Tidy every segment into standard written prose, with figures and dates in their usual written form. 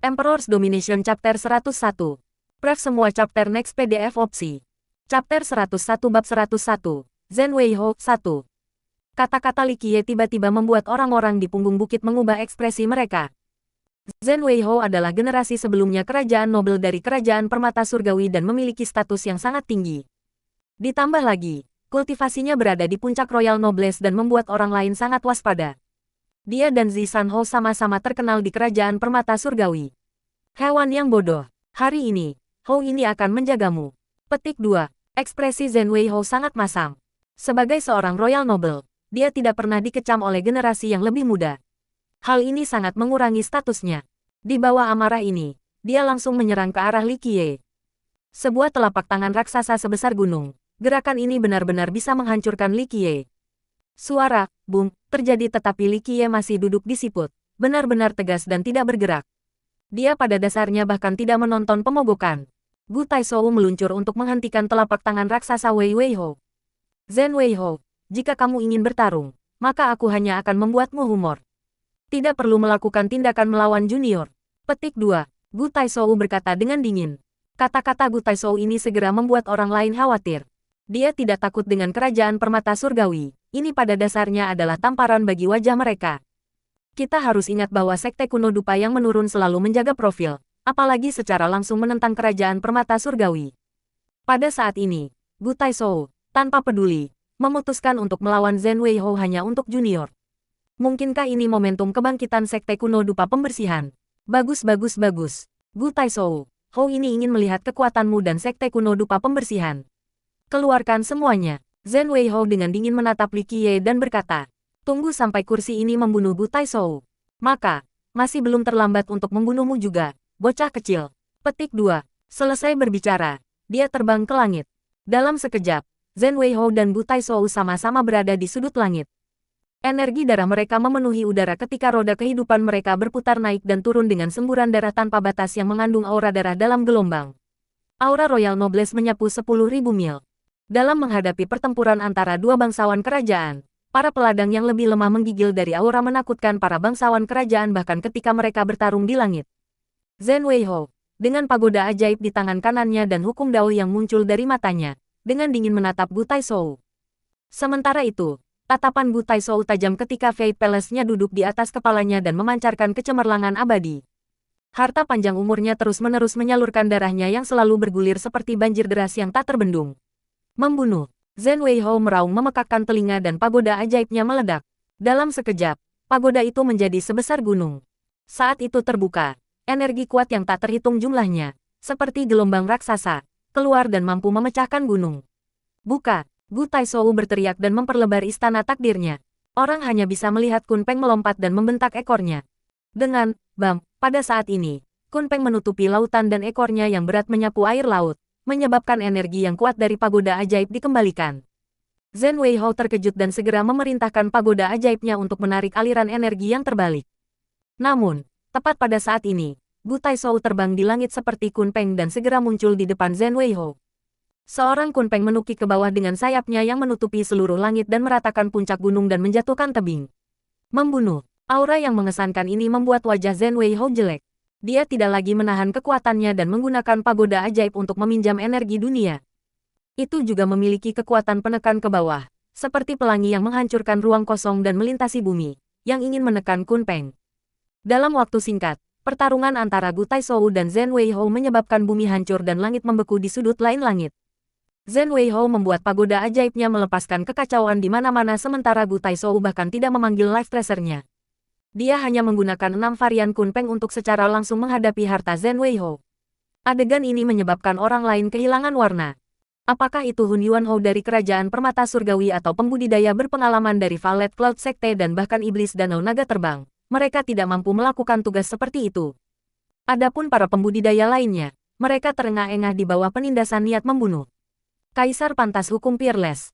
Emperor's Domination Chapter 101. Pref semua chapter next PDF opsi. Chapter 101 Bab 101. Zhen Weiho 1. Kata-kata Li Qiye tiba-tiba membuat orang-orang di punggung bukit mengubah ekspresi mereka. Zhen Weiho adalah generasi sebelumnya kerajaan nobel dari kerajaan permata surgawi dan memiliki status yang sangat tinggi. Ditambah lagi, kultivasinya berada di puncak Royal Nobles dan membuat orang lain sangat waspada. Dia dan Zi Sanho sama-sama terkenal di kerajaan permata surgawi. Hewan yang bodoh, hari ini, Hou ini akan menjagamu. Petik 2. Ekspresi Zhen Weiho sangat masam. Sebagai seorang Royal Noble, dia tidak pernah dikecam oleh generasi yang lebih muda. Hal ini sangat mengurangi statusnya. Di bawah amarah ini, dia langsung menyerang ke arah Li Qiye. Sebuah telapak tangan raksasa sebesar gunung. Gerakan ini benar-benar bisa menghancurkan Li Qiye. Suara, boom, terjadi tetapi Li Qiye masih duduk di siput, benar-benar tegas dan tidak bergerak. Dia pada dasarnya bahkan tidak menonton pemogokan. Gu Taishou meluncur untuk menghentikan telapak tangan raksasa Wei Weiho. Zhen Weiho, jika kamu ingin bertarung, maka aku hanya akan membuatmu humor. Tidak perlu melakukan tindakan melawan junior. Petik 2. Gu Taishou berkata dengan dingin. Kata-kata Gu Taishou ini segera membuat orang lain khawatir. Dia tidak takut dengan kerajaan permata surgawi. Ini pada dasarnya adalah tamparan bagi wajah mereka. Kita harus ingat bahwa sekte kuno dupa yang menurun selalu menjaga profil, apalagi secara langsung menentang kerajaan permata surgawi. Pada saat ini, Gu Taishou, tanpa peduli, memutuskan untuk melawan Zhen Weiho hanya untuk junior. Mungkinkah ini momentum kebangkitan sekte kuno dupa pembersihan? Bagus. Gu Taishou, Hou ini ingin melihat kekuatanmu dan sekte kuno dupa pembersihan. Keluarkan semuanya. Zhen Weiho dengan dingin menatap Li Qiye dan berkata, tunggu sampai kursi ini membunuh Gu Taishou. Maka, masih belum terlambat untuk membunuhmu juga, bocah kecil. Petik 2. Selesai berbicara, dia terbang ke langit. Dalam sekejap, Zhen Weiho dan Gu Taishou sama-sama berada di sudut langit. Energi darah mereka memenuhi udara ketika roda kehidupan mereka berputar naik dan turun dengan semburan darah tanpa batas yang mengandung aura darah dalam gelombang. Aura Royal Nobles menyapu 10.000 mil. Dalam menghadapi pertempuran antara dua bangsawan kerajaan, para peladang yang lebih lemah menggigil dari aura menakutkan para bangsawan kerajaan bahkan ketika mereka bertarung di langit. Zhen Weiho, dengan pagoda ajaib di tangan kanannya dan hukum Dao yang muncul dari matanya, dengan dingin menatap Gu Taishou. Sementara itu, tatapan Gu Taishou tajam ketika Fate Palace-nya duduk di atas kepalanya dan memancarkan kecemerlangan abadi. Harta panjang umurnya terus-menerus menyalurkan darahnya yang selalu bergulir seperti banjir deras yang tak terbendung. Membunuh. Zhen Weiho meraung memekakkan telinga dan pagoda ajaibnya meledak. Dalam sekejap, pagoda itu menjadi sebesar gunung. Saat itu terbuka, energi kuat yang tak terhitung jumlahnya, seperti gelombang raksasa, keluar dan mampu memecahkan gunung. Buka! Gu Taishou berteriak dan memperlebar istana takdirnya. Orang hanya bisa melihat Kun Peng melompat dan membentak ekornya. Dengan, bam, pada saat ini, Kun Peng menutupi lautan dan ekornya yang berat menyapu air laut, menyebabkan energi yang kuat dari pagoda ajaib dikembalikan. Zhen Weiho terkejut dan segera memerintahkan pagoda ajaibnya untuk menarik aliran energi yang terbalik. Namun, tepat pada saat ini, Gu Taishou terbang di langit seperti Kun Peng dan segera muncul di depan Zhen Weiho. Seorang Kun Peng menukik ke bawah dengan sayapnya yang menutupi seluruh langit dan meratakan puncak gunung dan menjatuhkan tebing. Membunuh. Aura yang mengesankan ini membuat wajah Zhen Weiho jelek. Dia tidak lagi menahan kekuatannya dan menggunakan pagoda ajaib untuk meminjam energi dunia. Itu juga memiliki kekuatan penekan ke bawah, seperti pelangi yang menghancurkan ruang kosong dan melintasi bumi, yang ingin menekan Kun Peng. Dalam waktu singkat, pertarungan antara Gu Taishou dan Zhen Weiho menyebabkan bumi hancur dan langit membeku di sudut lain langit. Zhen Weiho membuat pagoda ajaibnya melepaskan kekacauan di mana-mana sementara Gu Taishou bahkan tidak memanggil Life Tracer-nya. Dia hanya menggunakan 6 varian Kun Peng untuk secara langsung menghadapi harta Zhen Weiho. Adegan ini menyebabkan orang lain kehilangan warna. Apakah itu Hun Yuanhou dari kerajaan permata surgawi atau pembudidaya berpengalaman dari Valet Cloud Sekte dan bahkan Iblis Danau Naga Terbang? Mereka tidak mampu melakukan tugas seperti itu. Adapun para pembudidaya lainnya, mereka terengah-engah di bawah penindasan niat membunuh. Kaisar Pantas Hukum Peerless.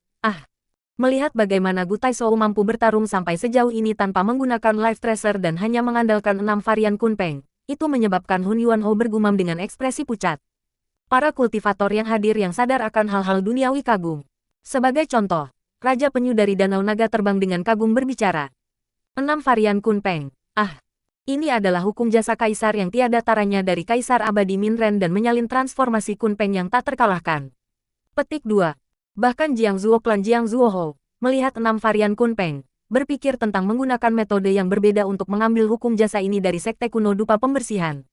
Melihat bagaimana Gu Taishou mampu bertarung sampai sejauh ini tanpa menggunakan Life Tracer dan hanya mengandalkan 6 varian Kun Peng, itu menyebabkan Hun Yuanhou bergumam dengan ekspresi pucat. Para kultivator yang hadir yang sadar akan hal-hal duniawi kagum. Sebagai contoh, Raja Penyu dari Danau Naga Terbang dengan kagum berbicara. 6 varian Kun Peng. Ini adalah hukum jasa kaisar yang tiada taranya dari Kaisar Abadi Minren dan menyalin transformasi Kunpeng yang tak terkalahkan. Petik 2. Bahkan Jiang Zuo klan Jiang Zuo Hou, melihat 6 varian Kunpeng, berpikir tentang menggunakan metode yang berbeda untuk mengambil hukum jasa ini dari sekte kuno dupa pembersihan.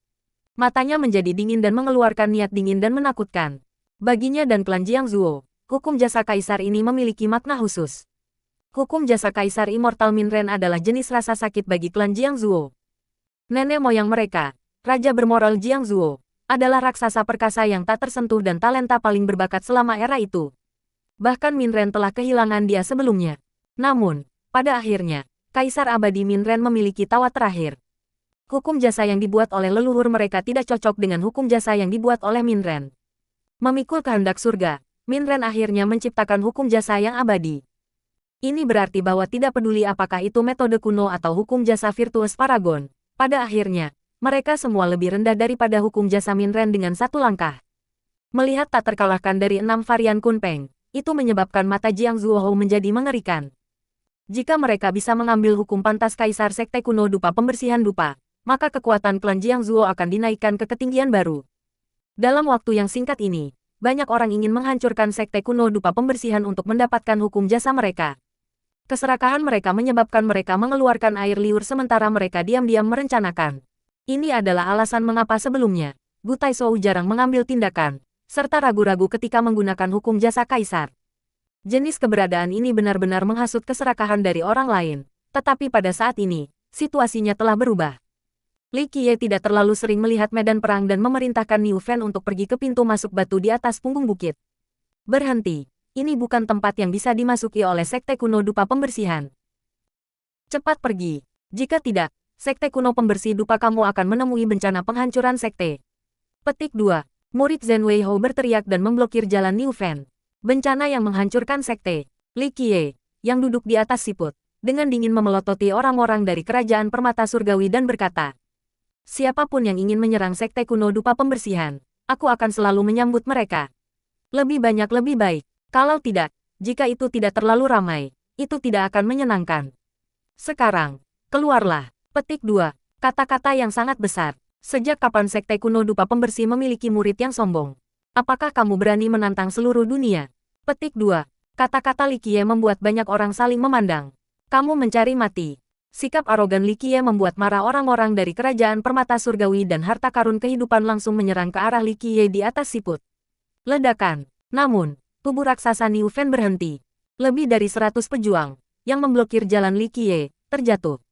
Matanya menjadi dingin dan mengeluarkan niat dingin dan menakutkan. Baginya dan klan Jiang Zuo, hukum jasa kaisar ini memiliki makna khusus. Hukum jasa kaisar Immortal Minren adalah jenis rasa sakit bagi klan Jiang Zuo. Nenek moyang mereka, Raja bermoral Jiang Zuo, adalah raksasa perkasa yang tak tersentuh dan talenta paling berbakat selama era itu. Bahkan Minren telah kehilangan dia sebelumnya. Namun, pada akhirnya, Kaisar Abadi Minren memiliki tawa terakhir. Hukum jasa yang dibuat oleh leluhur mereka tidak cocok dengan hukum jasa yang dibuat oleh Minren. Memikul kehendak surga, Minren akhirnya menciptakan hukum jasa yang abadi. Ini berarti bahwa tidak peduli apakah itu metode kuno atau hukum jasa Virtuous Paragon. Pada akhirnya, mereka semua lebih rendah daripada hukum jasa Minren dengan satu langkah. Melihat tak terkalahkan dari 6 varian Kunpeng, itu menyebabkan mata Jiang Zuo Hou menjadi mengerikan. Jika mereka bisa mengambil hukum pantas kaisar sekte kuno dupa pembersihan dupa, maka kekuatan klan Jiang Zuo akan dinaikkan ke ketinggian baru. Dalam waktu yang singkat ini, banyak orang ingin menghancurkan sekte kuno dupa pembersihan untuk mendapatkan hukum jasa mereka. Keserakahan mereka menyebabkan mereka mengeluarkan air liur sementara mereka diam-diam merencanakan. Ini adalah alasan mengapa sebelumnya, Gu Taizhou jarang mengambil tindakan, serta ragu-ragu ketika menggunakan hukum jasa kaisar. Jenis keberadaan ini benar-benar menghasut keserakahan dari orang lain, tetapi pada saat ini, situasinya telah berubah. Li Qiye tidak terlalu sering melihat medan perang dan memerintahkan Niu Fan untuk pergi ke pintu masuk batu di atas punggung bukit. Berhenti. Ini bukan tempat yang bisa dimasuki oleh sekte kuno dupa pembersihan. Cepat pergi. Jika tidak, sekte kuno pembersih dupa kamu akan menemui bencana penghancuran sekte. Petik 2. Murid Zhen Weihou berteriak dan memblokir jalan Niu Fan. Bencana yang menghancurkan sekte. Li Qiye, yang duduk di atas siput, dengan dingin memelototi orang-orang dari kerajaan permata surgawi dan berkata, siapapun yang ingin menyerang sekte kuno dupa pembersihan, aku akan selalu menyambut mereka. Lebih banyak lebih baik. Kalau tidak, jika itu tidak terlalu ramai, itu tidak akan menyenangkan. Sekarang, keluarlah. Petik 2. Kata-kata yang sangat besar. Sejak kapan sekte kuno dupa pembersih memiliki murid yang sombong? Apakah kamu berani menantang seluruh dunia? Petik 2. Kata-kata Li Qiye membuat banyak orang saling memandang. Kamu mencari mati. Sikap arogan Li Qiye membuat marah orang-orang dari kerajaan permata surgawi dan harta karun kehidupan langsung menyerang ke arah Li Qiye di atas siput. Ledakan. Namun, tubuh raksasa Niu Fan berhenti. Lebih dari 100 pejuang, yang memblokir jalan Li Qiye, terjatuh.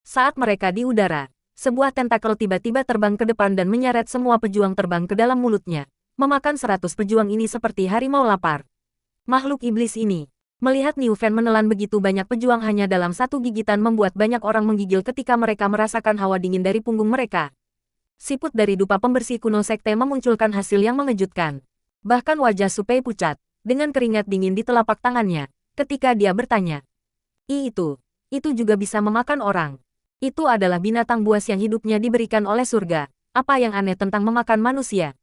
Saat mereka di udara, sebuah tentakel tiba-tiba terbang ke depan dan menyeret semua pejuang terbang ke dalam mulutnya, memakan 100 pejuang ini seperti harimau lapar. Makhluk iblis ini, melihat Niu Fan menelan begitu banyak pejuang hanya dalam satu gigitan membuat banyak orang menggigil ketika mereka merasakan hawa dingin dari punggung mereka. Siput dari dupa pembersih kuno sekte memunculkan hasil yang mengejutkan. Bahkan wajah Su Pei pucat, dengan keringat dingin di telapak tangannya, ketika dia bertanya. Itu juga bisa memakan orang. Itu adalah binatang buas yang hidupnya diberikan oleh surga. Apa yang aneh tentang memakan manusia?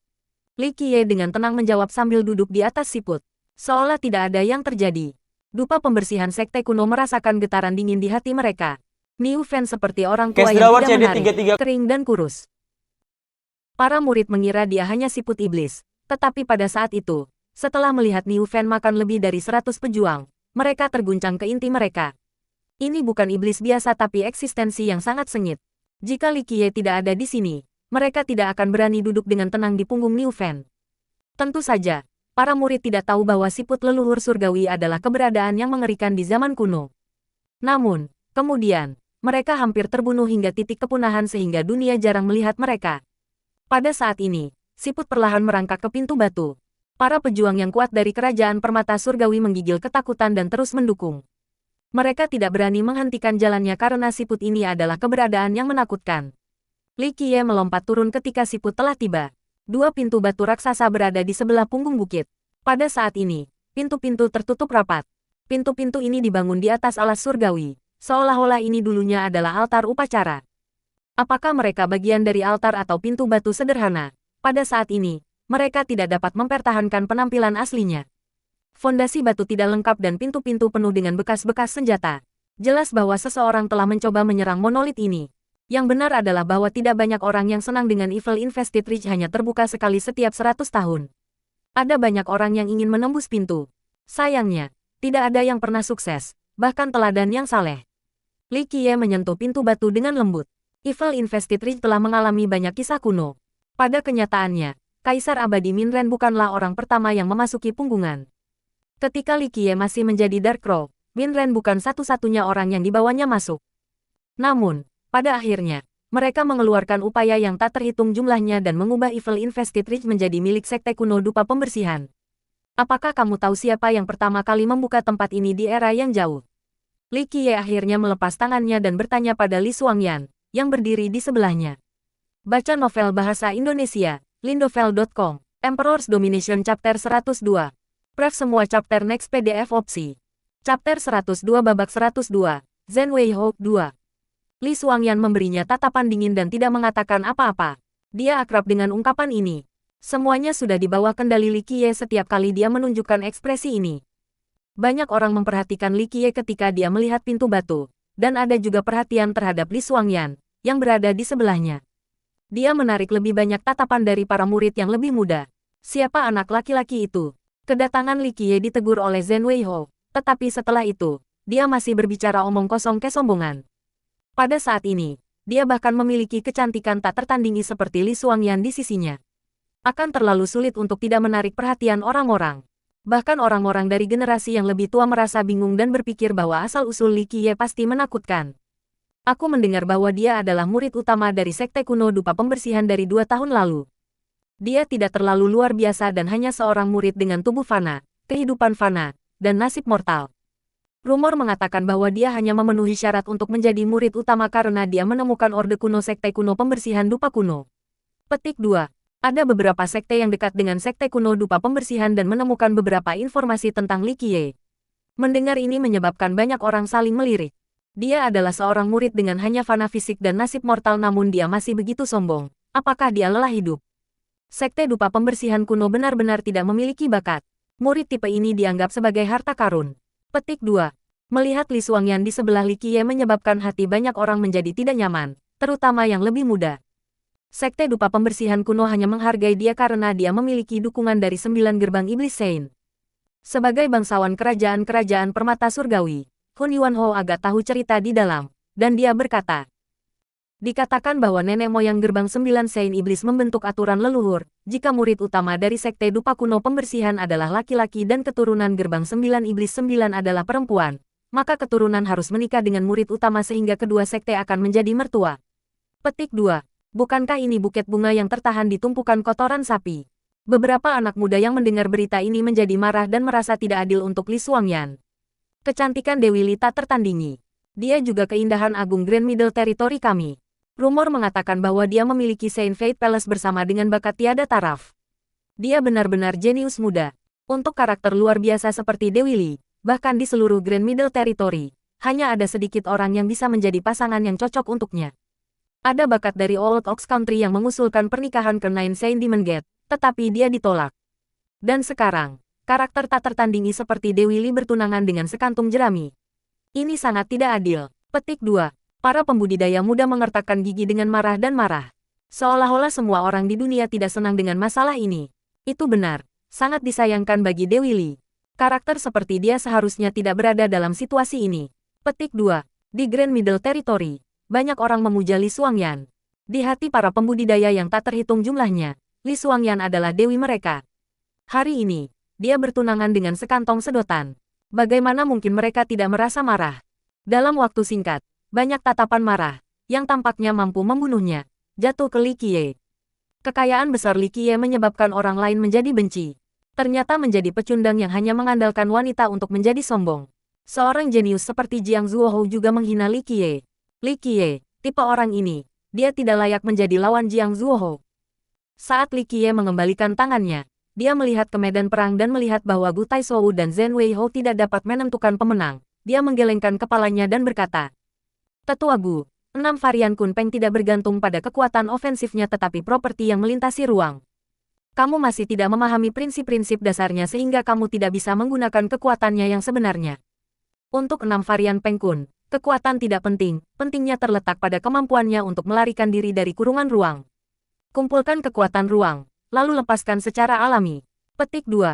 Li Qiye dengan tenang menjawab sambil duduk di atas siput. Seolah tidak ada yang terjadi. Dupa pembersihan sekte kuno merasakan getaran dingin di hati mereka. Niu Fan seperti orang tua yang tidak menarik, kering dan kurus. Para murid mengira dia hanya siput iblis. Tetapi pada saat itu, setelah melihat Niu Fan makan lebih dari 100 pejuang, mereka terguncang ke inti mereka. Ini bukan iblis biasa tapi eksistensi yang sangat sengit. Jika Li Qiye tidak ada di sini, mereka tidak akan berani duduk dengan tenang di punggung Niu Fan. Tentu saja, para murid tidak tahu bahwa siput leluhur surgawi adalah keberadaan yang mengerikan di zaman kuno. Namun, kemudian, mereka hampir terbunuh hingga titik kepunahan sehingga dunia jarang melihat mereka. Pada saat ini, siput perlahan merangkak ke pintu batu. Para pejuang yang kuat dari kerajaan permata surgawi menggigil ketakutan dan terus mendukung. Mereka tidak berani menghentikan jalannya karena siput ini adalah keberadaan yang menakutkan. Li Qiye melompat turun ketika siput telah tiba. 2 pintu batu raksasa berada di sebelah punggung bukit. Pada saat ini, pintu-pintu tertutup rapat. Pintu-pintu ini dibangun di atas alas surgawi, seolah-olah ini dulunya adalah altar upacara. Apakah mereka bagian dari altar atau pintu batu sederhana? Pada saat ini, mereka tidak dapat mempertahankan penampilan aslinya. Fondasi batu tidak lengkap dan pintu-pintu penuh dengan bekas-bekas senjata. Jelas bahwa seseorang telah mencoba menyerang monolit ini. Yang benar adalah bahwa tidak banyak orang yang senang dengan Evil Invested Reach hanya terbuka sekali setiap 100 tahun. Ada banyak orang yang ingin menembus pintu. Sayangnya, tidak ada yang pernah sukses, bahkan teladan yang saleh. Li Qiye menyentuh pintu batu dengan lembut. Evil Invested Reach telah mengalami banyak kisah kuno. Pada kenyataannya, Kaisar Abadi Minren bukanlah orang pertama yang memasuki punggungan. Ketika Li Qiye masih menjadi Dark Crow, Minren bukan satu-satunya orang yang dibawanya masuk. Namun, pada akhirnya, mereka mengeluarkan upaya yang tak terhitung jumlahnya dan mengubah Evil Invested Reach menjadi milik Sekte Kuno Dupa Pembersihan. Apakah kamu tahu siapa yang pertama kali membuka tempat ini di era yang jauh? Li Qiye akhirnya melepas tangannya dan bertanya pada Li Xuangyan, yang berdiri di sebelahnya. Baca novel bahasa Indonesia, lindovel.com, Emperor's Domination Chapter 102. Pref semua chapter next PDF opsi. Chapter 102 babak 102, Zhen Weiho 2. Li Xuangyan memberinya tatapan dingin dan tidak mengatakan apa-apa. Dia akrab dengan ungkapan ini. Semuanya sudah di bawah kendali Li Qiye setiap kali dia menunjukkan ekspresi ini. Banyak orang memperhatikan Li Qiye ketika dia melihat pintu batu, dan ada juga perhatian terhadap Li Xuangyan, yang berada di sebelahnya. Dia menarik lebih banyak tatapan dari para murid yang lebih muda. Siapa anak laki-laki itu? Kedatangan Li Qiye ditegur oleh Zhen Weiho, tetapi setelah itu, dia masih berbicara omong kosong kesombongan. Pada saat ini, dia bahkan memiliki kecantikan tak tertandingi seperti Li Xuangyan di sisinya. Akan terlalu sulit untuk tidak menarik perhatian orang-orang. Bahkan orang-orang dari generasi yang lebih tua merasa bingung dan berpikir bahwa asal-usul Li Qiye pasti menakutkan. Aku mendengar bahwa dia adalah murid utama dari Sekte Kuno Dupa Pembersihan dari 2 tahun lalu. Dia tidak terlalu luar biasa dan hanya seorang murid dengan tubuh fana, kehidupan fana, dan nasib mortal. Rumor mengatakan bahwa dia hanya memenuhi syarat untuk menjadi murid utama karena dia menemukan Orde Kuno Sekte Kuno Pembersihan Dupa Kuno. Petik 2. Ada beberapa sekte yang dekat dengan Sekte Kuno Dupa Pembersihan dan menemukan beberapa informasi tentang Li Qiye. Mendengar ini menyebabkan banyak orang saling melirik. Dia adalah seorang murid dengan hanya fana fisik dan nasib mortal namun dia masih begitu sombong. Apakah dia lelah hidup? Sekte Dupa Pembersihan Kuno benar-benar tidak memiliki bakat. Murid tipe ini dianggap sebagai harta karun. Petik 2. Melihat Li Xuangyan di sebelah Li Qiye menyebabkan hati banyak orang menjadi tidak nyaman, terutama yang lebih muda. Sekte Dupa Pembersihan Kuno hanya menghargai dia karena dia memiliki dukungan dari 9 gerbang iblis Sein. Sebagai bangsawan kerajaan-kerajaan permata surgawi, Hun Yuanho agak tahu cerita di dalam, dan dia berkata, dikatakan bahwa nenek moyang gerbang 9 Sein iblis membentuk aturan leluhur, jika murid utama dari Sekte Dupa Kuno Pembersihan adalah laki-laki dan keturunan gerbang 9 iblis 9 adalah perempuan, maka keturunan harus menikah dengan murid utama sehingga kedua sekte akan menjadi mertua. Petik 2. Bukankah ini buket bunga yang tertahan di tumpukan kotoran sapi? Beberapa anak muda yang mendengar berita ini menjadi marah dan merasa tidak adil untuk Li Xuangyan. Kecantikan Dewi Li tak tertandingi. Dia juga keindahan agung Grand Middle Territory kami. Rumor mengatakan bahwa dia memiliki Saint Fate Palace bersama dengan bakat tiada taraf. Dia benar-benar jenius muda. Untuk karakter luar biasa seperti Dewi Li, bahkan di seluruh Grand Middle Territory, hanya ada sedikit orang yang bisa menjadi pasangan yang cocok untuknya. Ada bakat dari Old Ox Country yang mengusulkan pernikahan ke Nine Saint Demon Gate, tetapi dia ditolak. Dan sekarang, karakter tak tertandingi seperti Dewi Li bertunangan dengan sekantung jerami. Ini sangat tidak adil. Petik 2. Para pembudidaya muda mengertakkan gigi dengan marah dan marah. Seolah-olah semua orang di dunia tidak senang dengan masalah ini. Itu benar, sangat disayangkan bagi Dewi Li. Karakter seperti dia seharusnya tidak berada dalam situasi ini. Petik 2. Di Grand Middle Territory, banyak orang memuja Li Xuangyan. Di hati para pembudidaya yang tak terhitung jumlahnya, Li Xuangyan adalah dewi mereka. Hari ini, dia bertunangan dengan sekantong sedotan. Bagaimana mungkin mereka tidak merasa marah? Dalam waktu singkat, banyak tatapan marah, yang tampaknya mampu membunuhnya, jatuh ke Li Qiye. Kekayaan besar Li Qiye menyebabkan orang lain menjadi benci. Ternyata menjadi pecundang yang hanya mengandalkan wanita untuk menjadi sombong. Seorang jenius seperti Jiang Zuohou juga menghina Li Qiye. Li Qiye, tipe orang ini, dia tidak layak menjadi lawan Jiang Zuohou. Saat Li Qiye mengembalikan tangannya, dia melihat ke medan perang dan melihat bahwa Gu Taishou dan Zhen Weiho tidak dapat menentukan pemenang. Dia menggelengkan kepalanya dan berkata, Tetua Gu, 6 varian Kunpeng tidak bergantung pada kekuatan ofensifnya tetapi properti yang melintasi ruang. Kamu masih tidak memahami prinsip-prinsip dasarnya sehingga kamu tidak bisa menggunakan kekuatannya yang sebenarnya. Untuk 6 varian Peng Kun, Kekuatan tidak penting, pentingnya terletak pada kemampuannya untuk melarikan diri dari kurungan ruang. Kumpulkan kekuatan ruang, lalu lepaskan secara alami. Petik 2.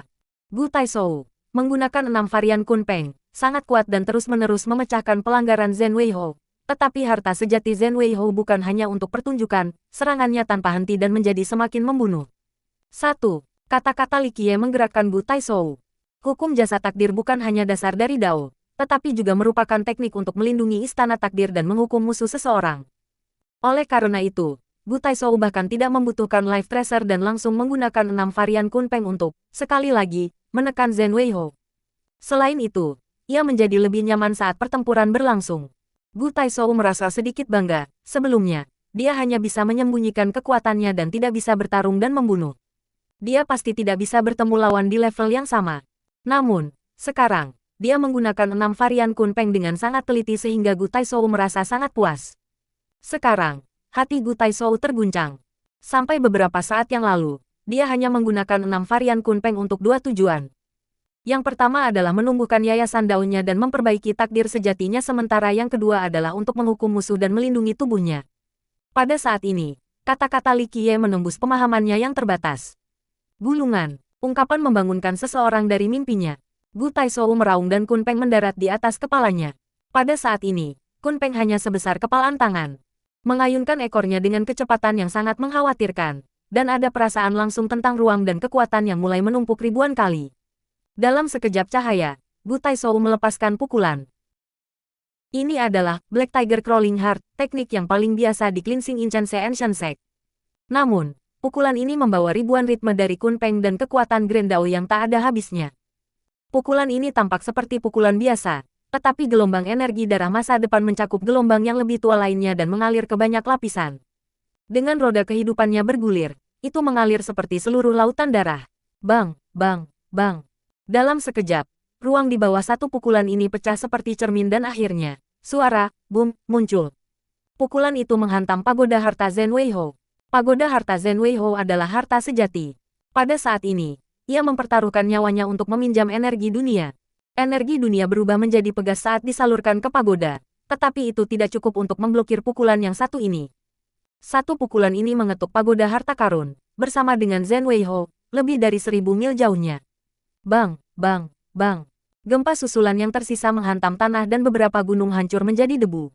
Gu Taishou menggunakan 6 varian Kunpeng, sangat kuat dan terus-menerus memecahkan pelanggaran Zhen Weihou. Tetapi harta sejati Zhen Weihou bukan hanya untuk pertunjukan, serangannya tanpa henti dan menjadi semakin membunuh. 1. Kata-kata Li Qiye menggerakkan Gu Taishou. Hukum jasa takdir bukan hanya dasar dari Dao, tetapi juga merupakan teknik untuk melindungi istana takdir dan menghukum musuh seseorang. Oleh karena itu, Gu Taishou bahkan tidak membutuhkan Life Tracer dan langsung menggunakan 6 varian Kunpeng untuk, sekali lagi, menekan Zhen Weihou. Selain itu, ia menjadi lebih nyaman saat pertempuran berlangsung. Gu Taishou merasa sedikit bangga, sebelumnya, dia hanya bisa menyembunyikan kekuatannya dan tidak bisa bertarung dan membunuh. Dia pasti tidak bisa bertemu lawan di level yang sama. Namun, sekarang, dia menggunakan 6 varian Kunpeng dengan sangat teliti sehingga Gu Taishou merasa sangat puas. Sekarang, hati Gu Taishou terguncang. Sampai beberapa saat yang lalu, dia hanya menggunakan 6 varian Kunpeng untuk 2 tujuan. Yang pertama adalah menumbuhkan yayasan daunnya dan memperbaiki takdir sejatinya, sementara yang kedua adalah untuk menghukum musuh dan melindungi tubuhnya. Pada saat ini, kata-kata Li Qiye menembus pemahamannya yang terbatas. Gulungan, ungkapan membangunkan seseorang dari mimpinya. Gu Taishou meraung dan Kunpeng mendarat di atas kepalanya. Pada saat ini, Kunpeng hanya sebesar kepalan tangan. Mengayunkan ekornya dengan kecepatan yang sangat mengkhawatirkan, dan ada perasaan langsung tentang ruang dan kekuatan yang mulai menumpuk ribuan kali. Dalam sekejap cahaya, Gu Taishou melepaskan pukulan. Ini adalah Black Tiger Crawling Heart, teknik yang paling biasa di Cleansing Inchense Ancient Sect. Namun, pukulan ini membawa ribuan ritme dari Kunpeng dan kekuatan Grand Dao yang tak ada habisnya. Pukulan ini tampak seperti pukulan biasa, tetapi gelombang energi darah masa depan mencakup gelombang yang lebih tua lainnya dan mengalir ke banyak lapisan. Dengan roda kehidupannya bergulir, itu mengalir seperti seluruh lautan darah. Bang, bang, bang. Dalam sekejap, ruang di bawah satu pukulan ini pecah seperti cermin dan akhirnya, suara, boom, muncul. Pukulan itu menghantam pagoda harta Zhen Weihou. Pagoda harta Zhen Weihou adalah harta sejati. Pada saat ini, ia mempertaruhkan nyawanya untuk meminjam energi dunia. Energi dunia berubah menjadi pegas saat disalurkan ke pagoda, tetapi itu tidak cukup untuk memblokir pukulan yang satu ini. Satu pukulan ini mengetuk pagoda harta karun, bersama dengan Zhen Weihou, lebih dari 1000 mil jauhnya. Bang, bang, bang. Gempa susulan yang tersisa menghantam tanah dan beberapa gunung hancur menjadi debu.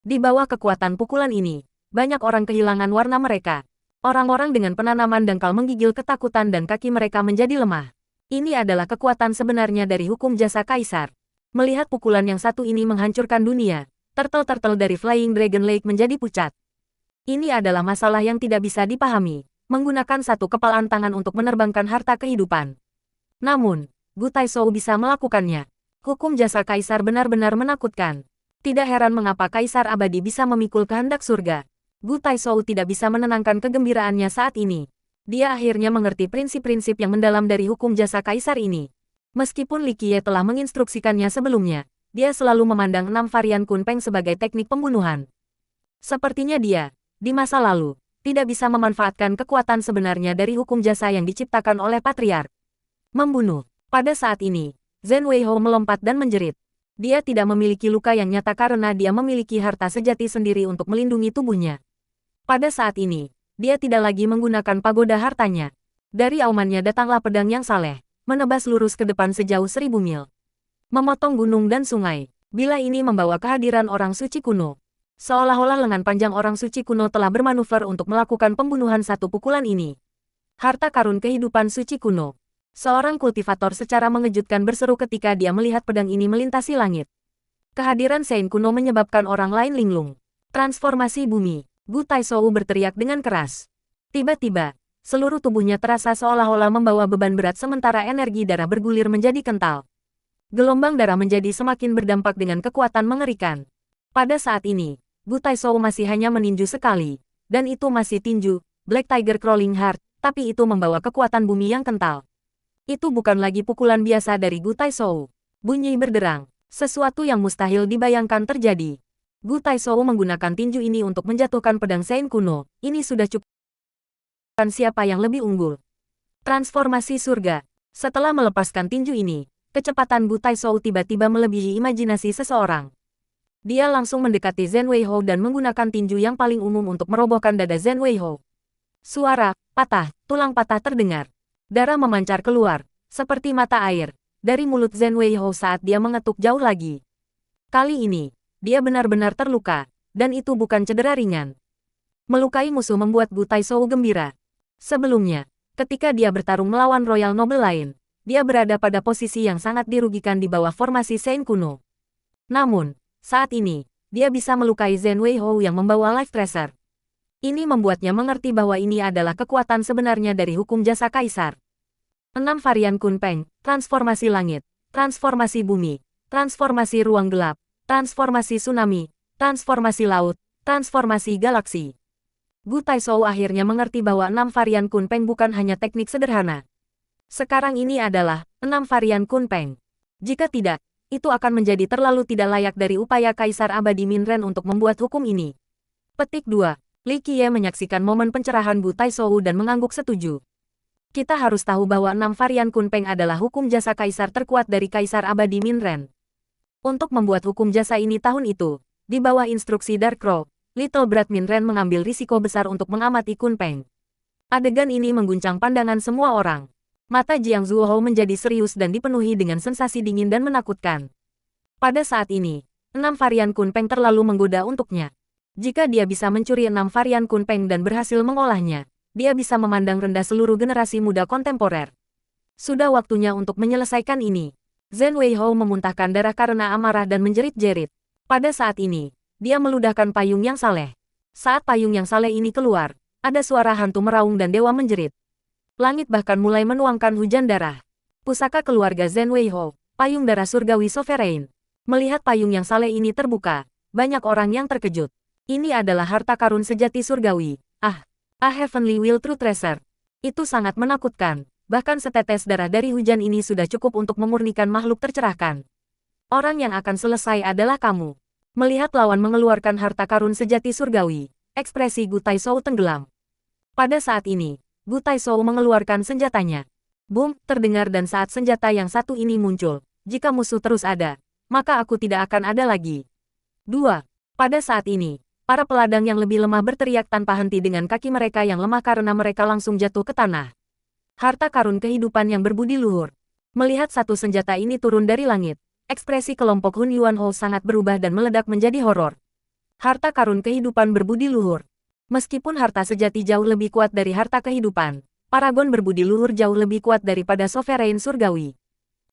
Di bawah kekuatan pukulan ini, banyak orang kehilangan warna mereka. Orang-orang dengan penanaman dangkal menggigil ketakutan dan kaki mereka menjadi lemah. Ini adalah kekuatan sebenarnya dari hukum jasa kaisar. Melihat pukulan yang satu ini menghancurkan dunia, turtle-turtle dari Flying Dragon Lake menjadi pucat. Ini adalah masalah yang tidak bisa dipahami, menggunakan satu kepalan tangan untuk menerbangkan harta kehidupan. Namun, Gu Taishou bisa melakukannya. Hukum jasa kaisar benar-benar menakutkan. Tidak heran mengapa kaisar abadi bisa memikul kehendak surga. Gu Taishou tidak bisa menenangkan kegembiraannya saat ini. Dia akhirnya mengerti prinsip-prinsip yang mendalam dari hukum jasa kaisar ini. Meskipun Li Qiye telah menginstruksikannya sebelumnya, dia selalu memandang 6 varian Kunpeng sebagai teknik pembunuhan. Sepertinya dia, di masa lalu, tidak bisa memanfaatkan kekuatan sebenarnya dari hukum jasa yang diciptakan oleh Patriark. Membunuh. Pada saat ini, Zhen Weihou melompat dan menjerit. Dia tidak memiliki luka yang nyata karena dia memiliki harta sejati sendiri untuk melindungi tubuhnya. Pada saat ini, dia tidak lagi menggunakan pagoda hartanya. Dari aumannya datanglah pedang yang saleh, menebas lurus ke depan sejauh 1000 mil. Memotong gunung dan sungai. Bila ini membawa kehadiran orang suci kuno. Seolah-olah lengan panjang orang suci kuno telah bermanuver untuk melakukan pembunuhan satu pukulan ini. Harta karun kehidupan suci kuno. Seorang kultivator secara mengejutkan berseru ketika dia melihat pedang ini melintasi langit. Kehadiran Sein kuno menyebabkan orang lain linglung. Transformasi bumi. Gu Taishou berteriak dengan keras. Tiba-tiba, seluruh tubuhnya terasa seolah-olah membawa beban berat sementara energi darah bergulir menjadi kental. Gelombang darah menjadi semakin berdampak dengan kekuatan mengerikan. Pada saat ini, Gu Taishou masih hanya meninju sekali, dan itu masih tinju, Black Tiger Crawling Heart, tapi itu membawa kekuatan bumi yang kental. Itu bukan lagi pukulan biasa dari Gu Taishou. Bunyi berderang, sesuatu yang mustahil dibayangkan terjadi. Gu Taishou menggunakan tinju ini untuk menjatuhkan pedang Sein kuno. Ini sudah cukup. Siapa yang lebih unggul? Transformasi surga. Setelah melepaskan tinju ini, kecepatan Gu Taishou tiba-tiba melebihi imajinasi seseorang. Dia langsung mendekati Zhen Weihou dan menggunakan tinju yang paling umum untuk merobohkan dada Zhen Weihou. Suara patah, tulang patah terdengar. Darah memancar keluar, seperti mata air, dari mulut Zhen Weihou saat dia mengetuk jauh lagi. Kali ini, dia benar-benar terluka, dan itu bukan cedera ringan. Melukai musuh membuat Gu Taizhou gembira. Sebelumnya, ketika dia bertarung melawan Royal Noble lain, dia berada pada posisi yang sangat dirugikan di bawah formasi Sein kuno. Namun, saat ini, dia bisa melukai Zhen Weihou yang membawa Life Tracer. Ini membuatnya mengerti bahwa ini adalah kekuatan sebenarnya dari hukum jasa kaisar. 6 varian Kunpeng, transformasi langit, transformasi bumi, transformasi ruang gelap, transformasi tsunami, transformasi laut, transformasi galaksi. Gu Taizhou akhirnya mengerti bahwa 6 varian Kunpeng bukan hanya teknik sederhana. Sekarang ini adalah 6 varian Kunpeng. Jika tidak, itu akan menjadi terlalu tidak layak dari upaya Kaisar Abadi Minren untuk membuat hukum ini. Petik 2. Li Qiye menyaksikan momen pencerahan Gu Taizhou dan mengangguk setuju. Kita harus tahu bahwa 6 varian Kunpeng adalah hukum jasa Kaisar terkuat dari Kaisar Abadi Minren. Untuk membuat hukum jasa ini tahun itu, di bawah instruksi Dark Crow, Little Brat Minren mengambil risiko besar untuk mengamati Kunpeng. Adegan ini mengguncang pandangan semua orang. Mata Jiang Zuohou menjadi serius dan dipenuhi dengan sensasi dingin dan menakutkan. Pada saat ini, 6 varian Kunpeng terlalu menggoda untuknya. Jika dia bisa mencuri 6 varian Kunpeng dan berhasil mengolahnya, dia bisa memandang rendah seluruh generasi muda kontemporer. Sudah waktunya untuk menyelesaikan ini. Zhen Weihou memuntahkan darah karena amarah dan menjerit-jerit. Pada saat ini, dia meludahkan payung yang saleh. Saat payung yang saleh ini keluar, ada suara hantu meraung dan dewa menjerit. Langit bahkan mulai menuangkan hujan darah. Pusaka keluarga Zhen Weihou, payung darah surgawi sovereign. Melihat payung yang saleh ini terbuka, banyak orang yang terkejut. Ini adalah harta karun sejati surgawi. A Heavenly Will True Treasure. Itu sangat menakutkan. Bahkan setetes darah dari hujan ini sudah cukup untuk memurnikan makhluk tercerahkan. Orang yang akan selesai adalah kamu. Melihat lawan mengeluarkan harta karun sejati surgawi, ekspresi Gu Taizhou tenggelam. Pada saat ini, Gu Taizhou mengeluarkan senjatanya. Boom, terdengar dan saat senjata yang satu ini muncul, jika musuh terus ada, maka aku tidak akan ada lagi. 2. Pada saat ini, para peladang yang lebih lemah berteriak tanpa henti dengan kaki mereka yang lemah karena mereka langsung jatuh ke tanah. Harta karun kehidupan yang berbudi luhur. Melihat satu senjata ini turun dari langit, ekspresi kelompok Hun Yuanhou sangat berubah dan meledak menjadi horor. Harta karun kehidupan berbudi luhur. Meskipun harta sejati jauh lebih kuat dari harta kehidupan, paragon berbudi luhur jauh lebih kuat daripada sovereign surgawi.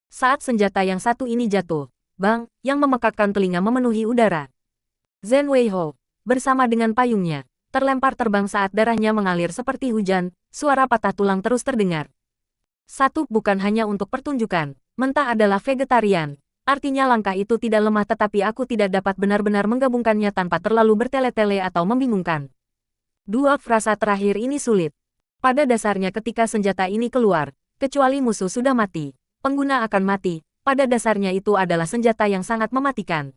Saat senjata yang satu ini jatuh, bang, yang memekakkan telinga memenuhi udara. Zhen Weihou, bersama dengan payungnya, terlempar terbang saat darahnya mengalir seperti hujan, suara patah tulang terus terdengar. Satu bukan hanya untuk pertunjukan, mentah adalah vegetarian. Artinya langkah itu tidak lemah tetapi aku tidak dapat benar-benar menggabungkannya tanpa terlalu bertele-tele atau membingungkan. 2 frasa terakhir ini sulit. Pada dasarnya ketika senjata ini keluar, kecuali musuh sudah mati, pengguna akan mati, pada dasarnya itu adalah senjata yang sangat mematikan.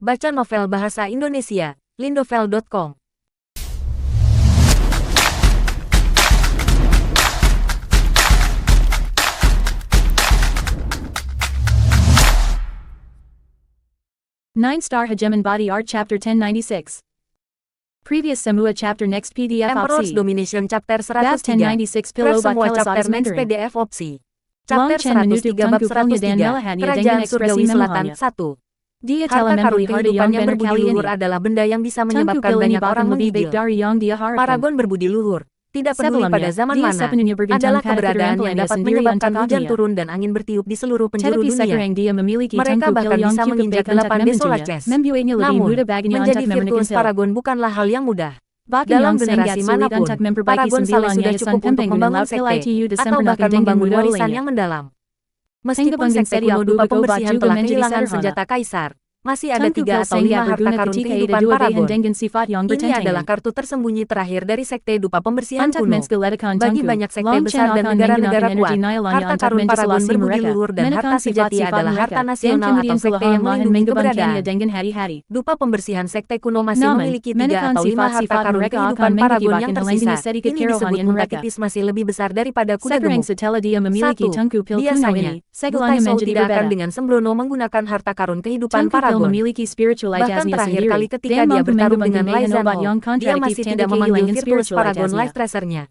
Baca novel bahasa Indonesia, lindovel.com. Nine-Star Hegemon Body Art Chapter 1096. Previous Semua Chapter Next PDF Emperor's Opsi. Domination Chapter Bab 103. 1096 Pillow Prep by semua Kelas chapter Otis next Mandarin. PDF opsi. Long Chapter Chen Menutup 103 bab Tungku Filnya Dan 103. Melahania Kerajaan dengan Surgawi ekspresi Selatan memohonnya. 1. Dia telah Harta karun membeli harta kehidupan yang yang benar berbudi kali luhur ini. adalah benda yang bisa Tungku menyebabkan Pil ini banyak bahkan orang lebih baik menggigil. dari yang dia harapkan. Paragon berbudi luhur, tidak peduli Sebelumnya, pada zaman dia mana, sepenuhnya bergantung adalah pada keberadaan yang keterampilannya dapat sendiri menyebabkan untuk hujan agnia. turun dan angin bertiup di seluruh penjuru Tetapi dunia. sekarang dia memiliki Mereka Tungku Pil bahkan yang bisa cukup menginjak baik untuk 8 desola membantunya. chess. Membuatnya lebih Namun, mudah baginya menjadi untuk memenuhi virtuos Pil. paragon bukanlah hal yang mudah. Bahkan Dalam yang generasi sangat sulit manapun, untuk memperbaiki paragon saleh sembilan sudah yayasan cukup untuk pembangunan membangun laut sekte, LITU atau Desember bahkan dengan membangun mudah warisan lainnya. yang mendalam. Meskipun Pengembangan sekte seri kuno dupa Abu Bakar pembersihan juga telah menjadi kehilangan sederhana. senjata kaisar, masih ada Tungku 3 Pil atau 5 Senggak harta berguna karun ketika kehidupan ada dua paragon. bahan dengan sifat yang Ini bertentangan. adalah kartu tersembunyi terakhir dari sekte dupa pembersihan Antak kuno. menskeletikkan Bagi Tungku, banyak sekte Long besar Chen dan akan negara-negara menggunakan kuat, energi nilainya harta untuk karun paragon menjelaskan berbudi mereka, luhur dan harta menekan sejati sifat-sifat adalah mereka, harta dan nasional atau kemudian sekte perlahan yang lahan melindungi mengembangkannya keberadaan. dengan hari-hari. Dupa pembersihan sekte kuno masih Namun, memiliki 3 menekan atau 5 harta sifat-sifat karun mereka kehidupan akan paragon yang mengakibatkan tersisa. hilangnya sedikit Ini disebut kerohanian unta mereka. tipis masih lebih besar daripada kuda Sekarang gemuk. setelah dia memiliki 1. Tungku Pil kuno Biasanya, ini, Gu segalanya Taizhou menjadi tidak akan berbeda. dengan sembrono menggunakan harta karun kehidupan Tungku Pil paragon. memiliki spiritualitas Bahkan nya terakhir sendiri, kali ketika dan dia mampu bertarung mengembangkan dengan Lai obat Zhanho, yang dia kontradiktif masih dan tidak memanggil kehilangan Virtuous Paragon spiritualitasnya. Life Tracer-nya.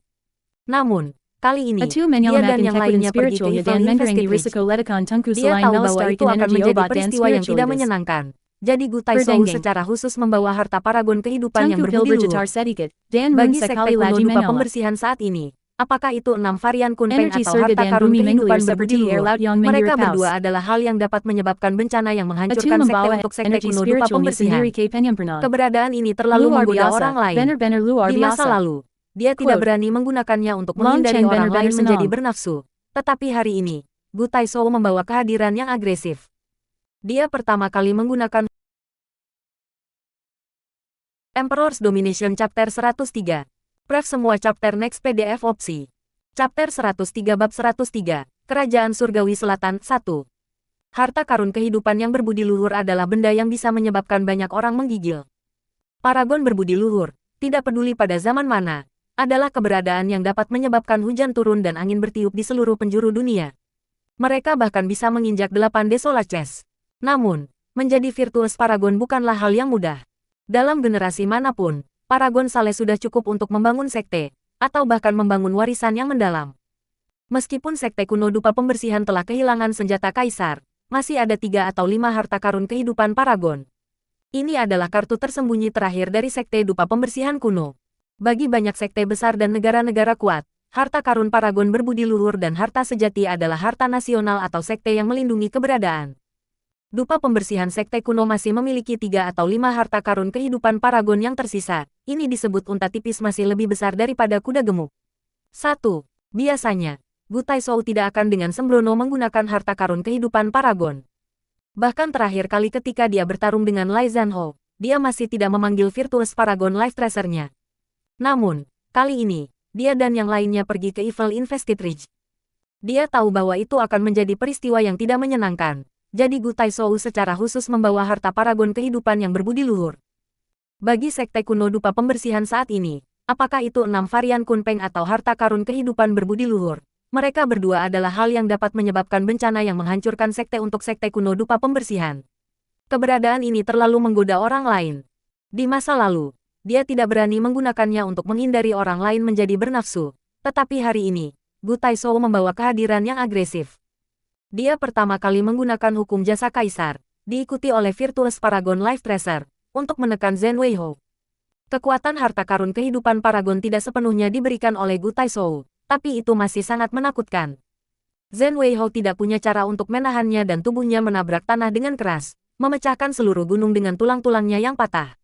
Namun, kali ini, Atu dia dan menyelamatkan yang kekuatan lainnya pergi ke spiritualnya Evil dan menggerangi Investigate. risiko ledakan tungku Dia selain tahu bahwa melestarikan itu akan energi menjadi obat dan peristiwa yang tidak spiritualitas. menyenangkan. Jadi Gu Taisou Berdengeng. secara khusus membawa harta paragon kehidupan yang Tungku pil berbudi bergetar luhur. sedikit, dan Bagi sekali sekte kuno laju dupa menolak. pembersihan saat ini, apakah itu 6 varian kunpeng Energi atau surga harta dan karun bumi kehidupan menggelir berbudi seperti air luhur? laut yang Mereka menggirap paus. berdua adalah hal yang dapat menyebabkan bencana yang Atu menghancurkan sekte membawa untuk sekte energi kuno dupa spiritualnya pembersihan. sendiri ke penyempurnaan. Keberadaan ini terlalu Luar menggoda biasa, orang lain. benar-benar luar Di masa biasa. lalu, dia tidak Quote, berani menggunakannya untuk Long menghindari Chen orang benar-benar lain menjadi senang. bernafsu. Tetapi hari ini, Gu Taisou membawa kehadiran yang agresif. Dia pertama kali menggunakan Emperor's Domination Chapter 103. Pref semua chapter next PDF opsi. Chapter 103 Bab 103. Kerajaan Surgawi Selatan 1. Harta karun kehidupan yang berbudi luhur adalah benda yang bisa menyebabkan banyak orang menggigil. Paragon berbudi luhur, tidak peduli pada zaman mana, adalah keberadaan yang dapat menyebabkan hujan turun dan angin bertiup di seluruh penjuru dunia. Mereka bahkan bisa menginjak 8 Desolaces. Namun, menjadi Virtuous Paragon bukanlah hal yang mudah. Dalam generasi manapun, Paragon Saleh sudah cukup untuk membangun sekte, atau bahkan membangun warisan yang mendalam. Meskipun sekte kuno dupa pembersihan telah kehilangan senjata kaisar, masih ada 3 atau 5 harta karun kehidupan Paragon. Ini adalah kartu tersembunyi terakhir dari sekte dupa pembersihan kuno. Bagi banyak sekte besar dan negara-negara kuat, harta karun Paragon berbudi luhur dan harta sejati adalah harta nasional atau sekte yang melindungi keberadaan. Dupa pembersihan sekte kuno masih memiliki 3 atau 5 harta karun kehidupan Paragon yang tersisa. Ini disebut unta tipis masih lebih besar daripada kuda gemuk. 1. Biasanya, Gu Taisou tidak akan dengan sembrono menggunakan harta karun kehidupan Paragon. Bahkan terakhir kali ketika dia bertarung dengan Lai Zhanho, dia masih tidak memanggil Virtuous Paragon Life Tracer-nya. Namun, kali ini, dia dan yang lainnya pergi ke Evil Investigate. Dia tahu bahwa itu akan menjadi peristiwa yang tidak menyenangkan. Jadi Gu Taisou secara khusus membawa harta paragon kehidupan yang berbudi luhur. Bagi sekte kuno dupa pembersihan saat ini, apakah itu 6 varian kunpeng atau harta karun kehidupan berbudi luhur, mereka berdua adalah hal yang dapat menyebabkan bencana yang menghancurkan sekte untuk sekte kuno dupa pembersihan. Keberadaan ini terlalu menggoda orang lain. Di masa lalu, dia tidak berani menggunakannya untuk menghindari orang lain menjadi bernafsu. Tetapi hari ini, Gu Taisou membawa kehadiran yang agresif. Dia pertama kali menggunakan hukum jasa kaisar, diikuti oleh Virtuous Paragon Life Tracer, untuk menekan Zhen Weihou. Kekuatan harta karun kehidupan Paragon tidak sepenuhnya diberikan oleh Gu Taisou, tapi itu masih sangat menakutkan. Zhen Weihou tidak punya cara untuk menahannya dan tubuhnya menabrak tanah dengan keras, memecahkan seluruh gunung dengan tulang-tulangnya yang patah.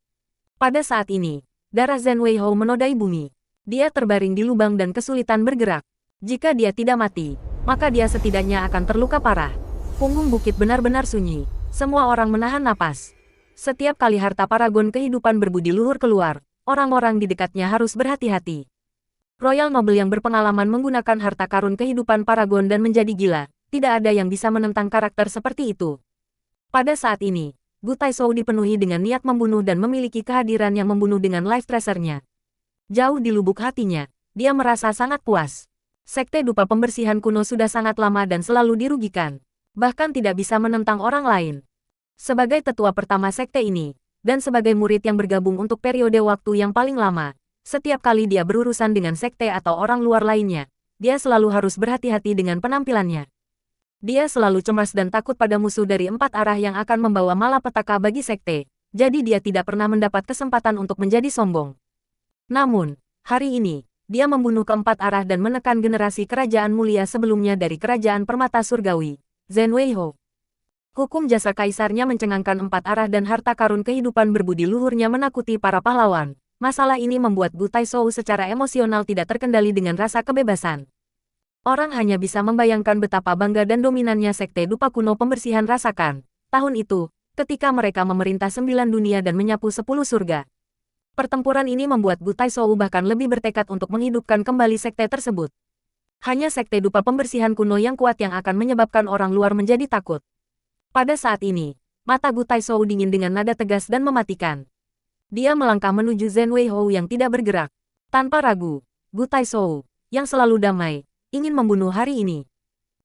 Pada saat ini, darah Zhen Weihou menodai bumi. Dia terbaring di lubang dan kesulitan bergerak. Jika dia tidak mati, maka dia setidaknya akan terluka parah. Punggung bukit benar-benar sunyi. Semua orang menahan napas. Setiap kali harta paragon kehidupan berbudi luhur keluar, orang-orang di dekatnya harus berhati-hati. Royal Noble yang berpengalaman menggunakan harta karun kehidupan paragon dan menjadi gila, tidak ada yang bisa menentang karakter seperti itu. Pada saat ini, Gu Taisou dipenuhi dengan niat membunuh dan memiliki kehadiran yang membunuh dengan Life Tracer-nya. Jauh di lubuk hatinya, dia merasa sangat puas. Sekte dupa pembersihan kuno sudah sangat lama dan selalu dirugikan. Bahkan tidak bisa menentang orang lain. Sebagai tetua pertama sekte ini, dan sebagai murid yang bergabung untuk periode waktu yang paling lama, setiap kali dia berurusan dengan sekte atau orang luar lainnya, dia selalu harus berhati-hati dengan penampilannya. Dia selalu cemas dan takut pada musuh dari 4 arah yang akan membawa malapetaka bagi sekte, jadi dia tidak pernah mendapat kesempatan untuk menjadi sombong. Namun, hari ini, dia membunuh ke-4 arah dan menekan generasi kerajaan mulia sebelumnya dari kerajaan permata surgawi, Zhen Weihou. Hukum jasa kaisarnya mencengangkan 4 arah dan harta karun kehidupan berbudi luhurnya menakuti para pahlawan. Masalah ini membuat Gu Taisou secara emosional tidak terkendali dengan rasa kebebasan. Orang hanya bisa membayangkan betapa bangga dan dominannya sekte dupa kuno pembersihan rasakan. Tahun itu, ketika mereka memerintah 9 dunia dan menyapu 10 surga. Pertempuran ini membuat Gu Taisou bahkan lebih bertekad untuk menghidupkan kembali sekte tersebut. Hanya sekte dupa pembersihan kuno yang kuat yang akan menyebabkan orang luar menjadi takut. Pada saat ini, mata Gu Taisou dingin dengan nada tegas dan mematikan. Dia melangkah menuju Zhen Weihou yang tidak bergerak. Tanpa ragu, Gu Taisou, yang selalu damai, ingin membunuh hari ini.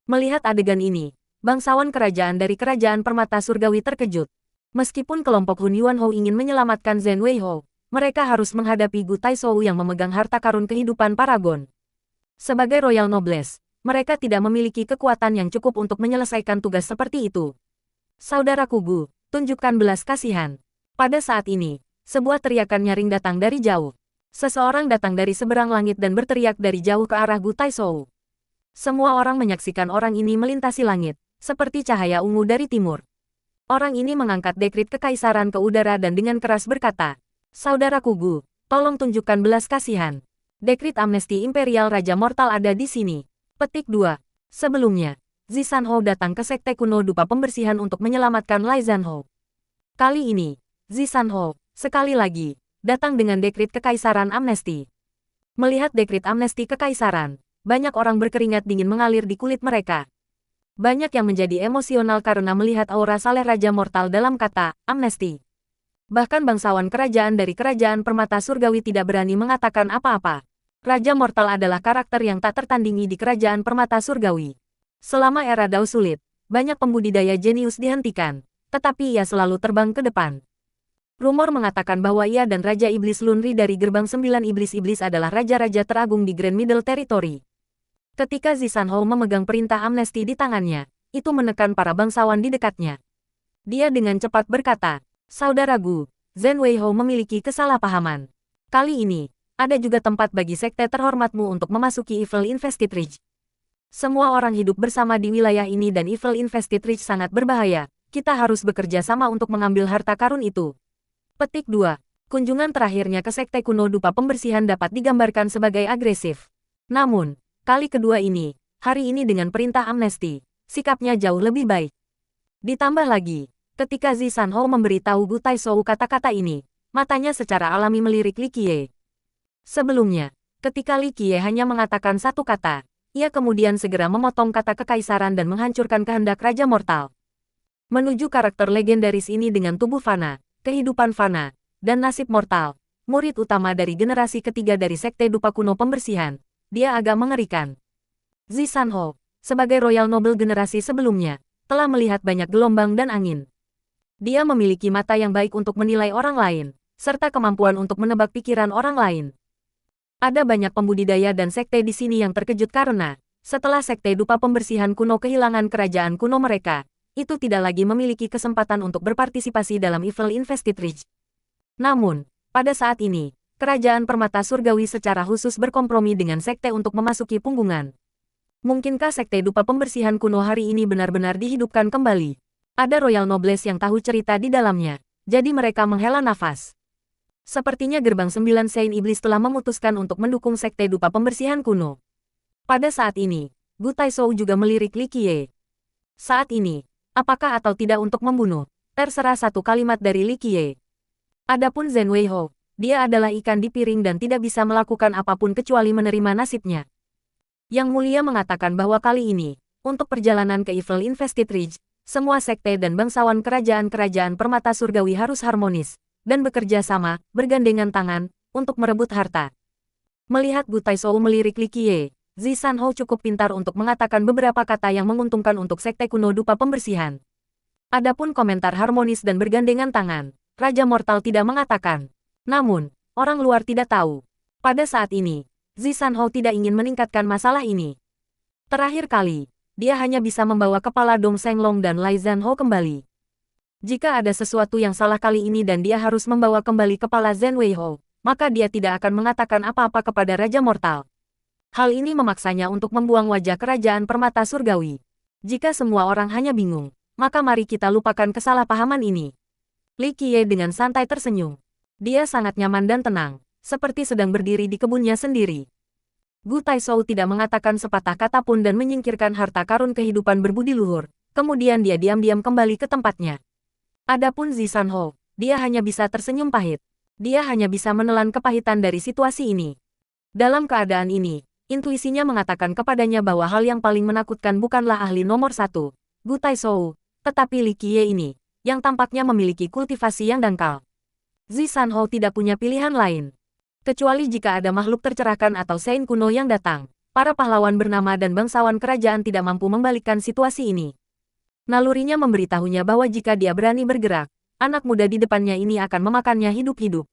Melihat adegan ini, bangsawan kerajaan dari kerajaan permata surgawi terkejut. Meskipun kelompok Hun Yuanhou ingin menyelamatkan Zhen Weihou, mereka harus menghadapi Gu Taishou yang memegang harta karun kehidupan Paragon. Sebagai Royal Nobles, mereka tidak memiliki kekuatan yang cukup untuk menyelesaikan tugas seperti itu. Saudaraku Gu, tunjukkan belas kasihan. Pada saat ini, sebuah teriakan nyaring datang dari jauh. Seseorang datang dari seberang langit dan berteriak dari jauh ke arah Gu Taishou. Semua orang menyaksikan orang ini melintasi langit, seperti cahaya ungu dari timur. Orang ini mengangkat dekrit kekaisaran ke udara dan dengan keras berkata, "Saudaraku Gu, tolong tunjukkan belas kasihan. Dekrit amnesti Imperial Raja Mortal ada di sini." Petik 2. Sebelumnya, Zisanho datang ke Sekte Kuno Dupa Pembersihan untuk menyelamatkan Lai Zanho. Kali ini, Zisanho, sekali lagi, datang dengan dekrit kekaisaran amnesti. Melihat dekrit amnesti kekaisaran, banyak orang berkeringat dingin mengalir di kulit mereka. Banyak yang menjadi emosional karena melihat aura saleh Raja Mortal dalam kata amnesti. Bahkan bangsawan kerajaan dari Kerajaan Permata Surgawi tidak berani mengatakan apa-apa. Raja Mortal adalah karakter yang tak tertandingi di Kerajaan Permata Surgawi. Selama era Dao sulit, banyak pembudidaya jenius dihentikan, tetapi ia selalu terbang ke depan. Rumor mengatakan bahwa ia dan Raja Iblis Lunri dari Gerbang 9 Iblis-Iblis adalah raja-raja teragung di Grand Middle Territory. Ketika Zisanho memegang perintah amnesti di tangannya, itu menekan para bangsawan di dekatnya. Dia dengan cepat berkata, "Saudara Gu, Zhen Weihou memiliki kesalahpahaman. Kali ini, ada juga tempat bagi sekte terhormatmu untuk memasuki Evil Invested Ridge. Semua orang hidup bersama di wilayah ini dan Evil Invested Ridge sangat berbahaya. Kita harus bekerja sama untuk mengambil harta karun itu." Petik 2. Kunjungan terakhirnya ke Sekte Kuno Dupa Pembersihan dapat digambarkan sebagai agresif. Namun, kali kedua ini, hari ini dengan perintah amnesti, sikapnya jauh lebih baik. Ditambah lagi, ketika Zisanho memberitahu Gu Taishou kata-kata ini, matanya secara alami melirik Li Qiye. Sebelumnya, ketika Li Qiye hanya mengatakan satu kata, ia kemudian segera memotong kata kekaisaran dan menghancurkan kehendak Raja Mortal. Menuju karakter legendaris ini dengan tubuh fana, kehidupan fana, dan nasib mortal, murid utama dari generasi ketiga dari Sekte Dupa Kuno Pembersihan, dia agak mengerikan. Zisanho, sebagai Royal Noble generasi sebelumnya, telah melihat banyak gelombang dan angin. Dia memiliki mata yang baik untuk menilai orang lain, serta kemampuan untuk menebak pikiran orang lain. Ada banyak pembudidaya dan sekte di sini yang terkejut karena, setelah Sekte Dupa Pembersihan Kuno kehilangan kerajaan kuno mereka, itu tidak lagi memiliki kesempatan untuk berpartisipasi dalam Evil Invested Ridge. Namun, pada saat ini, Kerajaan Permata Surgawi secara khusus berkompromi dengan sekte untuk memasuki punggungan. Mungkinkah Sekte Dupa Pembersihan Kuno hari ini benar-benar dihidupkan kembali? Ada Royal Nobles yang tahu cerita di dalamnya, jadi mereka menghela nafas. Sepertinya Gerbang 9 Saint Iblis telah memutuskan untuk mendukung Sekte Dupa Pembersihan Kuno. Pada saat ini, Gu Taishou juga melirik Li Qiye. Saat ini, apakah atau tidak untuk membunuh, terserah satu kalimat dari Li Qiye. Adapun Zhen Weihou, dia adalah ikan di piring dan tidak bisa melakukan apapun kecuali menerima nasibnya. Yang Mulia mengatakan bahwa kali ini, untuk perjalanan ke Evil Invested Ridge, semua sekte dan bangsawan kerajaan-kerajaan permata surgawi harus harmonis, dan bekerja sama, bergandengan tangan, untuk merebut harta. Melihat Gu Taishou melirik Li Qiye, Zisanho cukup pintar untuk mengatakan beberapa kata yang menguntungkan untuk Sekte Kuno Dupa Pembersihan. Adapun komentar harmonis dan bergandengan tangan, Raja Mortal tidak mengatakan. Namun, orang luar tidak tahu. Pada saat ini, Zisanho tidak ingin meningkatkan masalah ini. Terakhir kali, dia hanya bisa membawa kepala Dong Senglong dan Lai Zanho kembali. Jika ada sesuatu yang salah kali ini dan dia harus membawa kembali kepala Zhen Weihou, maka dia tidak akan mengatakan apa-apa kepada Raja Mortal. Hal ini memaksanya untuk membuang wajah Kerajaan Permata Surgawi. Jika semua orang hanya bingung, maka mari kita lupakan kesalahpahaman ini. Li Qiye dengan santai tersenyum. Dia sangat nyaman dan tenang, seperti sedang berdiri di kebunnya sendiri. Gu Taishou tidak mengatakan sepatah kata pun dan menyingkirkan harta karun kehidupan berbudi luhur, kemudian dia diam-diam kembali ke tempatnya. Adapun Zisanho, dia hanya bisa tersenyum pahit. Dia hanya bisa menelan kepahitan dari situasi ini. Dalam keadaan ini, intuisinya mengatakan kepadanya bahwa hal yang paling menakutkan bukanlah ahli nomor 1, Gu Taishou, tetapi Li Qiye ini, yang tampaknya memiliki kultivasi yang dangkal. Zisanho tidak punya pilihan lain. Kecuali jika ada makhluk tercerahkan atau Saint kuno yang datang, para pahlawan bernama dan bangsawan kerajaan tidak mampu membalikkan situasi ini. Nalurinya memberitahunya bahwa jika dia berani bergerak, Anak muda di depannya ini akan memakannya hidup-hidup.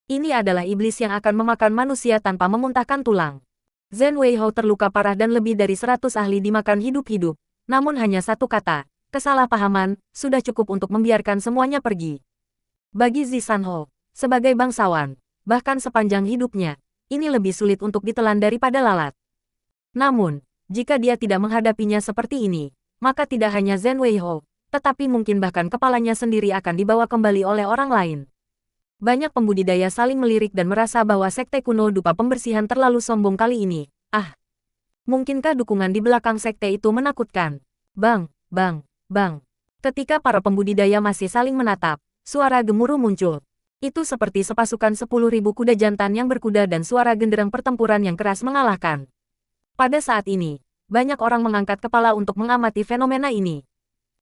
Ini adalah iblis yang akan memakan manusia tanpa memuntahkan tulang. Zhen Weihou terluka parah dan lebih dari 100 ahli dimakan hidup-hidup. Namun hanya satu kata, kesalahpahaman, sudah cukup untuk membiarkan semuanya pergi. Bagi Zi Sanho, sebagai bangsawan, bahkan sepanjang hidupnya, ini lebih sulit untuk ditelan daripada lalat. Namun, jika dia tidak menghadapinya seperti ini, maka tidak hanya Zhen Weihou, tetapi mungkin bahkan kepalanya sendiri akan dibawa kembali oleh orang lain. Banyak pembudidaya saling melirik dan merasa bahwa sekte kuno dupa pembersihan terlalu sombong kali ini. Mungkinkah dukungan di belakang sekte itu menakutkan? Bang, bang, bang. Ketika para pembudidaya masih saling menatap, suara gemuruh muncul. Itu seperti sepasukan 10.000 kuda jantan yang berkuda dan suara genderang pertempuran yang keras mengalahkan. Pada saat ini, banyak orang mengangkat kepala untuk mengamati fenomena ini.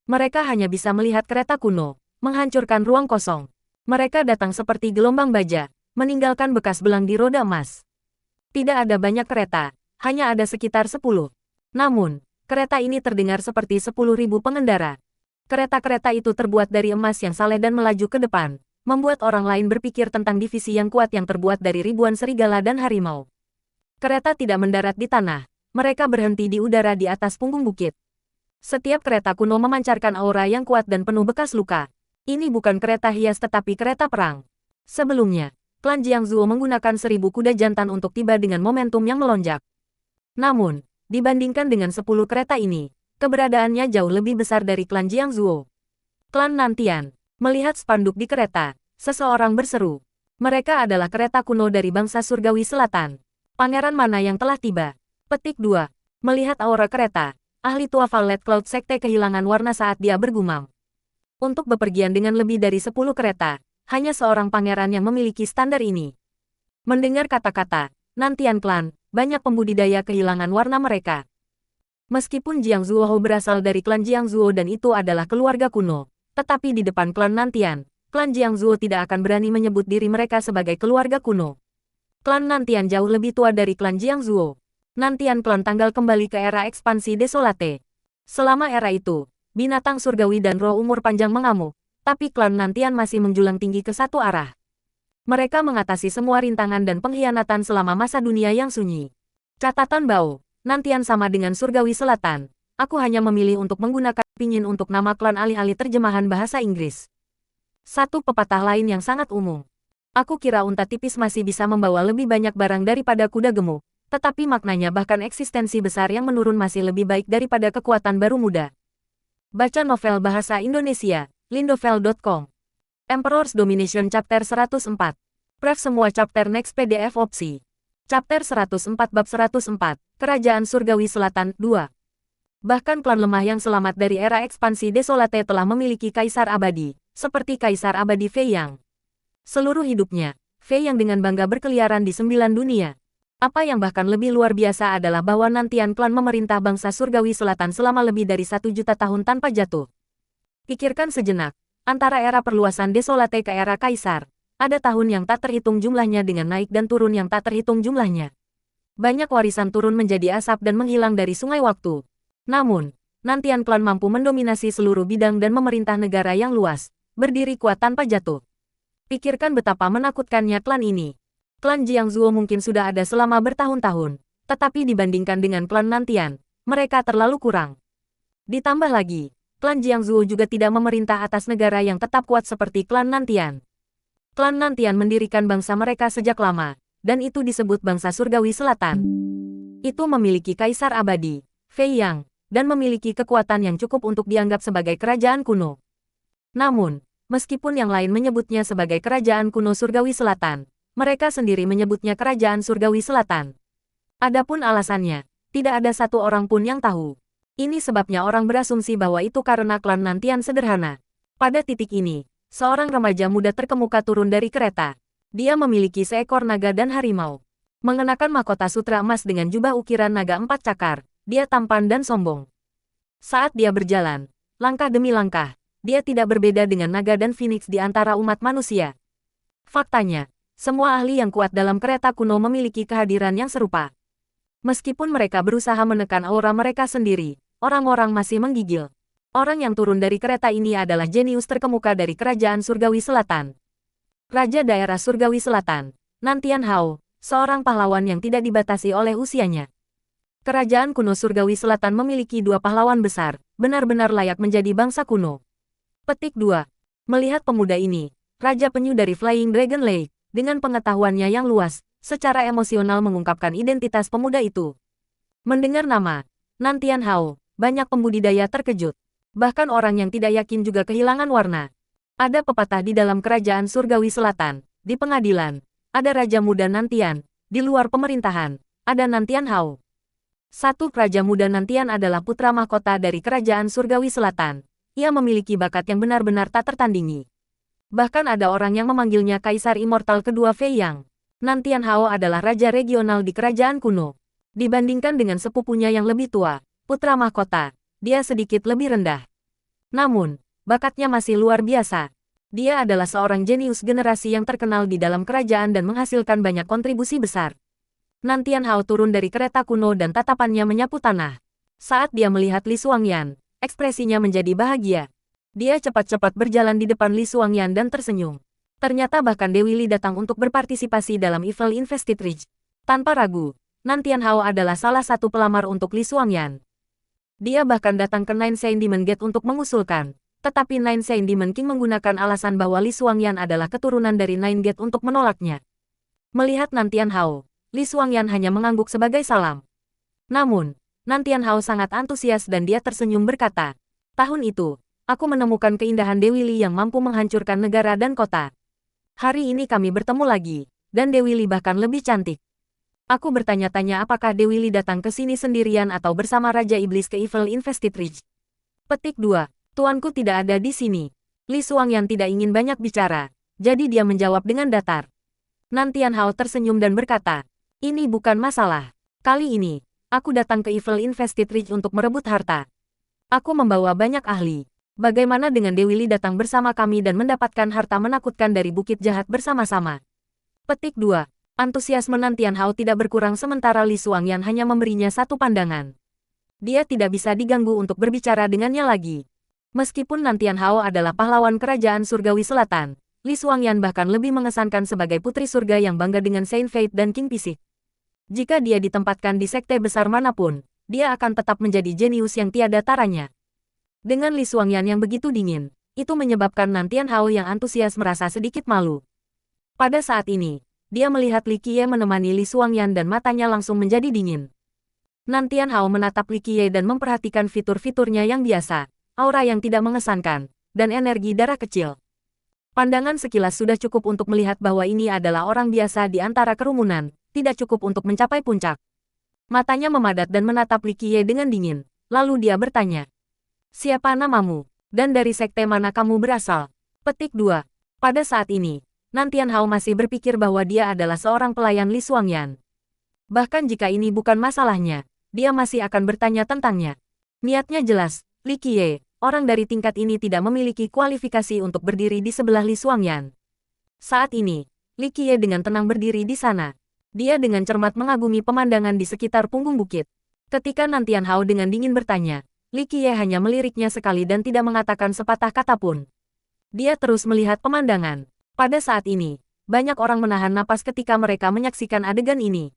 Mereka hanya bisa melihat kereta kuno, menghancurkan ruang kosong. Mereka datang seperti gelombang baja, meninggalkan bekas belang di roda emas. Tidak ada banyak kereta, hanya ada sekitar 10. Namun, kereta ini terdengar seperti 10.000 pengendara. Kereta-kereta itu terbuat dari emas yang saleh dan melaju ke depan, membuat orang lain berpikir tentang divisi yang kuat yang terbuat dari ribuan serigala dan harimau. Kereta tidak mendarat di tanah, mereka berhenti di udara di atas punggung bukit. Setiap kereta kuno memancarkan aura yang kuat dan penuh bekas luka. Ini bukan kereta hias tetapi kereta perang. Sebelumnya, klan Jiangzuo menggunakan 1.000 kuda jantan untuk tiba dengan momentum yang melonjak. Namun, dibandingkan dengan 10 kereta ini, keberadaannya jauh lebih besar dari klan Jiangzuo. Klan Nantian, melihat spanduk di kereta, seseorang berseru. Mereka adalah kereta kuno dari bangsa surgawi selatan. Pangeran mana yang telah tiba? Petik 2. Melihat aura kereta, ahli tua Violet Cloud Sekte kehilangan warna saat dia bergumam. Untuk bepergian dengan lebih dari 10 kereta, hanya seorang pangeran yang memiliki standar ini. Mendengar kata-kata, Nantian Klan, banyak pembudidaya kehilangan warna mereka. Meskipun Jiangzuo berasal dari klan Jiangzuo dan itu adalah keluarga kuno, tetapi di depan klan Nantian, klan Jiangzuo tidak akan berani menyebut diri mereka sebagai keluarga kuno. Klan Nantian jauh lebih tua dari klan Jiangzuo. Nantian Klan tanggal kembali ke era ekspansi Desolate. Selama era itu, binatang surgawi dan roh umur panjang mengamuk, tapi klan Nantian masih menjulang tinggi ke satu arah. Mereka mengatasi semua rintangan dan pengkhianatan selama masa dunia yang sunyi. Catatan Bao, Nantian sama dengan surgawi selatan. Aku hanya memilih untuk menggunakan pinyin untuk nama klan alih-alih terjemahan bahasa Inggris. Satu pepatah lain yang sangat umum. Aku kira unta tipis masih bisa membawa lebih banyak barang daripada kuda gemuk, tetapi maknanya bahkan eksistensi besar yang menurun masih lebih baik daripada kekuatan baru muda. Baca novel bahasa Indonesia, lindovel.com. Emperor's Domination Chapter 104. Pref semua chapter next PDF opsi. Chapter 104 Bab 104, Kerajaan Surgawi Selatan 2. Bahkan klan lemah yang selamat dari era ekspansi Desolate telah memiliki kaisar abadi, seperti Kaisar Abadi Fei Yang. Seluruh hidupnya, Fei Yang dengan bangga berkeliaran di 9 dunia. Apa yang bahkan lebih luar biasa adalah bahwa Nantian Klan memerintah bangsa surgawi selatan selama lebih dari 1 juta tahun tanpa jatuh. Pikirkan sejenak, antara era perluasan Desolate ke era kaisar, ada tahun yang tak terhitung jumlahnya dengan naik dan turun yang tak terhitung jumlahnya. Banyak warisan turun menjadi asap dan menghilang dari sungai waktu. Namun, Nantian Klan mampu mendominasi seluruh bidang dan memerintah negara yang luas, berdiri kuat tanpa jatuh. Pikirkan betapa menakutkannya klan ini. Klan Jiangzuo mungkin sudah ada selama bertahun-tahun, tetapi dibandingkan dengan klan Nantian, mereka terlalu kurang. Ditambah lagi, klan Jiangzuo juga tidak memerintah atas negara yang tetap kuat seperti klan Nantian. Klan Nantian mendirikan bangsa mereka sejak lama, dan itu disebut bangsa surgawi selatan. Itu memiliki kaisar abadi, Fei Yang, dan memiliki kekuatan yang cukup untuk dianggap sebagai kerajaan kuno. Namun, meskipun yang lain menyebutnya sebagai kerajaan kuno surgawi selatan, mereka sendiri menyebutnya kerajaan surgawi selatan. Adapun alasannya, tidak ada satu orang pun yang tahu. Ini sebabnya orang berasumsi bahwa itu karena klan Nantian sederhana. Pada titik ini, seorang remaja muda terkemuka turun dari kereta. Dia memiliki seekor naga dan harimau. Mengenakan mahkota sutra emas dengan jubah ukiran naga 4 cakar, dia tampan dan sombong. Saat dia berjalan, langkah demi langkah, dia tidak berbeda dengan naga dan phoenix di antara umat manusia. Faktanya, semua ahli yang kuat dalam kereta kuno memiliki kehadiran yang serupa. Meskipun mereka berusaha menekan aura mereka sendiri, orang-orang masih menggigil. Orang yang turun dari kereta ini adalah jenius terkemuka dari Kerajaan Surgawi Selatan. Raja Daerah Surgawi Selatan, Nantian Hao, seorang pahlawan yang tidak dibatasi oleh usianya. Kerajaan kuno Surgawi Selatan memiliki dua pahlawan besar, benar-benar layak menjadi bangsa kuno. Petik 2. Melihat pemuda ini, Raja Penyu dari Flying Dragon Lake, dengan pengetahuannya yang luas, secara emosional mengungkapkan identitas pemuda itu. Mendengar nama Nantian Hao, banyak pembudidaya terkejut. Bahkan orang yang tidak yakin juga kehilangan warna. Ada pepatah di dalam Kerajaan Surgawi Selatan, di pengadilan, ada Raja Muda Nantian, di luar pemerintahan, ada Nantian Hao. Satu Raja Muda Nantian adalah putra mahkota dari Kerajaan Surgawi Selatan. Ia memiliki bakat yang benar-benar tak tertandingi. Bahkan ada orang yang memanggilnya Kaisar Immortal kedua Fei Yang. Nantian Hao adalah Raja Regional di Kerajaan Kuno. Dibandingkan dengan sepupunya yang lebih tua, putra mahkota, dia sedikit lebih rendah. Namun, bakatnya masih luar biasa. Dia adalah seorang jenius generasi yang terkenal di dalam kerajaan dan menghasilkan banyak kontribusi besar. Nantian Hao turun dari kereta kuno dan tatapannya menyapu tanah. Saat dia melihat Li Xuangyan, ekspresinya menjadi bahagia. Dia cepat-cepat berjalan di depan Li Xuangyan dan tersenyum. Ternyata bahkan Dewi Li datang untuk berpartisipasi dalam Evil Investitrix. Tanpa ragu, Nantian Hao adalah salah satu pelamar untuk Li Xuangyan. Dia bahkan datang ke Nine Saint Demon Gate untuk mengusulkan, tetapi Nine Saint Demon King menggunakan alasan bahwa Li Xuangyan adalah keturunan dari Nine Gate untuk menolaknya. Melihat Nantian Hao, Li Xuangyan hanya mengangguk sebagai salam. Namun, Nantian Hao sangat antusias dan dia tersenyum berkata, "Tahun itu, aku menemukan keindahan Dewi Li yang mampu menghancurkan negara dan kota. Hari ini kami bertemu lagi, dan Dewi Li bahkan lebih cantik. Aku bertanya-tanya apakah Dewi Li datang ke sini sendirian atau bersama Raja Iblis ke Evil Investitrix." Petik 2. Tuanku tidak ada di sini. Li Xuangyan tidak ingin banyak bicara, jadi dia menjawab dengan datar. Nantian Hao tersenyum dan berkata, "Ini bukan masalah. Kali ini, aku datang ke Evil Investitrix untuk merebut harta. Aku membawa banyak ahli. Bagaimana dengan Dewi Li datang bersama kami dan mendapatkan harta menakutkan dari Bukit Jahat bersama-sama?" Petik 2. Antusiasme Nantian Hao tidak berkurang sementara Li Xuangyan hanya memberinya satu pandangan. Dia tidak bisa diganggu untuk berbicara dengannya lagi. Meskipun Nantian Hao adalah pahlawan Kerajaan Surgawi Selatan, Li Xuangyan bahkan lebih mengesankan sebagai putri surga yang bangga dengan Saint Fate dan King Pisik. Jika dia ditempatkan di sekte besar manapun, dia akan tetap menjadi jenius yang tiada taranya. Dengan Li Xuangyan yang begitu dingin, itu menyebabkan Nantian Hao yang antusias merasa sedikit malu. Pada saat ini, dia melihat Li Qiye menemani Li Xuangyan dan matanya langsung menjadi dingin. Nantian Hao menatap Li Qiye dan memperhatikan fitur-fiturnya yang biasa, aura yang tidak mengesankan, dan energi darah kecil. Pandangan sekilas sudah cukup untuk melihat bahwa ini adalah orang biasa di antara kerumunan, tidak cukup untuk mencapai puncak. Matanya memadat dan menatap Li Qiye dengan dingin, lalu dia bertanya, "Siapa namamu? Dan dari sekte mana kamu berasal?" Petik 2. Pada saat ini, Nantian Hao masih berpikir bahwa dia adalah seorang pelayan Li Xuangyan. Bahkan jika ini bukan masalahnya, dia masih akan bertanya tentangnya. Niatnya jelas, Li Qiye, orang dari tingkat ini tidak memiliki kualifikasi untuk berdiri di sebelah Li Xuangyan. Saat ini, Li Qiye dengan tenang berdiri di sana. Dia dengan cermat mengagumi pemandangan di sekitar punggung bukit. Ketika Nantian Hao dengan dingin bertanya, Li Qiye hanya meliriknya sekali dan tidak mengatakan sepatah kata pun. Dia terus melihat pemandangan. Pada saat ini, banyak orang menahan napas ketika mereka menyaksikan adegan ini.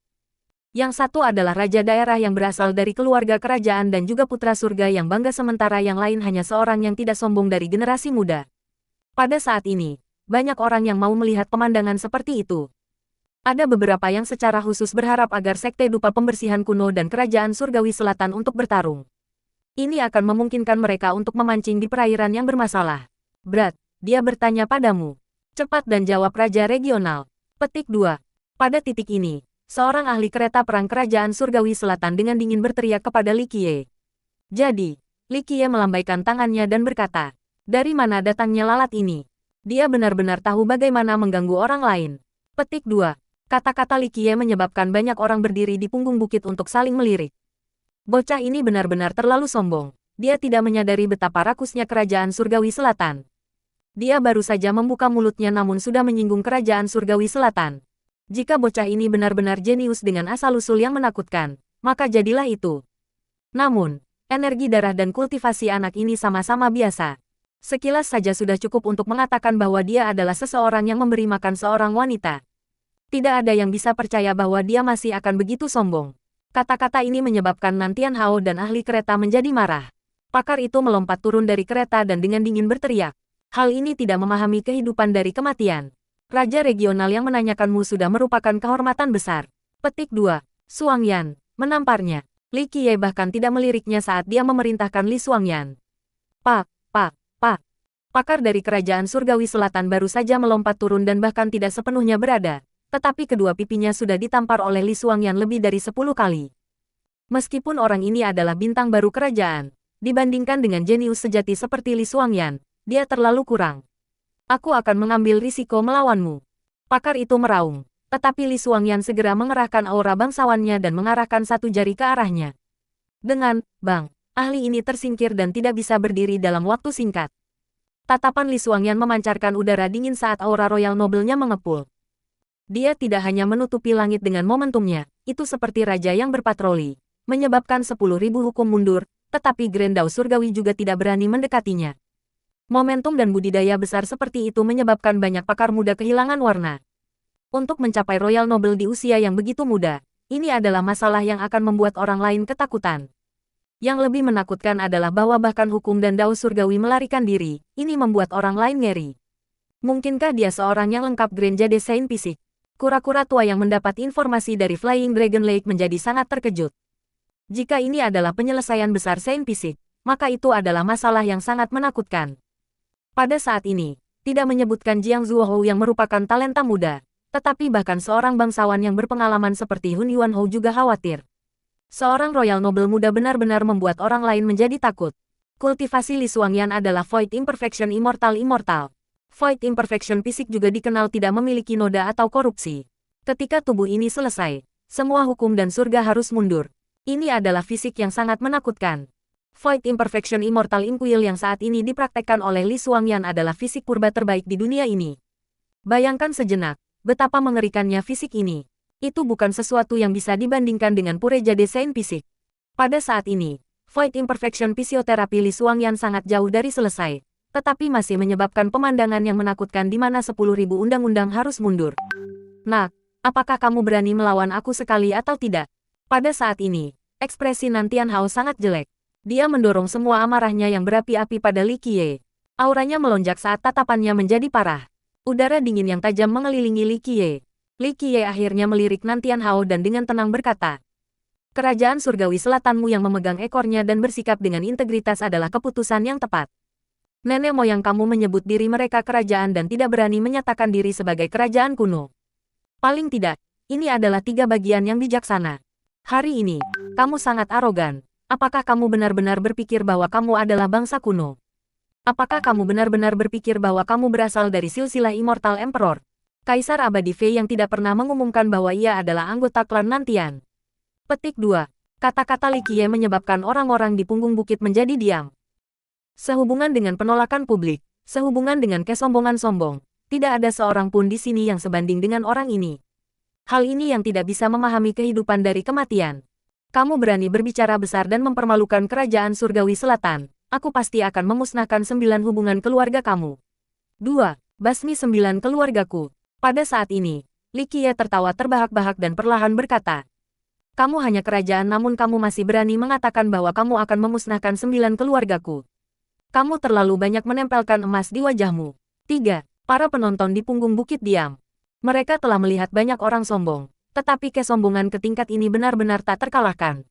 Yang satu adalah raja daerah yang berasal dari keluarga kerajaan dan juga putra surga yang bangga sementara yang lain hanya seorang yang tidak sombong dari generasi muda. Pada saat ini, banyak orang yang mau melihat pemandangan seperti itu. Ada beberapa yang secara khusus berharap agar sekte dupa pembersihan kuno dan kerajaan surgawi selatan untuk bertarung. Ini akan memungkinkan mereka untuk memancing di perairan yang bermasalah. "Brad, dia bertanya padamu." Cepat dan jawab Raja Regional. Petik 2. Pada titik ini, seorang ahli kereta perang kerajaan surgawi selatan dengan dingin berteriak kepada Li Qiye. Jadi, Li Qiye melambaikan tangannya dan berkata, "Dari mana datangnya lalat ini? Dia benar-benar tahu bagaimana mengganggu orang lain." Petik 2. Kata-kata Li Qiye menyebabkan banyak orang berdiri di punggung bukit untuk saling melirik. Bocah ini benar-benar terlalu sombong. Dia tidak menyadari betapa rakusnya kerajaan surgawi selatan. Dia baru saja membuka mulutnya namun sudah menyinggung kerajaan surgawi selatan. Jika bocah ini benar-benar jenius dengan asal-usul yang menakutkan, maka jadilah itu. Namun, Energi darah dan kultivasi anak ini sama-sama biasa. Sekilas saja sudah cukup untuk mengatakan bahwa dia adalah seseorang yang memberi makan seorang wanita. Tidak ada yang bisa percaya bahwa dia masih akan begitu sombong. Kata-kata ini menyebabkan Nantian Hao dan ahli kereta menjadi marah. Pakar itu melompat turun dari kereta dan dengan dingin berteriak. Hal ini tidak memahami kehidupan dari kematian. Raja regional yang menanyakanmu sudah merupakan kehormatan besar. Petik 2. Suangyan, menamparnya. Li Qiye bahkan tidak meliriknya saat dia memerintahkan Li Suangyan. Pak. Pakar dari kerajaan surgawi selatan baru saja melompat turun dan bahkan tidak sepenuhnya berada, tetapi kedua pipinya sudah ditampar oleh Li Suangyan lebih dari 10 kali. Meskipun orang ini adalah bintang baru kerajaan, dibandingkan dengan jenius sejati seperti Li Suangyan, dia terlalu kurang. Aku akan mengambil risiko melawanmu. Pakar itu meraung, tetapi Li Suangyan segera mengerahkan aura bangsawannya dan mengarahkan satu jari ke arahnya. Dengan bang, ahli ini tersingkir dan tidak bisa berdiri dalam waktu singkat. Tatapan Li Suangyan memancarkan udara dingin saat aura Royal Noble-nya mengepul. Dia tidak hanya menutupi langit dengan momentumnya, itu seperti raja yang berpatroli, menyebabkan 10.000 hukum mundur, tetapi Grand Dao Surgawi juga tidak berani mendekatinya. Momentum dan budidaya besar seperti itu menyebabkan banyak pakar muda kehilangan warna. Untuk mencapai Royal Noble di usia yang begitu muda, ini adalah masalah yang akan membuat orang lain ketakutan. Yang lebih menakutkan adalah bahwa bahkan hukum dan Dao Surgawi melarikan diri, ini membuat orang lain ngeri. Mungkinkah dia seorang yang lengkap Grand Jade Saint Fisik? Kura-kura tua yang mendapat informasi dari Flying Dragon Lake menjadi sangat terkejut. Jika ini adalah penyelesaian besar Saint Fisik, maka itu adalah masalah yang sangat menakutkan. Pada saat ini, tidak menyebutkan Jiang Zuohou yang merupakan talenta muda, tetapi bahkan seorang bangsawan yang berpengalaman seperti Hun Yuanhou juga khawatir. Seorang Royal Noble muda benar-benar membuat orang lain menjadi takut. Kultivasi Li Suangyan adalah Void Imperfection Immortal. Void Imperfection fisik juga dikenal tidak memiliki noda atau korupsi. Ketika tubuh ini selesai, semua hukum dan surga harus mundur. Ini adalah fisik yang sangat menakutkan. Void Imperfection Immortal Inquil yang saat ini dipraktekkan oleh Li Suangyan adalah fisik purba terbaik di dunia ini. Bayangkan sejenak, betapa mengerikannya fisik ini. Itu bukan sesuatu yang bisa dibandingkan dengan Pure Jade Saint Fisik. Pada saat ini, Void Imperfection Physiotherapy Li Suangyan sangat jauh dari selesai, tetapi masih menyebabkan pemandangan yang menakutkan di mana 10.000 undang-undang harus mundur. Nak, apakah kamu berani melawan aku sekali atau tidak? Pada saat ini, ekspresi Nantian Hao sangat jelek. Dia mendorong semua amarahnya yang berapi-api pada Li Qiye. Auranya melonjak saat tatapannya menjadi parah. Udara dingin yang tajam mengelilingi Li Qiye. Li Qiye akhirnya melirik Nantian Hao dan dengan tenang berkata, "Kerajaan surgawi selatanmu yang memegang ekornya dan bersikap dengan integritas adalah keputusan yang tepat. Nenek moyang kamu menyebut diri mereka kerajaan dan tidak berani menyatakan diri sebagai kerajaan kuno. Paling tidak, ini adalah 3 bagian yang bijaksana. Hari ini, kamu sangat arogan. Apakah kamu benar-benar berpikir bahwa kamu adalah bangsa kuno? Apakah kamu benar-benar berpikir bahwa kamu berasal dari silsilah Immortal Emperor? Kaisar abadi Fei yang tidak pernah mengumumkan bahwa ia adalah anggota klan Nantian." Petik 2. Kata-kata Li Qiye menyebabkan orang-orang di punggung bukit menjadi diam. Sehubungan dengan penolakan publik, sehubungan dengan kesombongan sombong, tidak ada seorang pun di sini yang sebanding dengan orang ini. Hal ini yang tidak bisa memahami kehidupan dari kematian. Kamu berani berbicara besar dan mempermalukan kerajaan surgawi selatan, aku pasti akan memusnahkan 9 hubungan keluarga kamu. 2. Basmi 9 keluargaku. Pada saat ini, Li Qiye tertawa terbahak-bahak dan perlahan berkata, "Kamu hanya kerajaan namun kamu masih berani mengatakan bahwa kamu akan memusnahkan 9 keluargaku. Kamu terlalu banyak menempelkan emas di wajahmu." 3. Para penonton di punggung bukit diam. Mereka telah melihat banyak orang sombong, tetapi kesombongan ke tingkat ini benar-benar tak terkalahkan.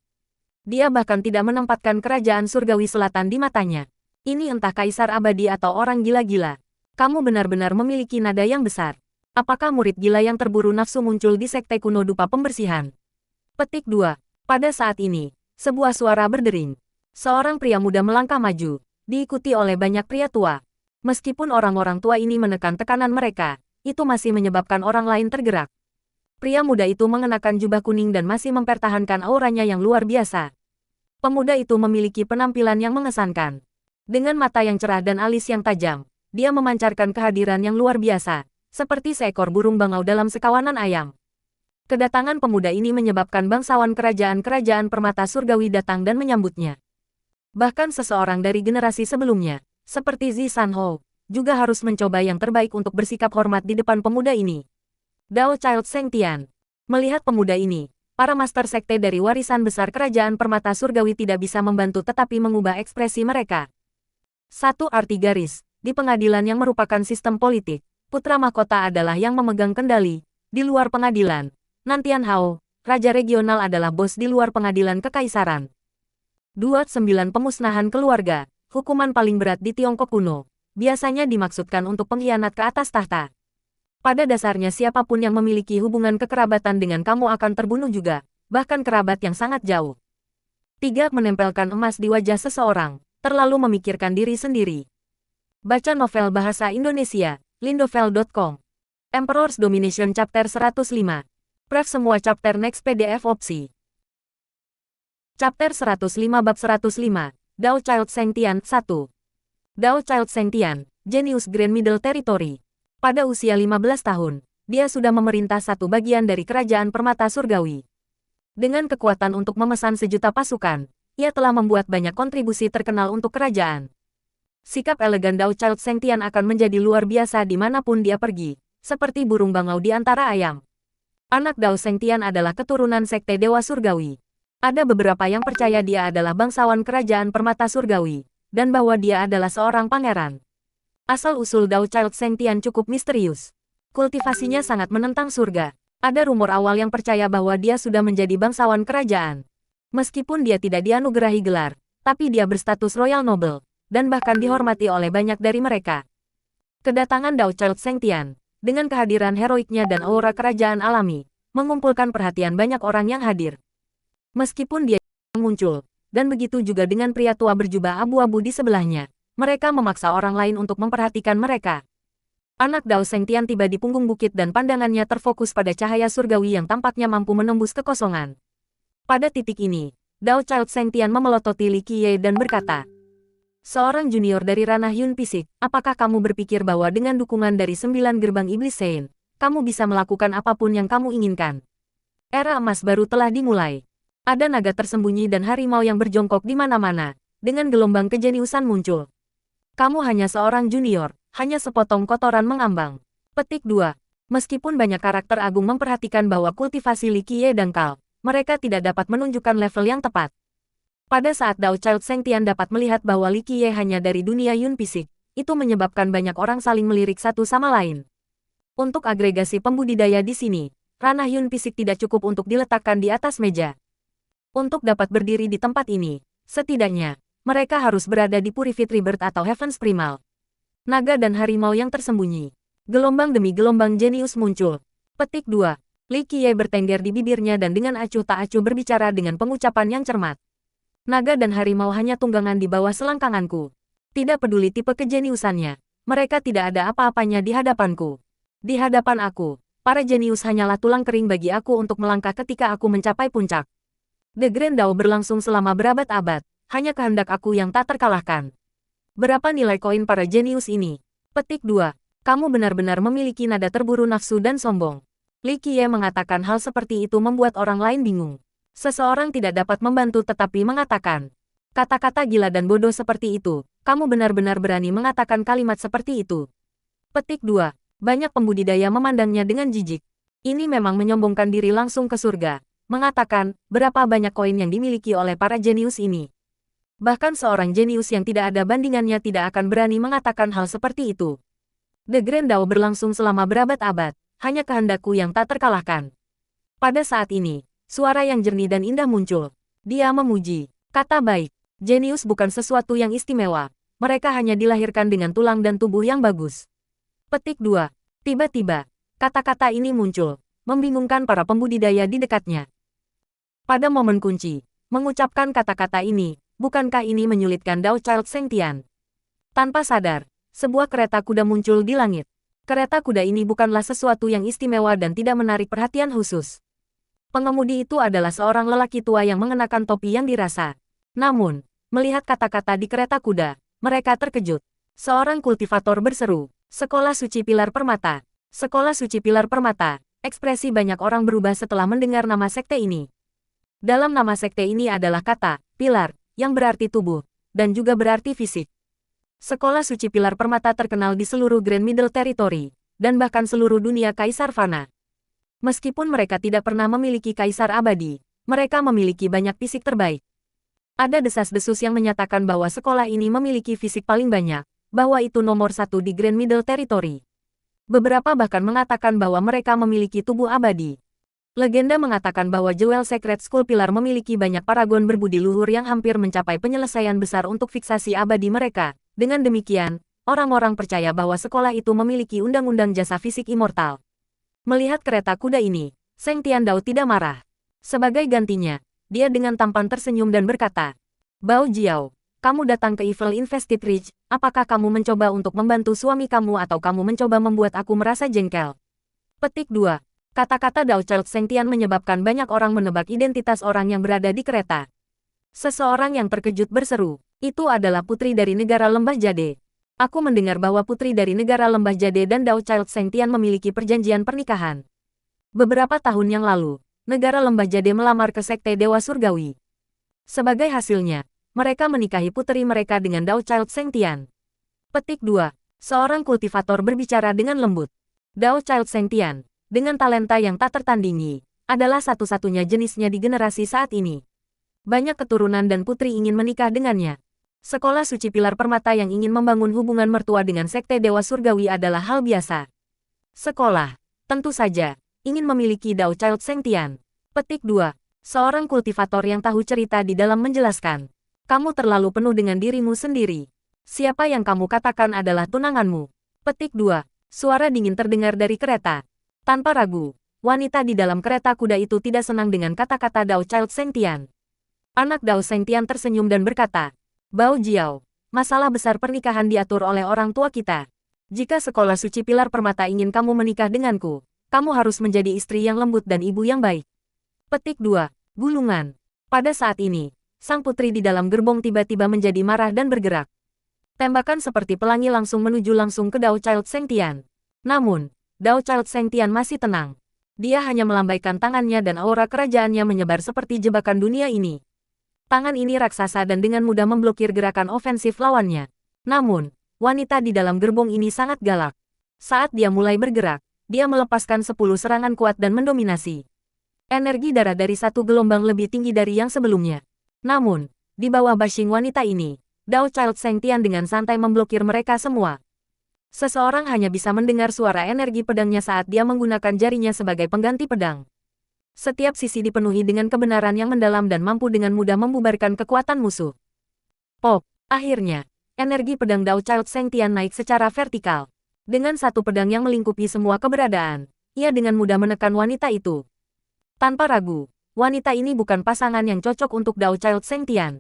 Dia bahkan tidak menempatkan kerajaan surgawi selatan di matanya. Ini entah kaisar abadi atau orang gila-gila. Kamu benar-benar memiliki nada yang besar. Apakah murid gila yang terburu nafsu muncul di sekte kuno dupa pembersihan? Petik 2. Pada saat ini, sebuah suara berdering. Seorang pria muda melangkah maju, diikuti oleh banyak pria tua. Meskipun orang-orang tua ini menekan tekanan mereka, itu masih menyebabkan orang lain tergerak. Pria muda itu mengenakan jubah kuning dan masih mempertahankan auranya yang luar biasa. Pemuda itu memiliki penampilan yang mengesankan. Dengan mata yang cerah dan alis yang tajam, dia memancarkan kehadiran yang luar biasa, seperti seekor burung bangau dalam sekawanan ayam. Kedatangan pemuda ini menyebabkan bangsawan kerajaan-kerajaan permata surgawi datang dan menyambutnya. Bahkan seseorang dari generasi sebelumnya, seperti Zi Sanho, juga harus mencoba yang terbaik untuk bersikap hormat di depan pemuda ini. Dao Child Sengtian. Melihat pemuda ini, para master sekte dari warisan besar kerajaan permata surgawi tidak bisa membantu tetapi mengubah ekspresi mereka. Satu arti garis, di pengadilan yang merupakan sistem politik, putra mahkota adalah yang memegang kendali. Di luar pengadilan, Nantian Hao, raja regional adalah bos di luar pengadilan kekaisaran. 29 Pemusnahan keluarga, hukuman paling berat di Tiongkok kuno, biasanya dimaksudkan untuk pengkhianat ke atas tahta. Pada dasarnya siapapun yang memiliki hubungan kekerabatan dengan kamu akan terbunuh juga, bahkan kerabat yang sangat jauh. 3. Menempelkan emas di wajah seseorang, terlalu memikirkan diri sendiri. Baca novel bahasa Indonesia, lindovel.com. Emperor's Domination Chapter 105. Pref semua chapter next PDF opsi. Chapter 105 Bab 105, Dao Child Sengtian 1. Dao Child Sengtian, Genius Grand Middle Territory. Pada usia 15 tahun, dia sudah memerintah satu bagian dari kerajaan permata surgawi. Dengan kekuatan untuk memesan sejuta pasukan, ia telah membuat banyak kontribusi terkenal untuk kerajaan. Sikap elegan Dao Child Sengtian akan menjadi luar biasa dimanapun dia pergi, seperti burung bangau di antara ayam. Anak Dao Sengtian adalah keturunan sekte Dewa Surgawi. Ada beberapa yang percaya dia adalah bangsawan kerajaan permata surgawi, dan bahwa dia adalah seorang pangeran. Asal-usul Dao Child Sengtian cukup misterius. Kultivasinya sangat menentang surga. Ada rumor awal yang percaya bahwa dia sudah menjadi bangsawan kerajaan. Meskipun dia tidak dianugerahi gelar, tapi dia berstatus royal noble, dan bahkan dihormati oleh banyak dari mereka. Kedatangan Dao Child Sengtian, dengan kehadiran heroiknya dan aura kerajaan alami, mengumpulkan perhatian banyak orang yang hadir. Meskipun dia muncul, dan begitu juga dengan pria tua berjubah abu-abu di sebelahnya, mereka memaksa orang lain untuk memperhatikan mereka. Anak Dao Sengtian tiba di punggung bukit dan pandangannya terfokus pada cahaya surgawi yang tampaknya mampu menembus kekosongan. Pada titik ini, Dao Child Sengtian memelototi Li Qiye dan berkata, "Seorang junior dari ranah Yun Pisik, apakah kamu berpikir bahwa dengan dukungan dari 9 gerbang iblis Sein, kamu bisa melakukan apapun yang kamu inginkan? Era emas baru telah dimulai. Ada naga tersembunyi dan harimau yang berjongkok di mana-mana, dengan gelombang kejeniusan muncul. Kamu hanya seorang junior, hanya sepotong kotoran mengambang." Petik 2. Meskipun banyak karakter agung memperhatikan bahwa kultivasi Li Qiye dangkal, mereka tidak dapat menunjukkan level yang tepat. Pada saat Dao Child Sengtian dapat melihat bahwa Li Qiye hanya dari dunia Yun Pisik, itu menyebabkan banyak orang saling melirik satu sama lain. Untuk agregasi pembudidaya di sini, ranah Yun Pisik tidak cukup untuk diletakkan di atas meja. Untuk dapat berdiri di tempat ini, setidaknya, mereka harus berada di Purified Rebirth atau Heaven's Primal. Naga dan harimau yang tersembunyi. Gelombang demi gelombang jenius muncul. Petik 2. Li Qiye bertengger di bibirnya dan dengan acuh tak acuh berbicara dengan pengucapan yang cermat. Naga dan harimau hanya tunggangan di bawah selangkanganku. Tidak peduli tipe kejeniusannya, mereka tidak ada apa-apanya di hadapanku. Di hadapan aku, para jenius hanyalah tulang kering bagi aku untuk melangkah ketika aku mencapai puncak. The Grand Dao berlangsung selama berabad-abad. Hanya kehendak aku yang tak terkalahkan. Berapa nilai koin para jenius ini? Petik 2. Kamu benar-benar memiliki nada terburu nafsu dan sombong. Li Qiye mengatakan hal seperti itu membuat orang lain bingung. Seseorang tidak dapat membantu tetapi mengatakan kata-kata gila dan bodoh seperti itu. Kamu benar-benar berani mengatakan kalimat seperti itu. Petik 2. Banyak pembudidaya memandangnya dengan jijik. Ini memang menyombongkan diri langsung ke surga. Mengatakan, berapa banyak koin yang dimiliki oleh para jenius ini. Bahkan seorang jenius yang tidak ada bandingannya tidak akan berani mengatakan hal seperti itu. The Grand Dao berlangsung selama berabad-abad, hanya kehendakku yang tak terkalahkan. Pada saat ini, suara yang jernih dan indah muncul. Dia memuji, kata baik, jenius bukan sesuatu yang istimewa, mereka hanya dilahirkan dengan tulang dan tubuh yang bagus. Petik 2. Tiba-tiba, kata-kata ini muncul, membingungkan para pembudidaya di dekatnya. Pada momen kunci, mengucapkan kata-kata ini, bukankah ini menyulitkan Dao Child Sengtian? Tanpa sadar, sebuah kereta kuda muncul di langit. Kereta kuda ini bukanlah sesuatu yang istimewa dan tidak menarik perhatian khusus. Pengemudi itu adalah seorang lelaki tua yang mengenakan topi yang dirasa. Namun, melihat kata-kata di kereta kuda, mereka terkejut. Seorang kultivator berseru, "Sekolah Suci Pilar Permata! Sekolah Suci Pilar Permata!" Ekspresi banyak orang berubah setelah mendengar nama sekte ini. Dalam nama sekte ini adalah kata, pilar, yang berarti tubuh, dan juga berarti fisik. Sekolah suci pilar permata terkenal di seluruh Grand Middle Territory, dan bahkan seluruh dunia Kaisar Fana. Meskipun mereka tidak pernah memiliki kaisar abadi, mereka memiliki banyak fisik terbaik. Ada desas-desus yang menyatakan bahwa sekolah ini memiliki fisik paling banyak, bahwa itu nomor satu di Grand Middle Territory. Beberapa bahkan mengatakan bahwa mereka memiliki tubuh abadi. Legenda mengatakan bahwa Jewel Secret School Pilar memiliki banyak paragon berbudi luhur yang hampir mencapai penyelesaian besar untuk fiksasi abadi mereka. Dengan demikian, orang-orang percaya bahwa sekolah itu memiliki undang-undang jasa fisik immortal. Melihat kereta kuda ini, Seng Tiandao tidak marah. Sebagai gantinya, dia dengan tampan tersenyum dan berkata, "Bao Jiao, kamu datang ke Evil Invested Ridge, apakah kamu mencoba untuk membantu suami kamu atau kamu mencoba membuat aku merasa jengkel?" Petik 2. Kata-kata Dao Child Seng Tian menyebabkan banyak orang menebak identitas orang yang berada di kereta. Seseorang yang terkejut berseru, "Itu adalah putri dari negara Lembah Jade. Aku mendengar bahwa putri dari negara Lembah Jade dan Dao Child Seng Tian memiliki perjanjian pernikahan. Beberapa tahun yang lalu, negara Lembah Jade melamar ke Sekte Dewa Surgawi. Sebagai hasilnya, mereka menikahi putri mereka dengan Dao Child Seng Tian." Petik 2. Seorang kultivator berbicara dengan lembut. Dao Child Seng Tian, dengan talenta yang tak tertandingi, adalah satu-satunya jenisnya di generasi saat ini. Banyak keturunan dan putri ingin menikah dengannya. Sekolah suci pilar permata yang ingin membangun hubungan mertua dengan Sekte Dewa Surgawi adalah hal biasa. Sekolah, tentu saja, ingin memiliki Dao Child Seng Tian. Petik 2. Seorang kultivator yang tahu cerita di dalam menjelaskan. "Kamu terlalu penuh dengan dirimu sendiri. Siapa yang kamu katakan adalah tunanganmu?" Petik 2. Suara dingin terdengar dari kereta. Tanpa ragu, wanita di dalam kereta kuda itu tidak senang dengan kata-kata Dao Child Seng Tian. Anak Dao Seng Tian tersenyum dan berkata, "Bao Jiao, masalah besar pernikahan diatur oleh orang tua kita. Jika sekolah suci pilar permata ingin kamu menikah denganku, kamu harus menjadi istri yang lembut dan ibu yang baik." Petik 2. Gulungan. Pada saat ini, sang putri di dalam gerbong tiba-tiba menjadi marah dan bergerak. Tembakan seperti pelangi langsung ke Dao Child Seng Tian. Namun, Dao Child Seng Tian masih tenang. Dia hanya melambaikan tangannya dan aura kerajaannya menyebar seperti jebakan dunia ini. Tangan ini raksasa dan dengan mudah memblokir gerakan ofensif lawannya. Namun, wanita di dalam gerbong ini sangat galak. Saat dia mulai bergerak, dia melepaskan 10 serangan kuat dan mendominasi. Energi darah dari satu gelombang lebih tinggi dari yang sebelumnya. Namun, di bawah bashing wanita ini, Dao Child Seng Tian dengan santai memblokir mereka semua. Seseorang hanya bisa mendengar suara energi pedangnya saat dia menggunakan jarinya sebagai pengganti pedang. Setiap sisi dipenuhi dengan kebenaran yang mendalam dan mampu dengan mudah membubarkan kekuatan musuh. Pop, akhirnya, energi pedang Dao Child Seng Tian naik secara vertikal. Dengan satu pedang yang melingkupi semua keberadaan, ia dengan mudah menekan wanita itu. Tanpa ragu, wanita ini bukan pasangan yang cocok untuk Dao Child Seng Tian.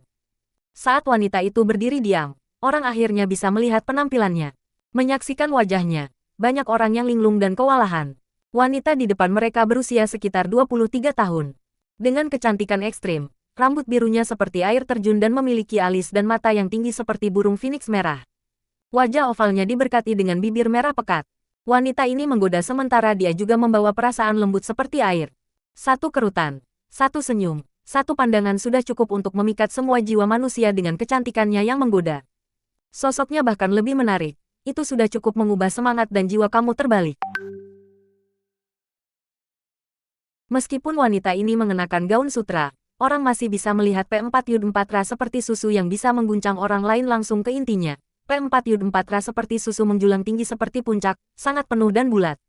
Saat wanita itu berdiri diam, orang akhirnya bisa melihat penampilannya. Menyaksikan wajahnya, banyak orang yang linglung dan kewalahan. Wanita di depan mereka berusia sekitar 23 tahun. Dengan kecantikan ekstrim, rambut birunya seperti air terjun dan memiliki alis dan mata yang tinggi seperti burung phoenix merah. Wajah ovalnya diberkati dengan bibir merah pekat. Wanita ini menggoda sementara dia juga membawa perasaan lembut seperti air. Satu kerutan, satu senyum, satu pandangan sudah cukup untuk memikat semua jiwa manusia dengan kecantikannya yang menggoda. Sosoknya bahkan lebih menarik. Itu sudah cukup mengubah semangat dan jiwa kamu terbalik. Meskipun wanita ini mengenakan gaun sutra, orang masih bisa melihat P4Y4Ra seperti susu yang bisa mengguncang orang lain langsung ke intinya. P4Y4Ra seperti susu menjulang tinggi seperti puncak, sangat penuh dan bulat.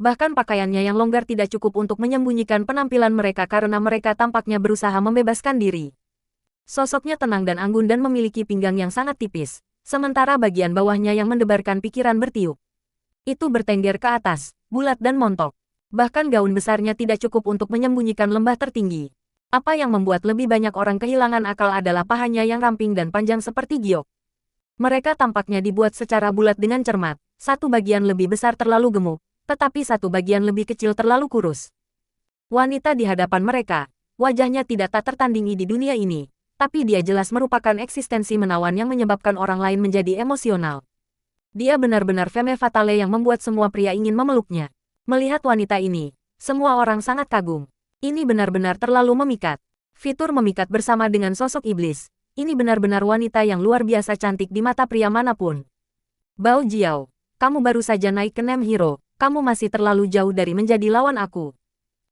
Bahkan pakaiannya yang longgar tidak cukup untuk menyembunyikan penampilan mereka karena mereka tampaknya berusaha membebaskan diri. Sosoknya tenang dan anggun dan memiliki pinggang yang sangat tipis, sementara bagian bawahnya yang mendebarkan pikiran bertiup. Itu bertengger ke atas, bulat dan montok. Bahkan gaun besarnya tidak cukup untuk menyembunyikan lembah tertinggi. Apa yang membuat lebih banyak orang kehilangan akal adalah pahanya yang ramping dan panjang seperti giok. Mereka tampaknya dibuat secara bulat dengan cermat, satu bagian lebih besar terlalu gemuk, tetapi satu bagian lebih kecil terlalu kurus. Wanita di hadapan mereka, wajahnya tidak tak tertandingi di dunia ini, tapi dia jelas merupakan eksistensi menawan yang menyebabkan orang lain menjadi emosional. Dia benar-benar femme fatale yang membuat semua pria ingin memeluknya. Melihat wanita ini, semua orang sangat kagum. Ini benar-benar terlalu memikat. Fitur memikat bersama dengan sosok iblis. Ini benar-benar wanita yang luar biasa cantik di mata pria manapun. Bao Jiao, kamu baru saja naik ke Nem Hero, kamu masih terlalu jauh dari menjadi lawan aku.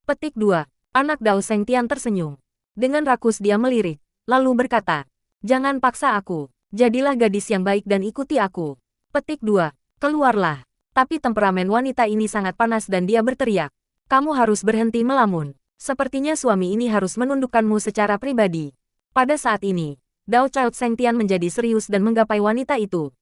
Petik 2. Anak Dao Sengtian tersenyum. Dengan rakus dia melirik, lalu berkata, jangan paksa aku, jadilah gadis yang baik dan ikuti aku. Petik 2. Keluarlah. Tapi temperamen wanita ini sangat panas dan dia berteriak, kamu harus berhenti melamun. Sepertinya suami ini harus menundukkanmu secara pribadi. Pada saat ini, Dao Child Sengtian menjadi serius dan menggapai wanita itu.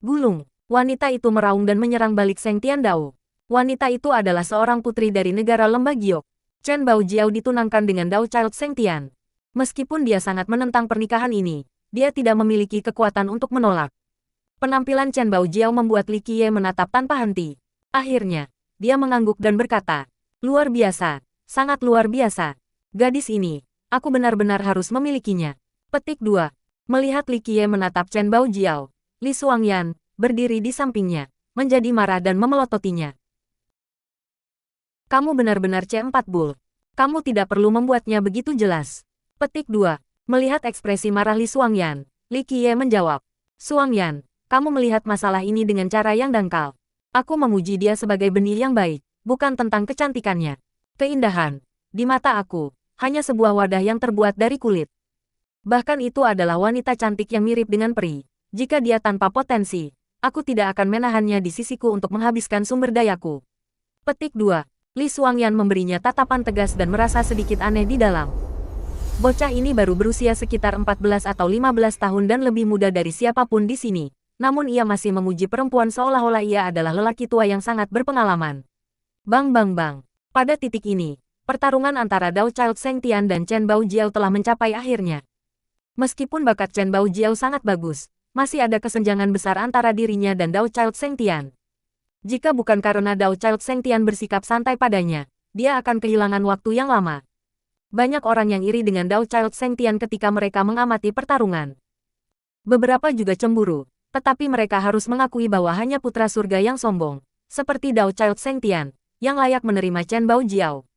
Gulung, wanita itu meraung dan menyerang balik Sengtian Dao. Wanita itu adalah seorang putri dari negara Lembah Giok. Chen Baojiao ditunangkan dengan Dao Child Sengtian. Meskipun dia sangat menentang pernikahan ini, dia tidak memiliki kekuatan untuk menolak. Penampilan Chen Baojiao membuat Li Qiye menatap tanpa henti. Akhirnya, dia mengangguk dan berkata, luar biasa, sangat luar biasa. Gadis ini, aku benar-benar harus memilikinya. Petik 2. Melihat Li Qiye menatap Chen Baojiao, Li Xuangyan berdiri di sampingnya, menjadi marah dan memelototinya. Kamu benar-benar C4 Bull. Kamu tidak perlu membuatnya begitu jelas. Petik 2. Melihat ekspresi marah Li Xuangyan, Li Qiye menjawab, Xuangyan, kamu melihat masalah ini dengan cara yang dangkal. Aku memuji dia sebagai benih yang baik, bukan tentang kecantikannya. Keindahan, di mata aku, hanya sebuah wadah yang terbuat dari kulit. Bahkan itu adalah wanita cantik yang mirip dengan peri. Jika dia tanpa potensi, aku tidak akan menahannya di sisiku untuk menghabiskan sumber dayaku. Petik 2. Li Xuangyan memberinya tatapan tegas dan merasa sedikit aneh di dalam. Bocah ini baru berusia sekitar 14 atau 15 tahun dan lebih muda dari siapapun di sini. Namun ia masih memuji perempuan seolah-olah ia adalah lelaki tua yang sangat berpengalaman. Bang bang bang. Pada titik ini, pertarungan antara Dao Child Sengtian dan Chen Baojiao telah mencapai akhirnya. Meskipun bakat Chen Baojiao sangat bagus, masih ada kesenjangan besar antara dirinya dan Dao Child Sengtian. Jika bukan karena Dao Child Sengtian bersikap santai padanya, dia akan kehilangan waktu yang lama. Banyak orang yang iri dengan Dao Child Sengtian ketika mereka mengamati pertarungan. Beberapa juga cemburu, tetapi mereka harus mengakui bahwa hanya putra surga yang sombong, seperti Dao Child Sengtian, yang layak menerima Chen Baojiao.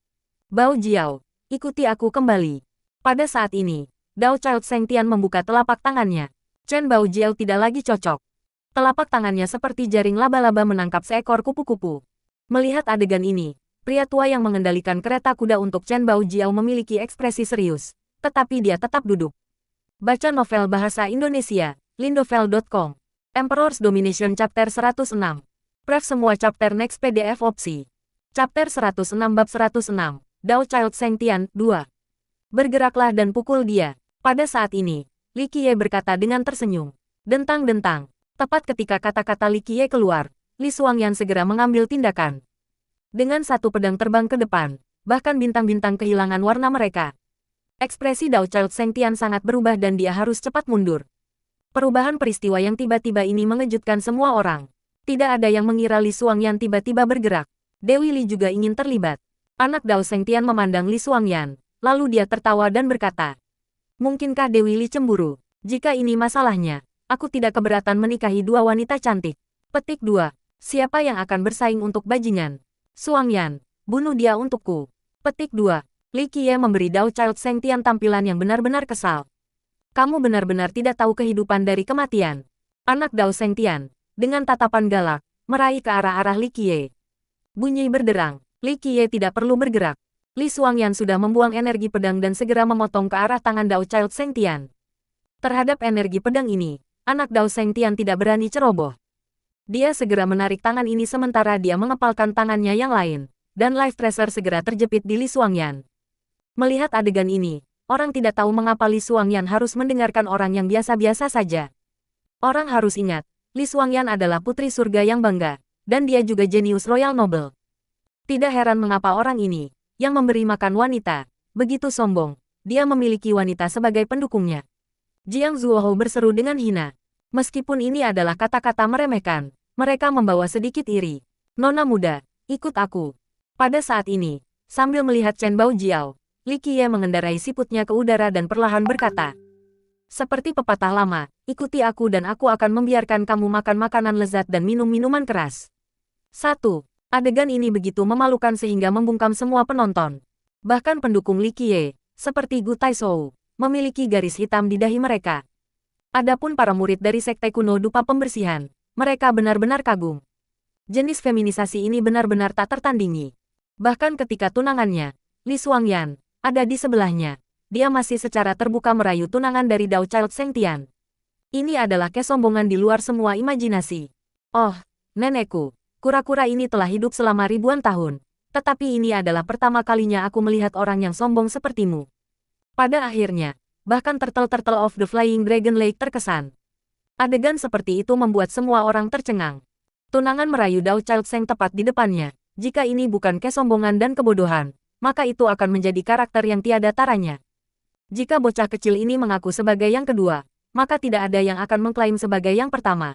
Baojiao, ikuti aku kembali. Pada saat ini, Dao Child Sengtian membuka telapak tangannya. Chen Baojiao tidak lagi cocok. Telapak tangannya seperti jaring laba-laba menangkap seekor kupu-kupu. Melihat adegan ini, pria tua yang mengendalikan kereta kuda untuk Chen Baojiao memiliki ekspresi serius, tetapi dia tetap duduk. Baca novel bahasa Indonesia, lindovel.com. Emperor's Domination Chapter 106. Pref semua chapter next PDF opsi. Chapter 106 bab 106. Dao Child Sengtian, 2. Bergeraklah dan pukul dia. Pada saat ini, Li Qiye berkata dengan tersenyum. Dentang-dentang. Tepat ketika kata-kata Li Qiye keluar, Li Xuangyan segera mengambil tindakan. Dengan satu pedang terbang ke depan, bahkan bintang-bintang kehilangan warna mereka. Ekspresi Dao Child Sengtian sangat berubah dan dia harus cepat mundur. Perubahan peristiwa yang tiba-tiba ini mengejutkan semua orang. Tidak ada yang mengira Li Xuangyan tiba-tiba bergerak. Dewi Li juga ingin terlibat. Anak Dao Sengtian memandang Li Xuangyan, lalu dia tertawa dan berkata, mungkinkah Dewi Li cemburu? Jika ini masalahnya, aku tidak keberatan menikahi dua wanita cantik. Petik 2. Siapa yang akan bersaing untuk bajingan? Xuangyan, bunuh dia untukku. Petik 2. Li Qiye memberi Dao Child Sengtian tampilan yang benar-benar kesal. Kamu benar-benar tidak tahu kehidupan dari kematian. Anak Dao Sengtian, dengan tatapan galak, meraih ke arah-arah Li Qiye. Bunyi berderang, Li Qiye tidak perlu bergerak. Li Xuangyan sudah membuang energi pedang dan segera memotong ke arah tangan Dao Child Sengtian. Terhadap energi pedang ini, anak Dao Sengtian tidak berani ceroboh. Dia segera menarik tangan ini sementara dia mengepalkan tangannya yang lain, dan life tracer segera terjepit di Li Xuangyan. Melihat adegan ini, orang tidak tahu mengapa Li Xuangyan harus mendengarkan orang yang biasa-biasa saja. Orang harus ingat, Li Xuangyan adalah putri surga yang bangga, dan dia juga jenius Royal Noble. Tidak heran mengapa orang ini, yang memberi makan wanita, begitu sombong. Dia memiliki wanita sebagai pendukungnya. Jiang Zuohou berseru dengan hina. Meskipun ini adalah kata-kata meremehkan, mereka membawa sedikit iri. Nona muda, ikut aku. Pada saat ini, sambil melihat Chen Baojiao, Li Qiye mengendarai siputnya ke udara dan perlahan berkata, seperti pepatah lama, ikuti aku dan aku akan membiarkan kamu makan makanan lezat dan minum minuman keras. 1. Adegan ini begitu memalukan sehingga membungkam semua penonton. Bahkan pendukung Li Qiye, seperti Gu Taishou, memiliki garis hitam di dahi mereka. Adapun para murid dari Sekte Kuno Dupa Pembersihan, mereka benar-benar kagum. Jenis feminisasi ini benar-benar tak tertandingi. Bahkan ketika tunangannya, Li Xuangyan, ada di sebelahnya, dia masih secara terbuka merayu tunangan dari Dao Child Sengtian. Ini adalah kesombongan di luar semua imajinasi. Oh, nenekku, kura-kura ini telah hidup selama ribuan tahun. Tetapi ini adalah pertama kalinya aku melihat orang yang sombong sepertimu. Pada akhirnya, bahkan Turtle of the Flying Dragon Lake terkesan. Adegan seperti itu membuat semua orang tercengang. Tunangan merayu Dao Child Seng tepat di depannya. Jika ini bukan kesombongan dan kebodohan, maka itu akan menjadi karakter yang tiada taranya. Jika bocah kecil ini mengaku sebagai yang kedua, maka tidak ada yang akan mengklaim sebagai yang pertama.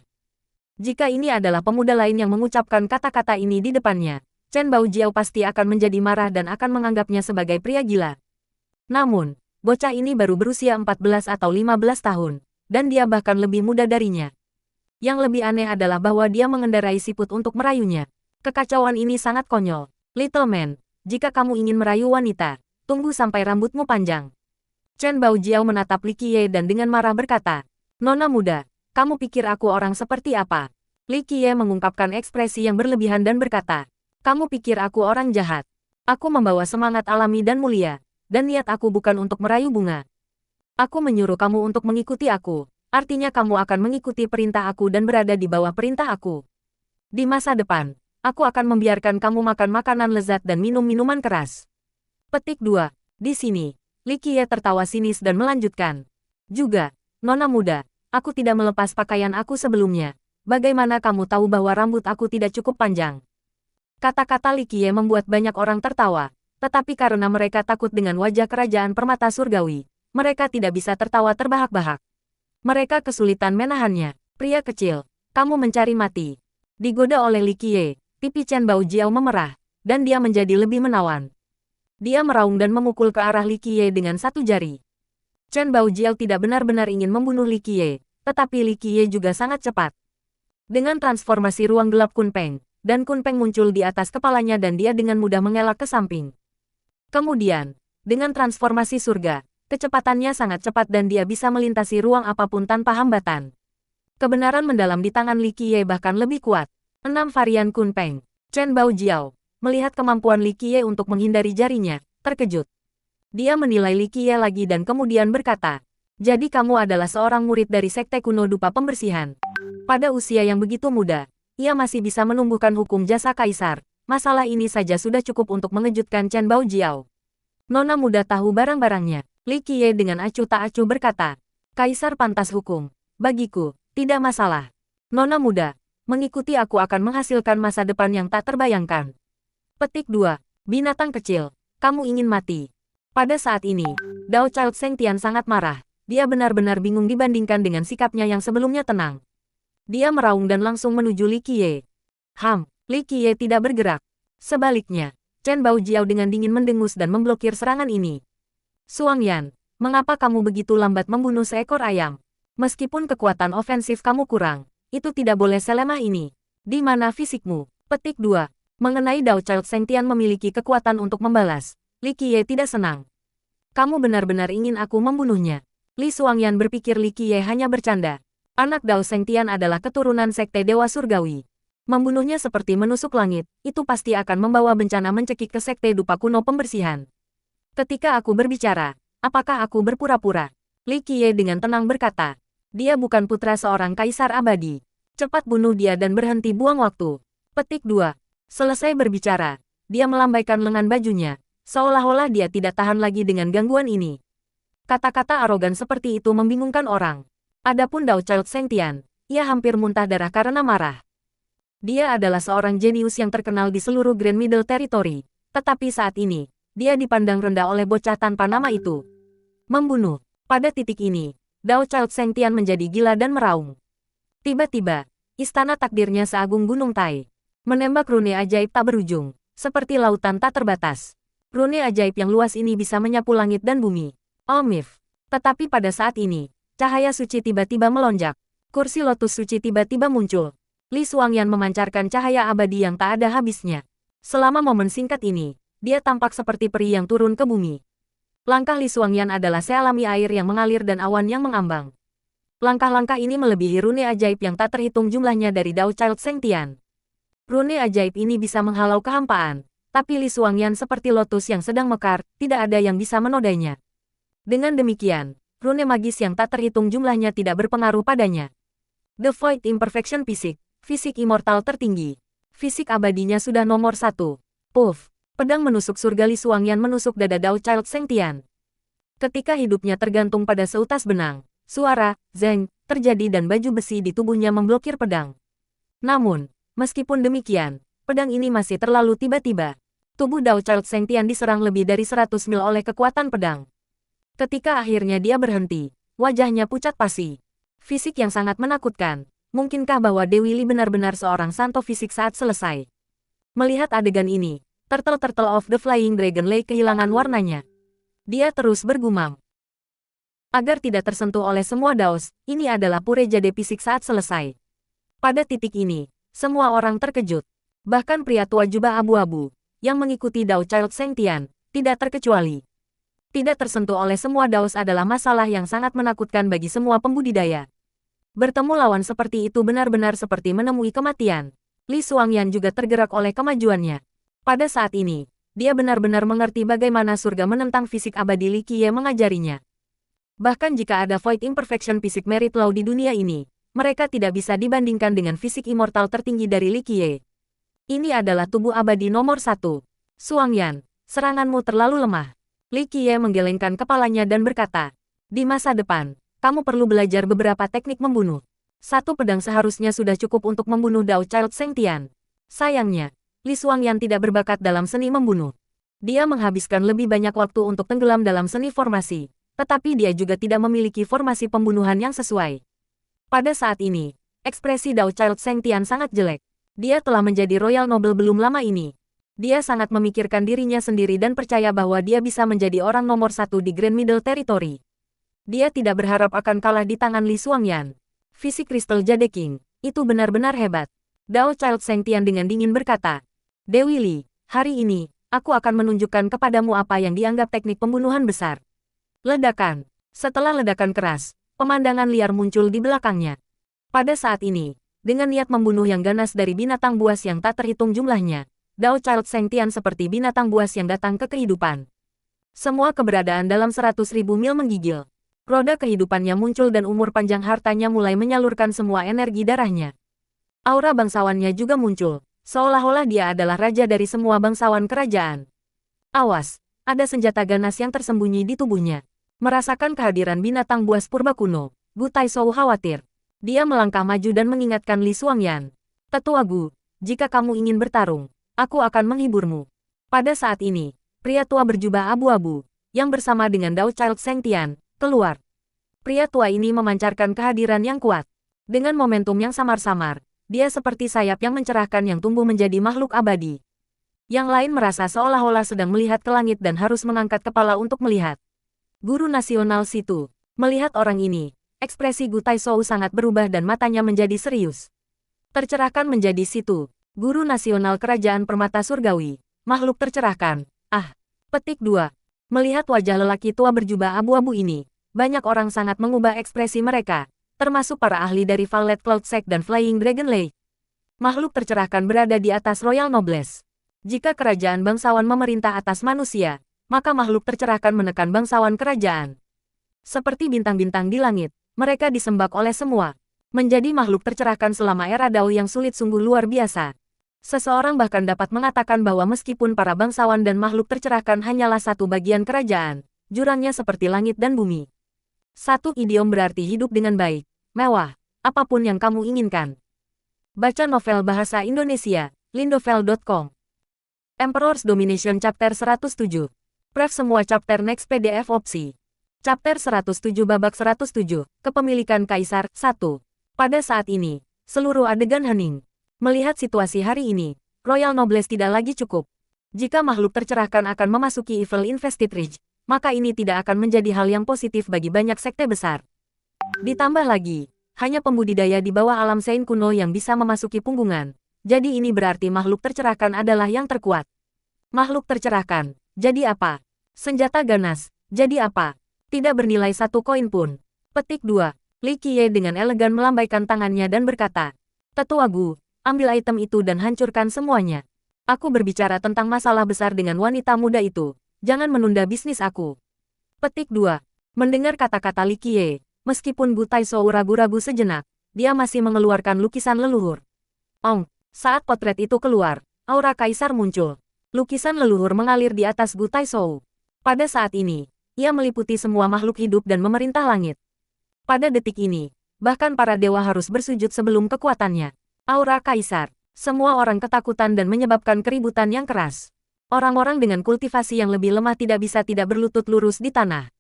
Jika ini adalah pemuda lain yang mengucapkan kata-kata ini di depannya, Chen Baojiao pasti akan menjadi marah dan akan menganggapnya sebagai pria gila. Namun, bocah ini baru berusia 14 atau 15 tahun, dan dia bahkan lebih muda darinya. Yang lebih aneh adalah bahwa dia mengendarai siput untuk merayunya. Kekacauan ini sangat konyol. Little man, jika kamu ingin merayu wanita, tunggu sampai rambutmu panjang. Chen Baojiao menatap Li Qiye dan dengan marah berkata, Nona muda, kamu pikir aku orang seperti apa? Li Qiye mengungkapkan ekspresi yang berlebihan dan berkata, kamu pikir aku orang jahat? Aku membawa semangat alami dan mulia, dan niat aku bukan untuk merayu bunga. Aku menyuruh kamu untuk mengikuti aku. Artinya kamu akan mengikuti perintah aku dan berada di bawah perintah aku. Di masa depan, aku akan membiarkan kamu makan makanan lezat dan minum minuman keras. Petik 2. Di sini, Li Qiye tertawa sinis dan melanjutkan. Juga, Nona muda, aku tidak melepas pakaian aku sebelumnya. Bagaimana kamu tahu bahwa rambut aku tidak cukup panjang? Kata-kata Li Qiye membuat banyak orang tertawa, tetapi karena mereka takut dengan wajah kerajaan permata surgawi, mereka tidak bisa tertawa terbahak-bahak. Mereka kesulitan menahannya. Pria kecil, kamu mencari mati. Digoda oleh Li Qiye, pipi Chen Baojiao memerah, dan dia menjadi lebih menawan. Dia meraung dan memukul ke arah Li Qiye dengan satu jari. Chen Baojiao tidak benar-benar ingin membunuh Li Qiye, tetapi Li Qiye juga sangat cepat. Dengan transformasi ruang gelap Kunpeng, dan Kunpeng muncul di atas kepalanya dan dia dengan mudah mengelak ke samping. Kemudian, dengan transformasi surga, kecepatannya sangat cepat dan dia bisa melintasi ruang apapun tanpa hambatan. Kebenaran mendalam di tangan Li Qiye bahkan lebih kuat. 6 varian Kunpeng. Chen Baojiao, melihat kemampuan Li Qiye untuk menghindari jarinya, terkejut. Dia menilai Li Qiye lagi dan kemudian berkata, jadi kamu adalah seorang murid dari Sekte Kuno Dupa Pembersihan. Pada usia yang begitu muda, ia masih bisa menumbuhkan hukum jasa kaisar. Masalah ini saja sudah cukup untuk mengejutkan Chen Baojiao. Nona muda tahu barang-barangnya. Li Qiye dengan acuh tak acuh berkata, Kaisar pantas hukum. Bagiku, tidak masalah. Nona muda, mengikuti aku akan menghasilkan masa depan yang tak terbayangkan. Petik 2. Binatang kecil, kamu ingin mati. Pada saat ini, Dao Child Sengtian sangat marah. Dia benar-benar bingung dibandingkan dengan sikapnya yang sebelumnya tenang. Dia meraung dan langsung menuju Li Qiye. Li Qiye tidak bergerak. Sebaliknya, Chen Baojiao dengan dingin mendengus dan memblokir serangan ini. Xuangyan, mengapa kamu begitu lambat membunuh seekor ayam? Meskipun kekuatan ofensif kamu kurang, itu tidak boleh selemah ini. Di mana fisikmu? Petik 2. Mengenai Dao Child Sengtian memiliki kekuatan untuk membalas, Li Qiye tidak senang. Kamu benar-benar ingin aku membunuhnya? Li Xuangyan berpikir Li Qiye hanya bercanda. Anak Dao Sengtian adalah keturunan Sekte Dewa Surgawi. Membunuhnya seperti menusuk langit, itu pasti akan membawa bencana mencekik ke Sekte Dupa Kuno Pembersihan. Ketika aku berbicara, apakah aku berpura-pura? Li Qiye dengan tenang berkata, dia bukan putra seorang kaisar abadi. Cepat bunuh dia dan berhenti buang waktu. Petik 2. Selesai berbicara, dia melambaikan lengan bajunya, seolah-olah dia tidak tahan lagi dengan gangguan ini. Kata-kata arogan seperti itu membingungkan orang. Adapun Dao Child Sengtian, ia hampir muntah darah karena marah. Dia adalah seorang jenius yang terkenal di seluruh Grand Middle Territory, tetapi saat ini, dia dipandang rendah oleh bocah tanpa nama itu. Membunuh. Pada titik ini, Dao Child Sengtian menjadi gila dan meraung. Tiba-tiba, istana takdirnya seagung gunung Tai. Menembak rune ajaib tak berujung, seperti lautan tak terbatas. Rune ajaib yang luas ini bisa menyapu langit dan bumi. Omif. Tetapi pada saat ini, cahaya suci tiba-tiba melonjak. Kursi lotus suci tiba-tiba muncul. Li Xuangyan memancarkan cahaya abadi yang tak ada habisnya. Selama momen singkat ini, dia tampak seperti peri yang turun ke bumi. Langkah Li Xuangyan adalah sealami air yang mengalir dan awan yang mengambang. Langkah-langkah ini melebihi rune ajaib yang tak terhitung jumlahnya dari Dao Child Sengtian. Rune ajaib ini bisa menghalau kehampaan, tapi Li Xuangyan seperti lotus yang sedang mekar, tidak ada yang bisa menodainya. Dengan demikian, rune magis yang tak terhitung jumlahnya tidak berpengaruh padanya. The Void Imperfection Fisik, fisik immortal tertinggi. Fisik abadinya sudah nomor 1. Puff, pedang menusuk surga Li Xuangyan menusuk dada Dao Child Sengtian. Ketika hidupnya tergantung pada seutas benang, suara, zeng, terjadi dan baju besi di tubuhnya memblokir pedang. Namun, meskipun demikian, pedang ini masih terlalu tiba-tiba. Tubuh Dao Child Sengtian diserang lebih dari 100 mil oleh kekuatan pedang. Ketika akhirnya dia berhenti, wajahnya pucat pasi. Fisik yang sangat menakutkan. Mungkinkah bahwa Dewi Li benar-benar seorang santo fisik saat selesai? Melihat adegan ini, Turtle of the Flying Dragon Lake kehilangan warnanya. Dia terus bergumam. Agar tidak tersentuh oleh semua daos, ini adalah pure jade fisik saat selesai. Pada titik ini, semua orang terkejut. Bahkan pria tua jubah abu-abu, yang mengikuti Dao Child Sengtian, tidak terkecuali. Tidak tersentuh oleh semua daos adalah masalah yang sangat menakutkan bagi semua pembudidaya. Bertemu lawan seperti itu benar-benar seperti menemui kematian. Li Xuangyan juga tergerak oleh kemajuannya. Pada saat ini, dia benar-benar mengerti bagaimana surga menentang fisik abadi Li Qiye mengajarinya. Bahkan jika ada Void Imperfection Fisik Merit Law di dunia ini, mereka tidak bisa dibandingkan dengan fisik immortal tertinggi dari Li Qiye. Ini adalah tubuh abadi nomor 1. Xuangyan, seranganmu terlalu lemah. Li Qiye menggelengkan kepalanya dan berkata, di masa depan, kamu perlu belajar beberapa teknik membunuh. Satu pedang seharusnya sudah cukup untuk membunuh Dao Child Sengtian. Sayangnya, Li Xuangyan tidak berbakat dalam seni membunuh. Dia menghabiskan lebih banyak waktu untuk tenggelam dalam seni formasi, tetapi dia juga tidak memiliki formasi pembunuhan yang sesuai. Pada saat ini, ekspresi Dao Child Sengtian sangat jelek. Dia telah menjadi Royal Noble belum lama ini. Dia sangat memikirkan dirinya sendiri dan percaya bahwa dia bisa menjadi orang nomor 1 di Grand Middle Territory. Dia tidak berharap akan kalah di tangan Li Xuangyan. Fisik Crystal Jade King, itu benar-benar hebat. Dao Child Sengtian dengan dingin berkata, Dewi Li, hari ini, aku akan menunjukkan kepadamu apa yang dianggap teknik pembunuhan besar. Ledakan. Setelah ledakan keras, pemandangan liar muncul di belakangnya. Pada saat ini, dengan niat membunuh yang ganas dari binatang buas yang tak terhitung jumlahnya, Dao Child Sengtian seperti binatang buas yang datang ke kehidupan. Semua keberadaan dalam 100.000 mil menggigil. Roda kehidupannya muncul dan umur panjang hartanya mulai menyalurkan semua energi darahnya. Aura bangsawannya juga muncul, seolah-olah dia adalah raja dari semua bangsawan kerajaan. Awas, ada senjata ganas yang tersembunyi di tubuhnya. Merasakan kehadiran binatang buas purba kuno, Gu Taishou khawatir. Dia melangkah maju dan mengingatkan Li Xuangyan. Tetua Gu, jika kamu ingin bertarung, aku akan menghiburmu. Pada saat ini, pria tua berjubah abu-abu, yang bersama dengan Dao Child Sengtian, keluar. Pria tua ini memancarkan kehadiran yang kuat. Dengan momentum yang samar-samar, dia seperti sayap yang mencerahkan yang tumbuh menjadi makhluk abadi. Yang lain merasa seolah-olah sedang melihat ke langit dan harus mengangkat kepala untuk melihat. Guru nasional situ. Melihat orang ini, ekspresi Gu Taishou sangat berubah dan matanya menjadi serius. Tercerahkan menjadi situ. Guru nasional kerajaan permata surgawi. Makhluk tercerahkan. Petik 2. Melihat wajah lelaki tua berjubah abu-abu ini, banyak orang sangat mengubah ekspresi mereka, termasuk para ahli dari Violet Cloud Sect dan Flying Dragon Lake. Makhluk tercerahkan berada di atas Royal Nobles. Jika kerajaan bangsawan memerintah atas manusia, maka makhluk tercerahkan menekan bangsawan kerajaan. Seperti bintang-bintang di langit, mereka disembah oleh semua. Menjadi makhluk tercerahkan selama era Dao yang sulit sungguh luar biasa. Seseorang bahkan dapat mengatakan bahwa meskipun para bangsawan dan makhluk tercerahkan hanyalah satu bagian kerajaan, jurangnya seperti langit dan bumi. Satu idiom berarti hidup dengan baik, mewah, apapun yang kamu inginkan. Baca novel bahasa Indonesia, lindovel.com. Emperor's Domination Chapter 107. Pref semua chapter next PDF opsi. Chapter 107 babak 107, Kepemilikan Kaisar, 1. Pada saat ini, seluruh adegan hening. Melihat situasi hari ini, Royal Nobles tidak lagi cukup. Jika makhluk tercerahkan akan memasuki Evil Invested Ridge, maka ini tidak akan menjadi hal yang positif bagi banyak sekte besar. Ditambah lagi, hanya pembudidaya di bawah alam Sein kuno yang bisa memasuki punggungan. Jadi ini berarti makhluk tercerahkan adalah yang terkuat. Makhluk tercerahkan, jadi apa? Senjata ganas, Jadi apa? Tidak bernilai 1 koin pun. Petik 2. Li Qiye dengan elegan melambaikan tangannya dan berkata, Tetua Gu, ambil item itu dan hancurkan semuanya. Aku berbicara tentang masalah besar dengan wanita muda itu. Jangan menunda bisnis aku. Petik 2. Mendengar kata-kata Li Qiye, meskipun Gu Taishou ragu-ragu sejenak, dia masih mengeluarkan lukisan leluhur. Saat potret itu keluar, aura kaisar muncul. Lukisan leluhur mengalir di atas Gu Taishou. Pada saat ini, ia meliputi semua makhluk hidup dan memerintah langit. Pada detik ini, bahkan para dewa harus bersujud sebelum kekuatannya. Aura kaisar. Semua orang ketakutan dan menyebabkan keributan yang keras. Orang-orang dengan kultivasi yang lebih lemah tidak bisa tidak berlutut lurus di tanah.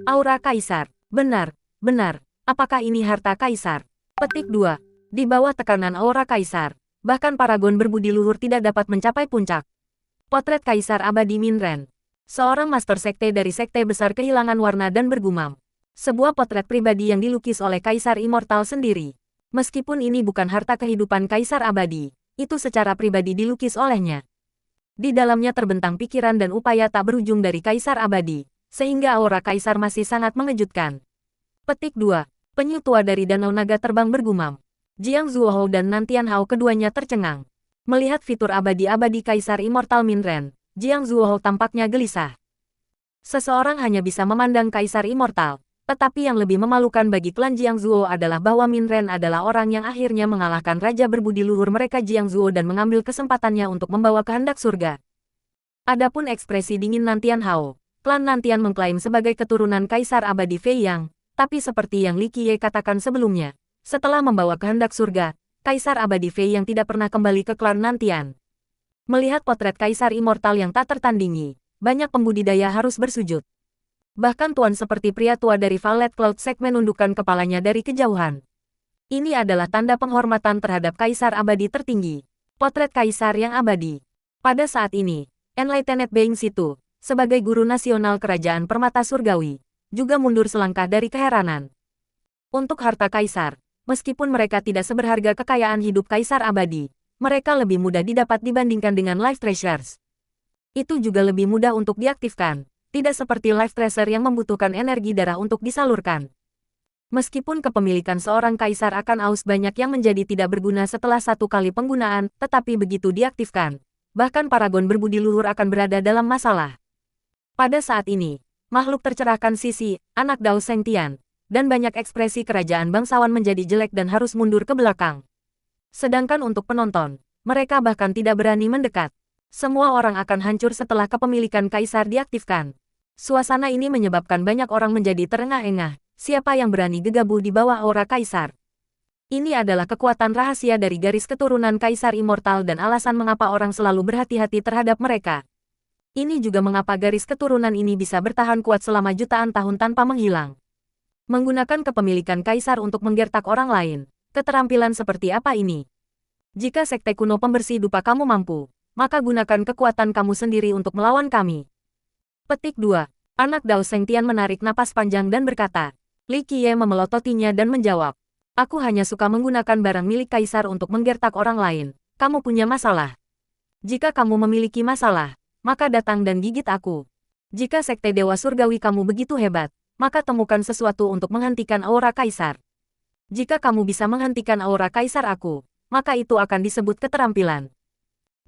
Aura kaisar. Benar. Apakah ini harta kaisar? Petik 2. Di bawah tekanan aura kaisar, bahkan paragon berbudi luhur tidak dapat mencapai puncak. Potret Kaisar Abadi Minren. Seorang master sekte dari sekte besar kehilangan warna dan bergumam. Sebuah potret pribadi yang dilukis oleh Kaisar Immortal sendiri. Meskipun ini bukan harta kehidupan Kaisar Abadi, itu secara pribadi dilukis olehnya. Di dalamnya terbentang pikiran dan upaya tak berujung dari Kaisar Abadi, sehingga aura Kaisar masih sangat mengejutkan. Petik 2. Penyu tua dari Danau Naga terbang bergumam. Jiang Zuohou dan Nantian Hao keduanya tercengang. Melihat fitur abadi-abadi Kaisar Immortal Minren, Jiang Zuohou tampaknya gelisah. Seseorang hanya bisa memandang Kaisar Immortal, tetapi yang lebih memalukan bagi klan Jiang Zuo adalah bahwa Minren adalah orang yang akhirnya mengalahkan raja berbudi luhur mereka Jiang Zuo dan mengambil kesempatannya untuk membawa kehendak surga. Adapun ekspresi dingin Nantian Hao, klan Nantian mengklaim sebagai keturunan Kaisar Abadi Fei Yang, tapi seperti yang Li Qiye katakan sebelumnya, setelah membawa kehendak surga, Kaisar Abadi Fei yang tidak pernah kembali ke klan Nantian. Melihat potret Kaisar Immortal yang tak tertandingi, banyak pembudidaya harus bersujud. Bahkan tuan seperti pria tua dari Violet Cloud Sect menundukkan kepalanya dari kejauhan. Ini adalah tanda penghormatan terhadap Kaisar Abadi tertinggi. Potret Kaisar yang abadi. Pada saat ini, Enlightened Being Situ, sebagai guru nasional kerajaan permata surgawi, juga mundur selangkah dari keheranan. Untuk harta Kaisar, meskipun mereka tidak seberharga kekayaan hidup Kaisar Abadi, mereka lebih mudah didapat dibandingkan dengan Life Treasures. Itu juga lebih mudah untuk diaktifkan. Tidak seperti Life Tracer yang membutuhkan energi darah untuk disalurkan. Meskipun kepemilikan seorang kaisar akan aus banyak yang menjadi tidak berguna setelah 1 kali penggunaan, tetapi begitu diaktifkan, bahkan paragon berbudi luhur akan berada dalam masalah. Pada saat ini, makhluk tercerahkan Sisi, anak Dao Sengtian, dan banyak ekspresi kerajaan bangsawan menjadi jelek dan harus mundur ke belakang. Sedangkan untuk penonton, mereka bahkan tidak berani mendekat. Semua orang akan hancur setelah kepemilikan kaisar diaktifkan. Suasana ini menyebabkan banyak orang menjadi terengah-engah. Siapa yang berani gegabah di bawah aura kaisar? Ini adalah kekuatan rahasia dari garis keturunan Kaisar Immortal dan alasan mengapa orang selalu berhati-hati terhadap mereka. Ini juga mengapa garis keturunan ini bisa bertahan kuat selama jutaan tahun tanpa menghilang. Menggunakan kepemilikan kaisar untuk menggertak orang lain. Keterampilan seperti apa ini? Jika sekte kuno pembersih dupa kamu mampu, maka gunakan kekuatan kamu sendiri untuk melawan kami. Petik 2. Anak Dao Sengtian menarik napas panjang dan berkata. Li Qiye memelototinya dan menjawab. Aku hanya suka menggunakan barang milik kaisar untuk menggertak orang lain. Kamu punya masalah. Jika kamu memiliki masalah, maka datang dan gigit aku. Jika sekte Dewa Surgawi kamu begitu hebat, maka temukan sesuatu untuk menghentikan aura kaisar. Jika kamu bisa menghentikan aura kaisar aku, maka itu akan disebut keterampilan.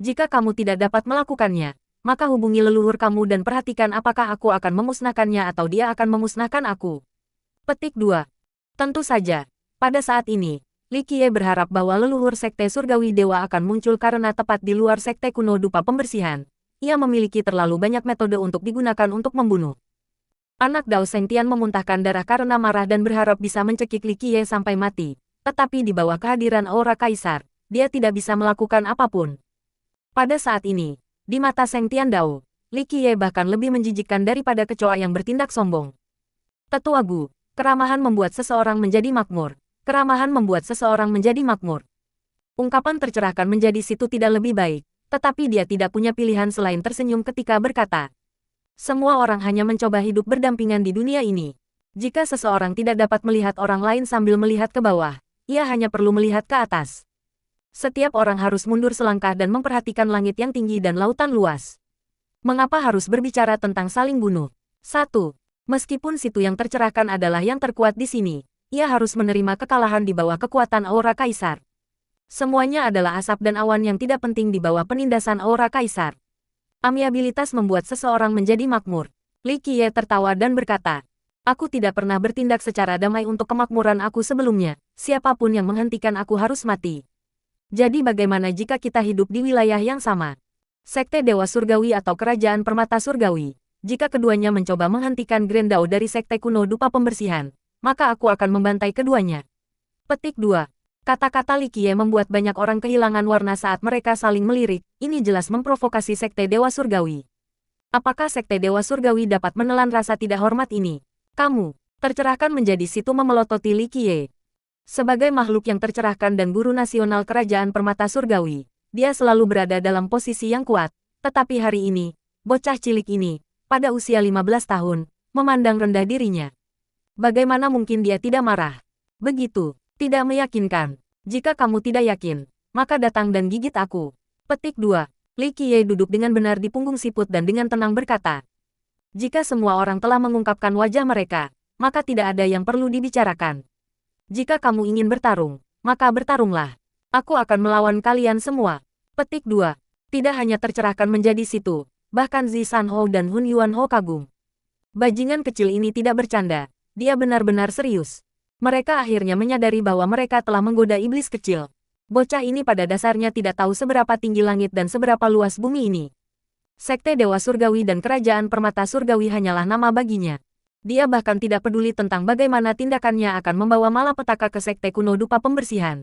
Jika kamu tidak dapat melakukannya, maka hubungi leluhur kamu dan perhatikan apakah aku akan memusnahkannya atau dia akan memusnahkan aku. Petik 2. Tentu saja, pada saat ini, Li Qiye berharap bahwa leluhur sekte surgawi dewa akan muncul karena tepat di luar sekte kuno dupa pembersihan. Ia memiliki terlalu banyak metode untuk digunakan untuk membunuh. Anak Dao Sengtian memuntahkan darah karena marah dan berharap bisa mencekik Li Qiye sampai mati. Tetapi di bawah kehadiran aura kaisar, dia tidak bisa melakukan apapun. Pada saat ini, di mata Sengtian Dao, Li Qiye bahkan lebih menjijikkan daripada kecoa yang bertindak sombong. Tetua Gu, keramahan membuat seseorang menjadi makmur. Keramahan membuat seseorang menjadi makmur. Ungkapan tercerahkan menjadi situ tidak lebih baik, tetapi dia tidak punya pilihan selain tersenyum ketika berkata. Semua orang hanya mencoba hidup berdampingan di dunia ini. Jika seseorang tidak dapat melihat orang lain sambil melihat ke bawah, ia hanya perlu melihat ke atas. Setiap orang harus mundur selangkah dan memperhatikan langit yang tinggi dan lautan luas. Mengapa harus berbicara tentang saling bunuh? 1. Meskipun situ yang tercerahkan adalah yang terkuat di sini, ia harus menerima kekalahan di bawah kekuatan aura kaisar. Semuanya adalah asap dan awan yang tidak penting di bawah penindasan aura kaisar. Amiabilitas membuat seseorang menjadi makmur. Li Qiye tertawa dan berkata, aku tidak pernah bertindak secara damai untuk kemakmuran aku sebelumnya, siapapun yang menghentikan aku harus mati. Jadi bagaimana jika kita hidup di wilayah yang sama? Sekte Dewa Surgawi atau Kerajaan Permata Surgawi. Jika keduanya mencoba menghentikan Grand Dao dari Sekte Kuno Dupa Pembersihan, maka aku akan membantai keduanya. Petik 2. Kata-kata Li Qiye membuat banyak orang kehilangan warna saat mereka saling melirik, ini jelas memprovokasi Sekte Dewa Surgawi. Apakah Sekte Dewa Surgawi dapat menelan rasa tidak hormat ini? Kamu, tercerahkan menjadi situ memelototi Li Qiye. Sebagai makhluk yang tercerahkan dan guru nasional Kerajaan Permata Surgawi, dia selalu berada dalam posisi yang kuat, tetapi hari ini, bocah cilik ini, pada usia 15 tahun, memandang rendah dirinya. Bagaimana mungkin dia tidak marah? Begitu, tidak meyakinkan. Jika kamu tidak yakin, maka datang dan gigit aku. Petik 2. Li Qiye duduk dengan benar di punggung siput dan dengan tenang berkata, jika semua orang telah mengungkapkan wajah mereka, maka tidak ada yang perlu dibicarakan. Jika kamu ingin bertarung, maka bertarunglah. Aku akan melawan kalian semua. Petik 2. Tidak hanya tercerahkan menjadi situ, bahkan Zi Sanhou dan Hun Yuanhou kagum. Bajingan kecil ini tidak bercanda, dia benar-benar serius. Mereka akhirnya menyadari bahwa mereka telah menggoda iblis kecil. Bocah ini pada dasarnya tidak tahu seberapa tinggi langit dan seberapa luas bumi ini. Sekte Dewa Surgawi dan Kerajaan Permata Surgawi hanyalah nama baginya. Dia bahkan tidak peduli tentang bagaimana tindakannya akan membawa malapetaka ke Sekte Kuno Dupa Pembersihan.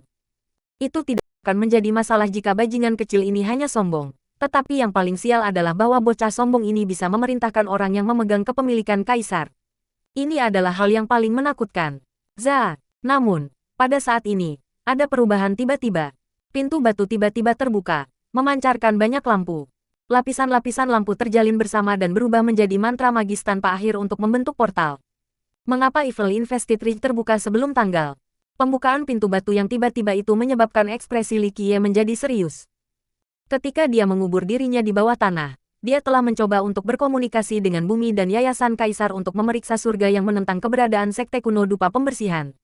Itu tidak akan menjadi masalah jika bajingan kecil ini hanya sombong. Tetapi yang paling sial adalah bahwa bocah sombong ini bisa memerintahkan orang yang memegang kepemilikan kaisar. Ini adalah hal yang paling menakutkan. Namun, pada saat ini, ada perubahan tiba-tiba. Pintu batu tiba-tiba terbuka, memancarkan banyak lampu. Lapisan-lapisan lampu terjalin bersama dan berubah menjadi mantra magis tanpa akhir untuk membentuk portal. Mengapa Evil Invested Ridge terbuka sebelum tanggal? Pembukaan pintu batu yang tiba-tiba itu menyebabkan ekspresi Li Qiye menjadi serius. Ketika dia mengubur dirinya di bawah tanah, dia telah mencoba untuk berkomunikasi dengan bumi dan Yayasan Kaisar untuk memeriksa surga yang menentang keberadaan Sekte Kuno Dupa Pembersihan.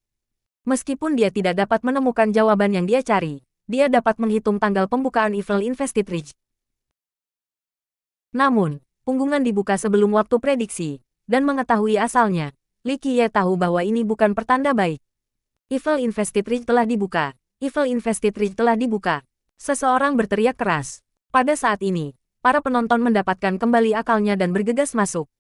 Meskipun dia tidak dapat menemukan jawaban yang dia cari, dia dapat menghitung tanggal pembukaan Evil Invested Ridge. Namun, punggungan dibuka sebelum waktu prediksi, dan mengetahui asalnya, Li Qiye tahu bahwa ini bukan pertanda baik. Evil Invested Ridge telah dibuka. Evil Invested Ridge telah dibuka. Seseorang berteriak keras. Pada saat ini, para penonton mendapatkan kembali akalnya dan bergegas masuk.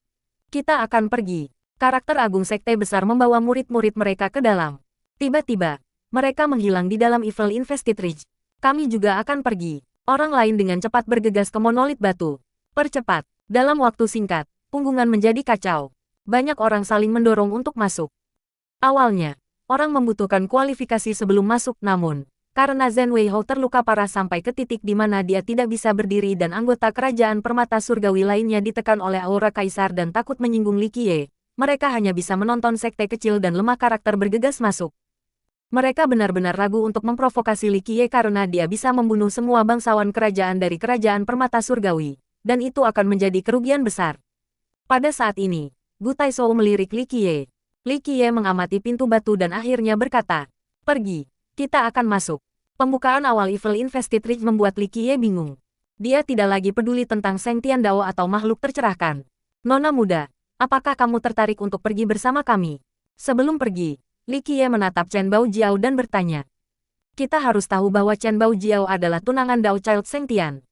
Kita akan pergi. Karakter agung sekte besar membawa murid-murid mereka ke dalam. Tiba-tiba, mereka menghilang di dalam Evil Invested Ridge. Kami juga akan pergi. Orang lain dengan cepat bergegas ke monolit batu. Percepat. Dalam waktu singkat, punggungan menjadi kacau. Banyak orang saling mendorong untuk masuk. Awalnya, orang membutuhkan kualifikasi sebelum masuk, namun karena Zhen Weihou terluka parah sampai ke titik di mana dia tidak bisa berdiri dan anggota Kerajaan Permata Surgawi lainnya ditekan oleh aura kaisar dan takut menyinggung Li Qiye, mereka hanya bisa menonton sekte kecil dan lemah karakter bergegas masuk. Mereka benar-benar ragu untuk memprovokasi Li Qiye karena dia bisa membunuh semua bangsawan kerajaan dari Kerajaan Permata Surgawi, dan itu akan menjadi kerugian besar. Pada saat ini, Gu Taishou melirik Li Qiye. Li Qiye mengamati pintu batu dan akhirnya berkata, pergi. Kita akan masuk. Pembukaan awal Evil Invested Ridge membuat Li Qiye bingung. Dia tidak lagi peduli tentang Seng Tiandao atau makhluk tercerahkan. Nona muda, apakah kamu tertarik untuk pergi bersama kami? Sebelum pergi, Li Qiye menatap Chen Baojiao dan bertanya. Kita harus tahu bahwa Chen Baojiao adalah tunangan Dao Child Seng Tian.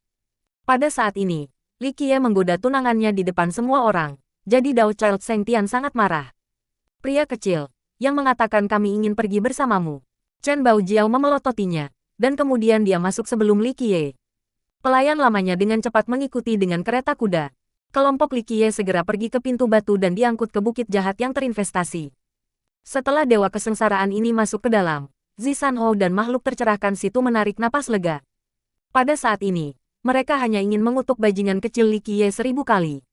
Pada saat ini, Li Qiye menggoda tunangannya di depan semua orang, jadi Dao Child Seng Tian sangat marah. Pria kecil, yang mengatakan kami ingin pergi bersamamu. Chen Baojiao memelototinya, dan kemudian dia masuk sebelum Li Qiye. Pelayan lamanya dengan cepat mengikuti dengan kereta kuda. Kelompok Li Qiye segera pergi ke pintu batu dan diangkut ke bukit jahat yang terinvestasi. Setelah Dewa Kesengsaraan ini masuk ke dalam, Zi Sanhou dan makhluk tercerahkan situ menarik napas lega. Pada saat ini, mereka hanya ingin mengutuk bajingan kecil Li Qiye 1000 kali.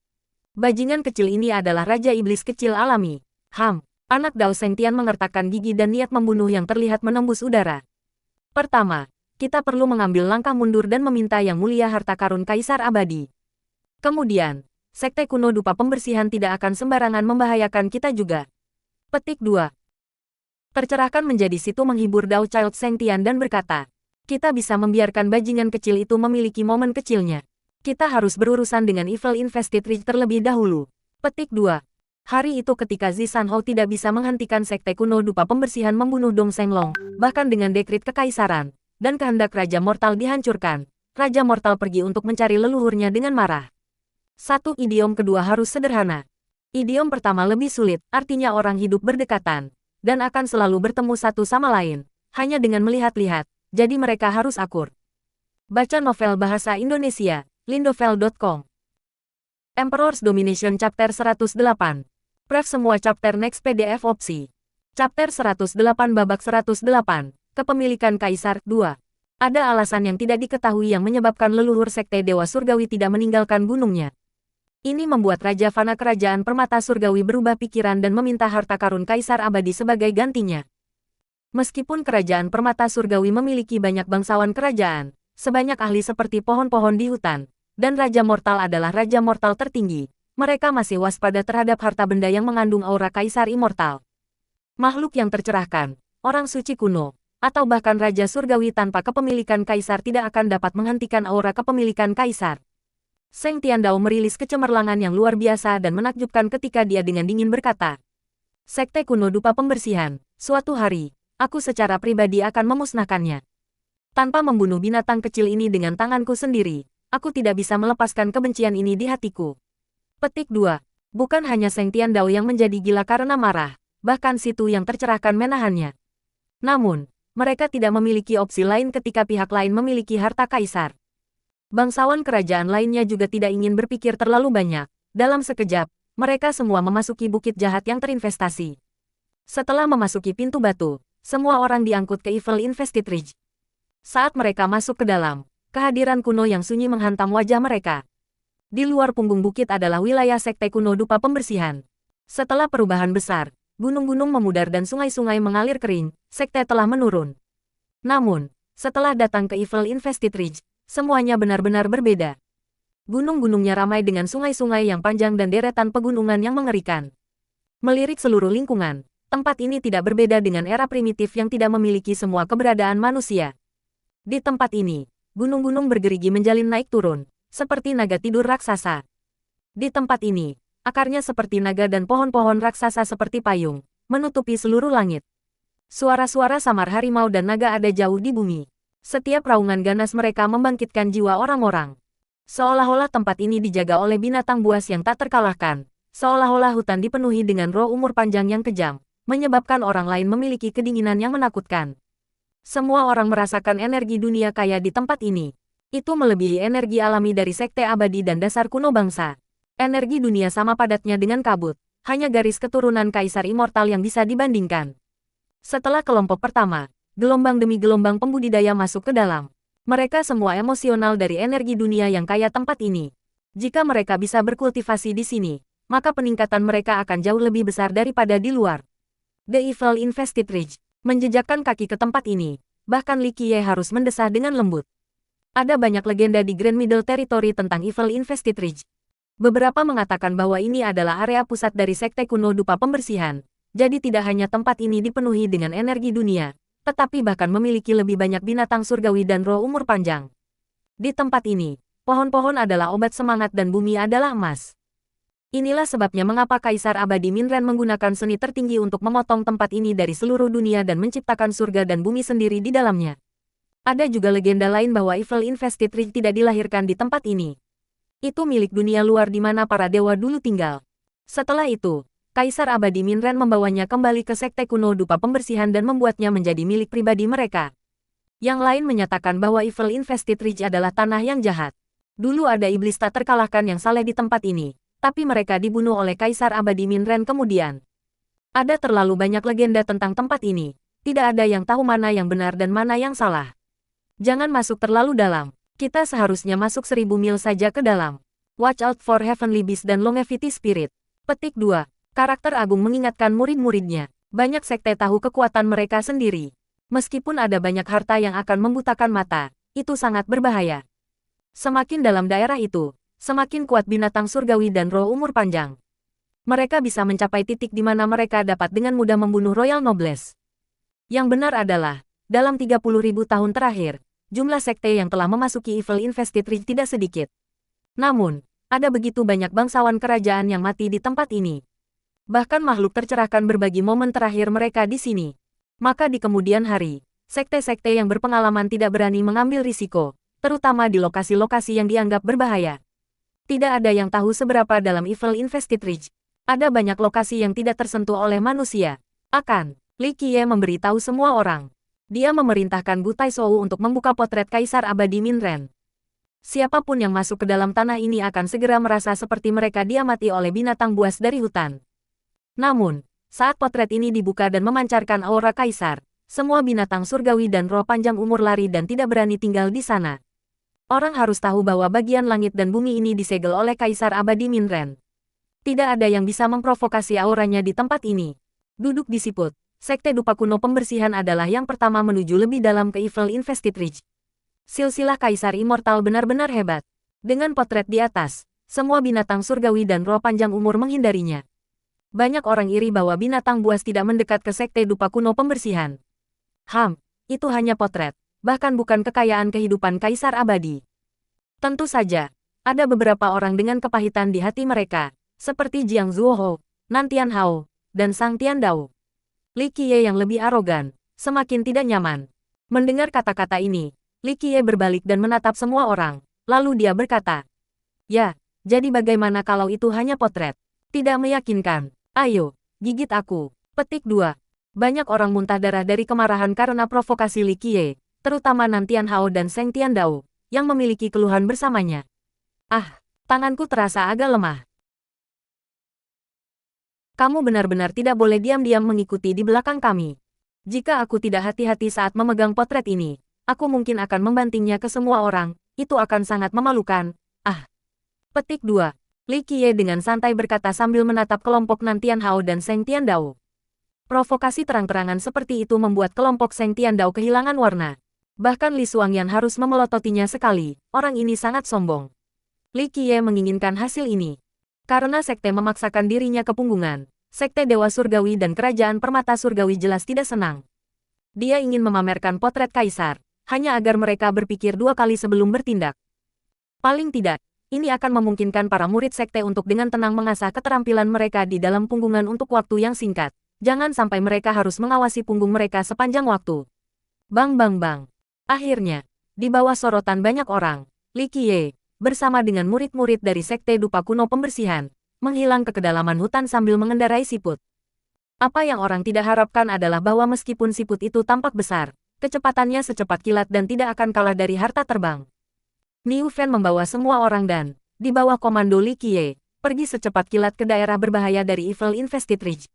Bajingan kecil ini adalah Raja Iblis kecil alami. Anak Dao Seng Tian mengertakkan gigi dan niat membunuh yang terlihat menembus udara. Pertama, kita perlu mengambil langkah mundur dan meminta Yang Mulia harta karun Kaisar Abadi. Kemudian, Sekte kuno dupa pembersihan tidak akan sembarangan membahayakan kita juga. Petik 2. Tercerahkan menjadi situ menghibur Dao Child Sengtian dan berkata, kita bisa membiarkan bajingan kecil itu memiliki momen kecilnya. Kita harus berurusan dengan Evil Invested Ridge terlebih dahulu. Petik 2. Hari itu ketika Zi Sanhou tidak bisa menghentikan sekte kuno dupa pembersihan membunuh Dong Senglong, bahkan dengan dekrit kekaisaran, dan kehendak Raja Mortal dihancurkan, Raja Mortal pergi untuk mencari leluhurnya dengan marah. Satu idiom kedua harus sederhana. Idiom pertama lebih sulit, artinya orang hidup berdekatan, dan akan selalu bertemu satu sama lain, hanya dengan melihat-lihat, jadi mereka harus akur. Baca novel bahasa Indonesia, lindovel.com. Emperor's Domination Chapter 108. Pref semua chapter next PDF opsi. Chapter 108 babak 108, Kepemilikan Kaisar 2. Ada alasan yang tidak diketahui yang menyebabkan leluhur Sekte Dewa Surgawi tidak meninggalkan gunungnya. Ini membuat Raja Fana Kerajaan Permata Surgawi berubah pikiran dan meminta harta karun Kaisar Abadi sebagai gantinya. Meskipun Kerajaan Permata Surgawi memiliki banyak bangsawan kerajaan, sebanyak ahli seperti pohon-pohon di hutan, dan Raja Mortal adalah Raja Mortal tertinggi, mereka masih waspada terhadap harta benda yang mengandung aura Kaisar Immortal. Makhluk yang tercerahkan, orang suci kuno, atau bahkan Raja Surgawi tanpa kepemilikan Kaisar tidak akan dapat menghentikan aura kepemilikan Kaisar. Seng Tiandao merilis kecemerlangan yang luar biasa dan menakjubkan ketika dia dengan dingin berkata, Sekte kuno dupa pembersihan, suatu hari, aku secara pribadi akan memusnahkannya. Tanpa membunuh binatang kecil ini dengan tanganku sendiri, aku tidak bisa melepaskan kebencian ini di hatiku. Petik 2. Bukan hanya Seng Tiandao yang menjadi gila karena marah, bahkan Situ yang tercerahkan menahannya. Namun, mereka tidak memiliki opsi lain ketika pihak lain memiliki harta Kaisar. Bangsawan kerajaan lainnya juga tidak ingin berpikir terlalu banyak. Dalam sekejap, mereka semua memasuki bukit jahat yang terinvestasi. Setelah memasuki pintu batu, semua orang diangkut ke Evil Invested Ridge. Saat mereka masuk ke dalam, kehadiran kuno yang sunyi menghantam wajah mereka. Di luar punggung bukit adalah wilayah Sekte kuno dupa pembersihan. Setelah perubahan besar, gunung-gunung memudar dan sungai-sungai mengalir kering, Sekte telah menurun. Namun, setelah datang ke Evil Invested Ridge, semuanya benar-benar berbeda. Gunung-gunungnya ramai dengan sungai-sungai yang panjang dan deretan pegunungan yang mengerikan. Melirik seluruh lingkungan, tempat ini tidak berbeda dengan era primitif yang tidak memiliki semua keberadaan manusia. Di tempat ini, gunung-gunung bergerigi menjalin naik turun, seperti naga tidur raksasa. Di tempat ini, akarnya seperti naga dan pohon-pohon raksasa seperti payung, menutupi seluruh langit. Suara-suara samar harimau dan naga ada jauh di bumi. Setiap raungan ganas mereka membangkitkan jiwa orang-orang. Seolah-olah tempat ini dijaga oleh binatang buas yang tak terkalahkan. Seolah-olah hutan dipenuhi dengan roh umur panjang yang kejam, menyebabkan orang lain memiliki kedinginan yang menakutkan. Semua orang merasakan energi dunia kaya di tempat ini. Itu melebihi energi alami dari Sekte Abadi dan dasar kuno bangsa. Energi dunia sama padatnya dengan kabut, hanya garis keturunan Kaisar Immortal yang bisa dibandingkan. Setelah kelompok pertama, gelombang demi gelombang pembudidaya masuk ke dalam. Mereka semua emosional dari energi dunia yang kaya tempat ini. Jika mereka bisa berkultivasi di sini, maka peningkatan mereka akan jauh lebih besar daripada di luar. The Evil Invested Ridge menjejakkan kaki ke tempat ini, bahkan Li Qiye harus mendesah dengan lembut. Ada banyak legenda di Grand Middle Territory tentang Evil Invested Ridge. Beberapa mengatakan bahwa ini adalah area pusat dari Sekte kuno dupa pembersihan, jadi tidak hanya tempat ini dipenuhi dengan energi dunia, tetapi bahkan memiliki lebih banyak binatang surgawi dan roh umur panjang. Di tempat ini, pohon-pohon adalah obat semangat dan bumi adalah emas. Inilah sebabnya mengapa Kaisar Abadi Minren menggunakan seni tertinggi untuk memotong tempat ini dari seluruh dunia dan menciptakan surga dan bumi sendiri di dalamnya. Ada juga legenda lain bahwa Evil Invested Ridge tidak dilahirkan di tempat ini. Itu milik dunia luar di mana para dewa dulu tinggal. Setelah itu, Kaisar Abadi Minren membawanya kembali ke Sekte kuno dupa pembersihan dan membuatnya menjadi milik pribadi mereka. Yang lain menyatakan bahwa Evil Invested Ridge adalah tanah yang jahat. Dulu ada iblis tak terkalahkan yang saleh di tempat ini, tapi mereka dibunuh oleh Kaisar Abadi Minren kemudian. Ada terlalu banyak legenda tentang tempat ini, tidak ada yang tahu mana yang benar dan mana yang salah. Jangan masuk terlalu dalam, kita seharusnya masuk 1000 mil saja ke dalam. Watch out for Heavenly Beast dan Longevity Spirit. Petik 2. Karakter agung mengingatkan murid-muridnya, banyak sekte tahu kekuatan mereka sendiri. Meskipun ada banyak harta yang akan membutakan mata, itu sangat berbahaya. Semakin dalam daerah itu, semakin kuat binatang surgawi dan roh umur panjang. Mereka bisa mencapai titik di mana mereka dapat dengan mudah membunuh Royal Nobles. Yang benar adalah, dalam 30.000 tahun terakhir, jumlah sekte yang telah memasuki Evil Invested Ridge tidak sedikit. Namun, ada begitu banyak bangsawan kerajaan yang mati di tempat ini. Bahkan makhluk tercerahkan berbagi momen terakhir mereka di sini. Maka di kemudian hari, sekte-sekte yang berpengalaman tidak berani mengambil risiko, terutama di lokasi-lokasi yang dianggap berbahaya. Tidak ada yang tahu seberapa dalam Evil Invested Ridge. Ada banyak lokasi yang tidak tersentuh oleh manusia. Li Qiye memberitahu semua orang. Dia memerintahkan Bu Taishou untuk membuka potret Kaisar Abadi Minren. Siapapun yang masuk ke dalam tanah ini akan segera merasa seperti mereka diamati oleh binatang buas dari hutan. Namun, saat potret ini dibuka dan memancarkan aura Kaisar, semua binatang surgawi dan roh panjang umur lari dan tidak berani tinggal di sana. Orang harus tahu bahwa bagian langit dan bumi ini disegel oleh Kaisar Abadi Minren. Tidak ada yang bisa memprovokasi auranya di tempat ini. Duduk di siput, Sekte Dupa Kuno Pembersihan adalah yang pertama menuju lebih dalam ke Evil Invested Ridge. Silsilah Kaisar Immortal benar-benar hebat. Dengan potret di atas, semua binatang surgawi dan roh panjang umur menghindarinya. Banyak orang iri bahwa binatang buas tidak mendekat ke Sekte Dupa Kuno Pembersihan. Itu hanya potret, bahkan bukan kekayaan kehidupan Kaisar Abadi. Tentu saja, ada beberapa orang dengan kepahitan di hati mereka, seperti Jiang Zuoho, Nantian Hao, dan Sang Tiandao. Li Qiye yang lebih arogan, semakin tidak nyaman. Mendengar kata-kata ini, Li Qiye berbalik dan menatap semua orang, lalu dia berkata, "Ya, jadi bagaimana kalau itu hanya potret? Tidak meyakinkan. Ayo, gigit aku." Petik 2. Banyak orang muntah darah dari kemarahan karena provokasi Li Qiye, terutama Nantian Hao dan Seng Tiandao, yang memiliki keluhan bersamanya. Tanganku terasa agak lemah. Kamu benar-benar tidak boleh diam-diam mengikuti di belakang kami. Jika aku tidak hati-hati saat memegang potret ini, aku mungkin akan membantingnya ke semua orang, itu akan sangat memalukan. Petik 2. Li Qiye dengan santai berkata sambil menatap kelompok Nantian Hao dan Seng Tiandao. Provokasi terang-terangan seperti itu membuat kelompok Seng Tiandao kehilangan warna. Bahkan Li Xuangyan harus memelototinya sekali, orang ini sangat sombong. Li Qiye menginginkan hasil ini. Karena sekte memaksakan dirinya ke punggungan, Sekte Dewa Surgawi dan Kerajaan Permata Surgawi jelas tidak senang. Dia ingin memamerkan potret Kaisar, hanya agar mereka berpikir dua kali sebelum bertindak. Paling tidak, ini akan memungkinkan para murid sekte untuk dengan tenang mengasah keterampilan mereka di dalam punggungan untuk waktu yang singkat. Jangan sampai mereka harus mengawasi punggung mereka sepanjang waktu. Bang bang bang. Akhirnya, di bawah sorotan banyak orang, Li Qiye, bersama dengan murid-murid dari Sekte Dupa Kuno Pembersihan, menghilang ke kedalaman hutan sambil mengendarai siput. Apa yang orang tidak harapkan adalah bahwa meskipun siput itu tampak besar, kecepatannya secepat kilat dan tidak akan kalah dari harta terbang. Niu Fen membawa semua orang dan, di bawah komando Li Qiye, pergi secepat kilat ke daerah berbahaya dari Evil Invested Ridge.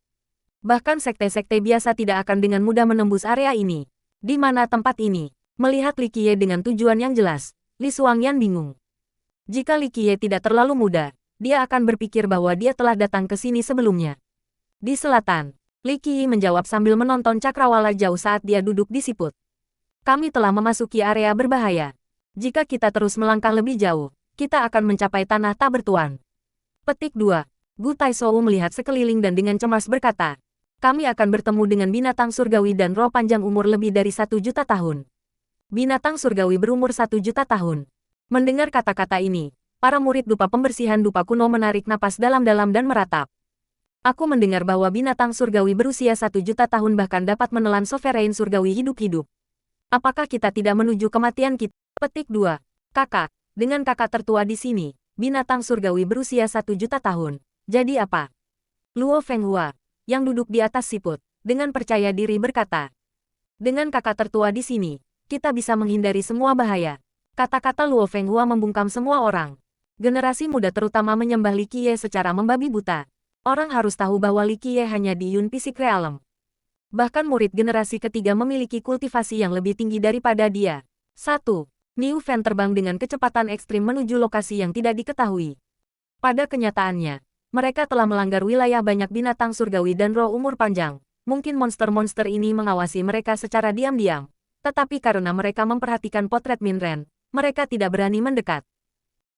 Bahkan sekte-sekte biasa tidak akan dengan mudah menembus area ini. Di mana tempat ini? Melihat Li Qiye dengan tujuan yang jelas, Li Xuangyan bingung. Jika Li Qiye tidak terlalu muda, dia akan berpikir bahwa dia telah datang ke sini sebelumnya. Di selatan, Li Qiye menjawab sambil menonton cakrawala jauh saat dia duduk di siput. Kami telah memasuki area berbahaya. Jika kita terus melangkah lebih jauh, kita akan mencapai tanah tak bertuan. Petik 2. Bu Taishou melihat sekeliling dan dengan cemas berkata, "Kami akan bertemu dengan binatang surgawi dan roh panjang umur lebih dari 1.000.000 tahun." Binatang surgawi berumur 1.000.000 tahun. Mendengar kata-kata ini, para murid Dupa Pembersihan Dupa Kuno menarik napas dalam-dalam dan meratap. Aku mendengar bahwa binatang surgawi berusia 1.000.000 tahun bahkan dapat menelan sovereign surgawi hidup-hidup. Apakah kita tidak menuju kematian kita? Petik 2. Kakak, dengan kakak tertua di sini, binatang surgawi berusia 1.000.000 tahun. Jadi apa? Luo Fenghua, yang duduk di atas siput, dengan percaya diri berkata. Dengan kakak tertua di sini, kita bisa menghindari semua bahaya. Kata-kata Luo Fenghua membungkam semua orang. Generasi muda terutama menyembah Li Qiye secara membabi buta. Orang harus tahu bahwa Li Qiye hanya di Yun Physic Realm. Bahkan murid generasi ketiga memiliki kultivasi yang lebih tinggi daripada dia. 1. Niu Fen terbang dengan kecepatan ekstrim menuju lokasi yang tidak diketahui. Pada kenyataannya, mereka telah melanggar wilayah banyak binatang surgawi dan roh umur panjang. Mungkin monster-monster ini mengawasi mereka secara diam-diam. Tetapi karena mereka memperhatikan potret Minren, mereka tidak berani mendekat.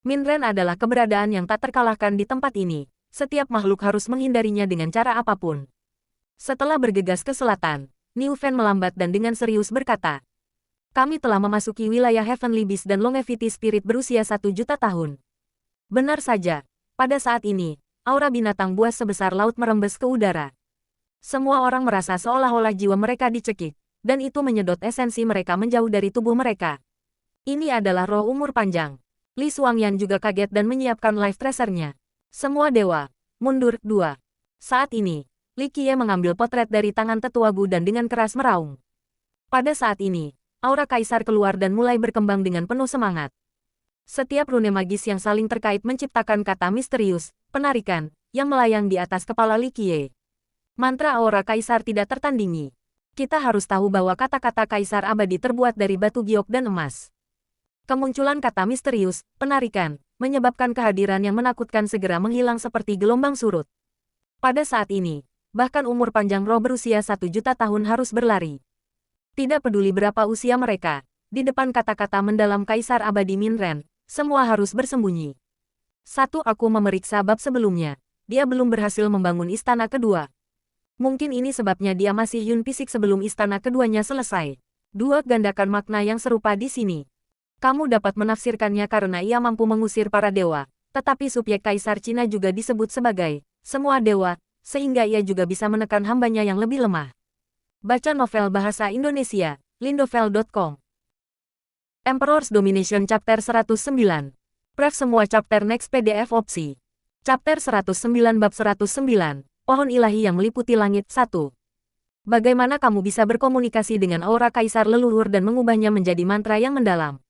Minren adalah keberadaan yang tak terkalahkan di tempat ini. Setiap makhluk harus menghindarinya dengan cara apapun. Setelah bergegas ke selatan, Niu Fen melambat dan dengan serius berkata, kami telah memasuki wilayah Heavenly Beast dan Longevity Spirit berusia 1 juta tahun. Benar saja, pada saat ini, aura binatang buas sebesar laut merembes ke udara. Semua orang merasa seolah-olah jiwa mereka dicekik, dan itu menyedot esensi mereka menjauh dari tubuh mereka. Ini adalah roh umur panjang. Li Xuangyan juga kaget dan menyiapkan life tracer-nya. Semua dewa, mundur, 2. Saat ini, Li Qiye mengambil potret dari tangan tetua Gu dan dengan keras meraung. Pada saat ini, aura kaisar keluar dan mulai berkembang dengan penuh semangat. Setiap rune magis yang saling terkait menciptakan kata misterius, penarikan, yang melayang di atas kepala Li Qiye. Mantra aura kaisar tidak tertandingi. Kita harus tahu bahwa kata-kata kaisar abadi terbuat dari batu giok dan emas. Kemunculan kata misterius, penarikan, menyebabkan kehadiran yang menakutkan segera menghilang seperti gelombang surut. Pada saat ini, bahkan umur panjang roh berusia 1 juta tahun harus berlari. Tidak peduli berapa usia mereka, di depan kata-kata mendalam kaisar abadi Minren, semua harus bersembunyi. Aku memeriksa bab sebelumnya. Dia belum berhasil membangun istana kedua. Mungkin ini sebabnya dia masih Yun fisik sebelum istana keduanya selesai. 2 gandakan makna yang serupa di sini. Kamu dapat menafsirkannya karena ia mampu mengusir para dewa, tetapi subjek kaisar Cina juga disebut sebagai semua dewa, sehingga ia juga bisa menekan hambanya yang lebih lemah. Baca novel bahasa Indonesia, lindovel.com. Emperor's Domination Chapter 109. Pref semua chapter next PDF opsi. Chapter 109 bab 109, Pohon Ilahi yang Meliputi Langit 1. Bagaimana kamu bisa berkomunikasi dengan aura kaisar leluhur dan mengubahnya menjadi mantra yang mendalam?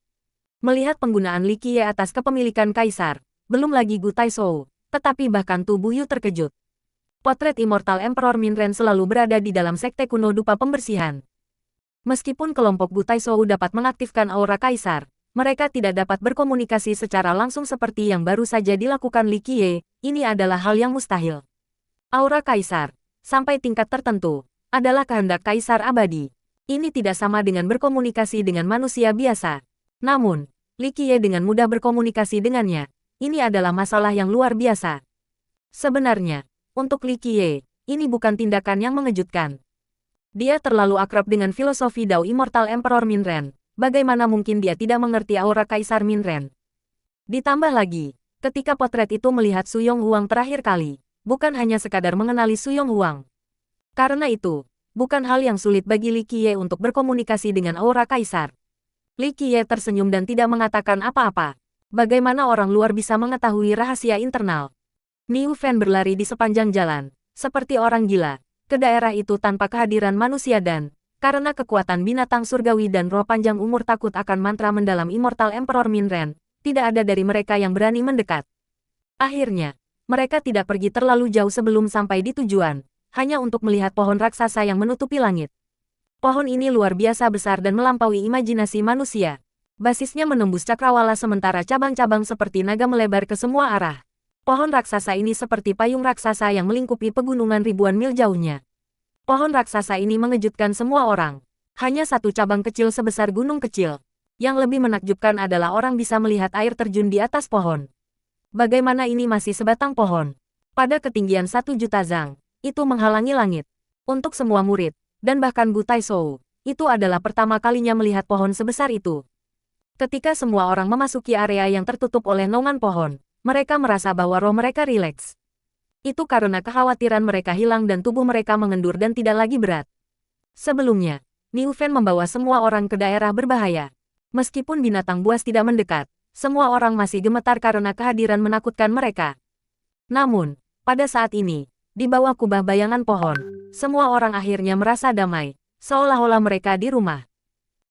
Melihat penggunaan Li Qiye atas kepemilikan kaisar, belum lagi Gu Taishou, tetapi bahkan Tu Buyu terkejut. Potret Immortal Emperor Minren selalu berada di dalam sekte kuno dupa pembersihan. Meskipun kelompok Gu Taishou dapat mengaktifkan aura kaisar, mereka tidak dapat berkomunikasi secara langsung seperti yang baru saja dilakukan Li Qiye. Ini adalah hal yang mustahil. Aura kaisar, sampai tingkat tertentu, adalah kehendak kaisar abadi. Ini tidak sama dengan berkomunikasi dengan manusia biasa. Namun, Li Qiye dengan mudah berkomunikasi dengannya. Ini adalah masalah yang luar biasa. Sebenarnya, untuk Li Qiye, ini bukan tindakan yang mengejutkan. Dia terlalu akrab dengan filosofi Dao Immortal Emperor Minren. Bagaimana mungkin dia tidak mengerti aura kaisar Minren? Ditambah lagi, ketika potret itu melihat Su Yonghuang terakhir kali, bukan hanya sekadar mengenali Su Yonghuang. Karena itu, bukan hal yang sulit bagi Li Qiye untuk berkomunikasi dengan aura kaisar. Li Qiye tersenyum dan tidak mengatakan apa-apa. Bagaimana orang luar bisa mengetahui rahasia internal? Niu Fen berlari di sepanjang jalan, seperti orang gila, ke daerah itu tanpa kehadiran manusia dan, karena kekuatan binatang surgawi dan roh panjang umur takut akan mantra mendalam Immortal Emperor Minren, tidak ada dari mereka yang berani mendekat. Akhirnya, mereka tidak pergi terlalu jauh sebelum sampai di tujuan, hanya untuk melihat pohon raksasa yang menutupi langit. Pohon ini luar biasa besar dan melampaui imajinasi manusia. Basisnya menembus cakrawala sementara cabang-cabang seperti naga melebar ke semua arah. Pohon raksasa ini seperti payung raksasa yang melingkupi pegunungan ribuan mil jauhnya. Pohon raksasa ini mengejutkan semua orang. Hanya satu cabang kecil sebesar gunung kecil. Yang lebih menakjubkan adalah orang bisa melihat air terjun di atas pohon. Bagaimana ini masih sebatang pohon? Pada ketinggian 1 juta zang, itu menghalangi langit. Untuk semua murid, dan bahkan Gu Taishou, itu adalah pertama kalinya melihat pohon sebesar itu. Ketika semua orang memasuki area yang tertutup oleh naungan pohon, mereka merasa bahwa roh mereka rileks. Itu karena kekhawatiran mereka hilang dan tubuh mereka mengendur dan tidak lagi berat. Sebelumnya, Niu Fen membawa semua orang ke daerah berbahaya. Meskipun binatang buas tidak mendekat, semua orang masih gemetar karena kehadiran menakutkan mereka. Namun, pada saat ini, di bawah kubah bayangan pohon, semua orang akhirnya merasa damai, seolah-olah mereka di rumah.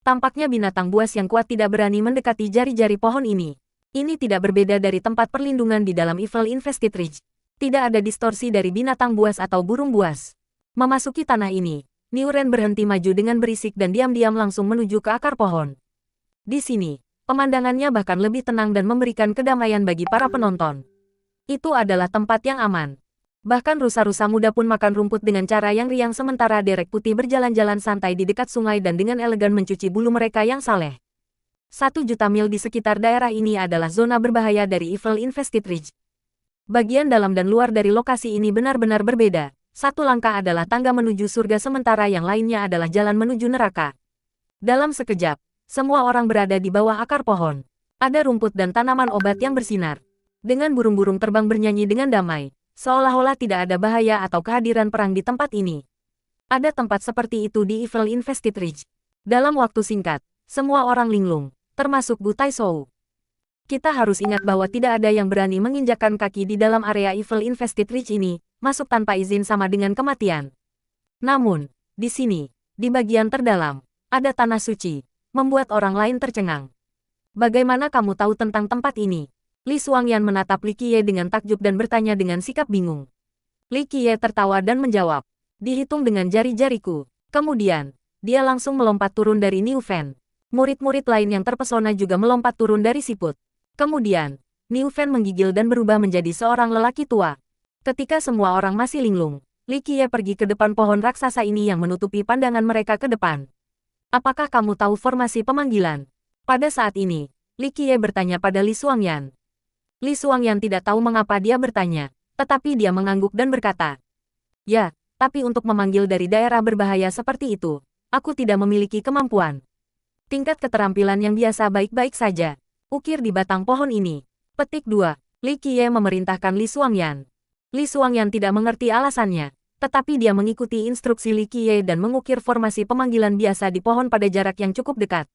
Tampaknya binatang buas yang kuat tidak berani mendekati jari-jari pohon ini. Ini tidak berbeda dari tempat perlindungan di dalam Evil Infested Ridge. Tidak ada distorsi dari binatang buas atau burung buas. Memasuki tanah ini, Niu Ren berhenti maju dengan berisik dan diam-diam langsung menuju ke akar pohon. Di sini, pemandangannya bahkan lebih tenang dan memberikan kedamaian bagi para penonton. Itu adalah tempat yang aman. Bahkan rusa-rusa muda pun makan rumput dengan cara yang riang sementara derek putih berjalan-jalan santai di dekat sungai dan dengan elegan mencuci bulu mereka yang saleh. 1 juta mil di sekitar daerah ini adalah zona berbahaya dari Evil Infested Ridge. Bagian dalam dan luar dari lokasi ini benar-benar berbeda. Satu langkah adalah tangga menuju surga sementara yang lainnya adalah jalan menuju neraka. Dalam sekejap, semua orang berada di bawah akar pohon. Ada rumput dan tanaman obat yang bersinar. Dengan burung-burung terbang bernyanyi dengan damai, seolah-olah tidak ada bahaya atau kehadiran perang di tempat ini. Ada tempat seperti itu di Evil Infested Ridge. Dalam waktu singkat, semua orang linglung, termasuk Bu Taishou. Kita harus ingat bahwa tidak ada yang berani menginjakkan kaki di dalam area Evil Infested Ridge ini, masuk tanpa izin sama dengan kematian. Namun, di sini, di bagian terdalam, ada tanah suci, membuat orang lain tercengang. Bagaimana kamu tahu tentang tempat ini? Li Xuangyan menatap Li Qiye dengan takjub dan bertanya dengan sikap bingung. Li Qiye tertawa dan menjawab, dihitung dengan jari-jariku. Kemudian, dia langsung melompat turun dari Niu Fen. Murid-murid lain yang terpesona juga melompat turun dari siput. Kemudian, Niu Fen menggigil dan berubah menjadi seorang lelaki tua. Ketika semua orang masih linglung, Li Qiye pergi ke depan pohon raksasa ini yang menutupi pandangan mereka ke depan. Apakah kamu tahu formasi pemanggilan? Pada saat ini, Li Qiye bertanya pada Li Xuangyan. Li Xuangyan tidak tahu mengapa dia bertanya, tetapi dia mengangguk dan berkata, "Ya, tapi untuk memanggil dari daerah berbahaya seperti itu, aku tidak memiliki kemampuan. Tingkat keterampilan yang biasa baik-baik saja. Ukir di batang pohon ini." Petik 2. Li Qiye memerintahkan Li Xuangyan. Li Xuangyan tidak mengerti alasannya, tetapi dia mengikuti instruksi Li Qiye dan mengukir formasi pemanggilan biasa di pohon pada jarak yang cukup dekat.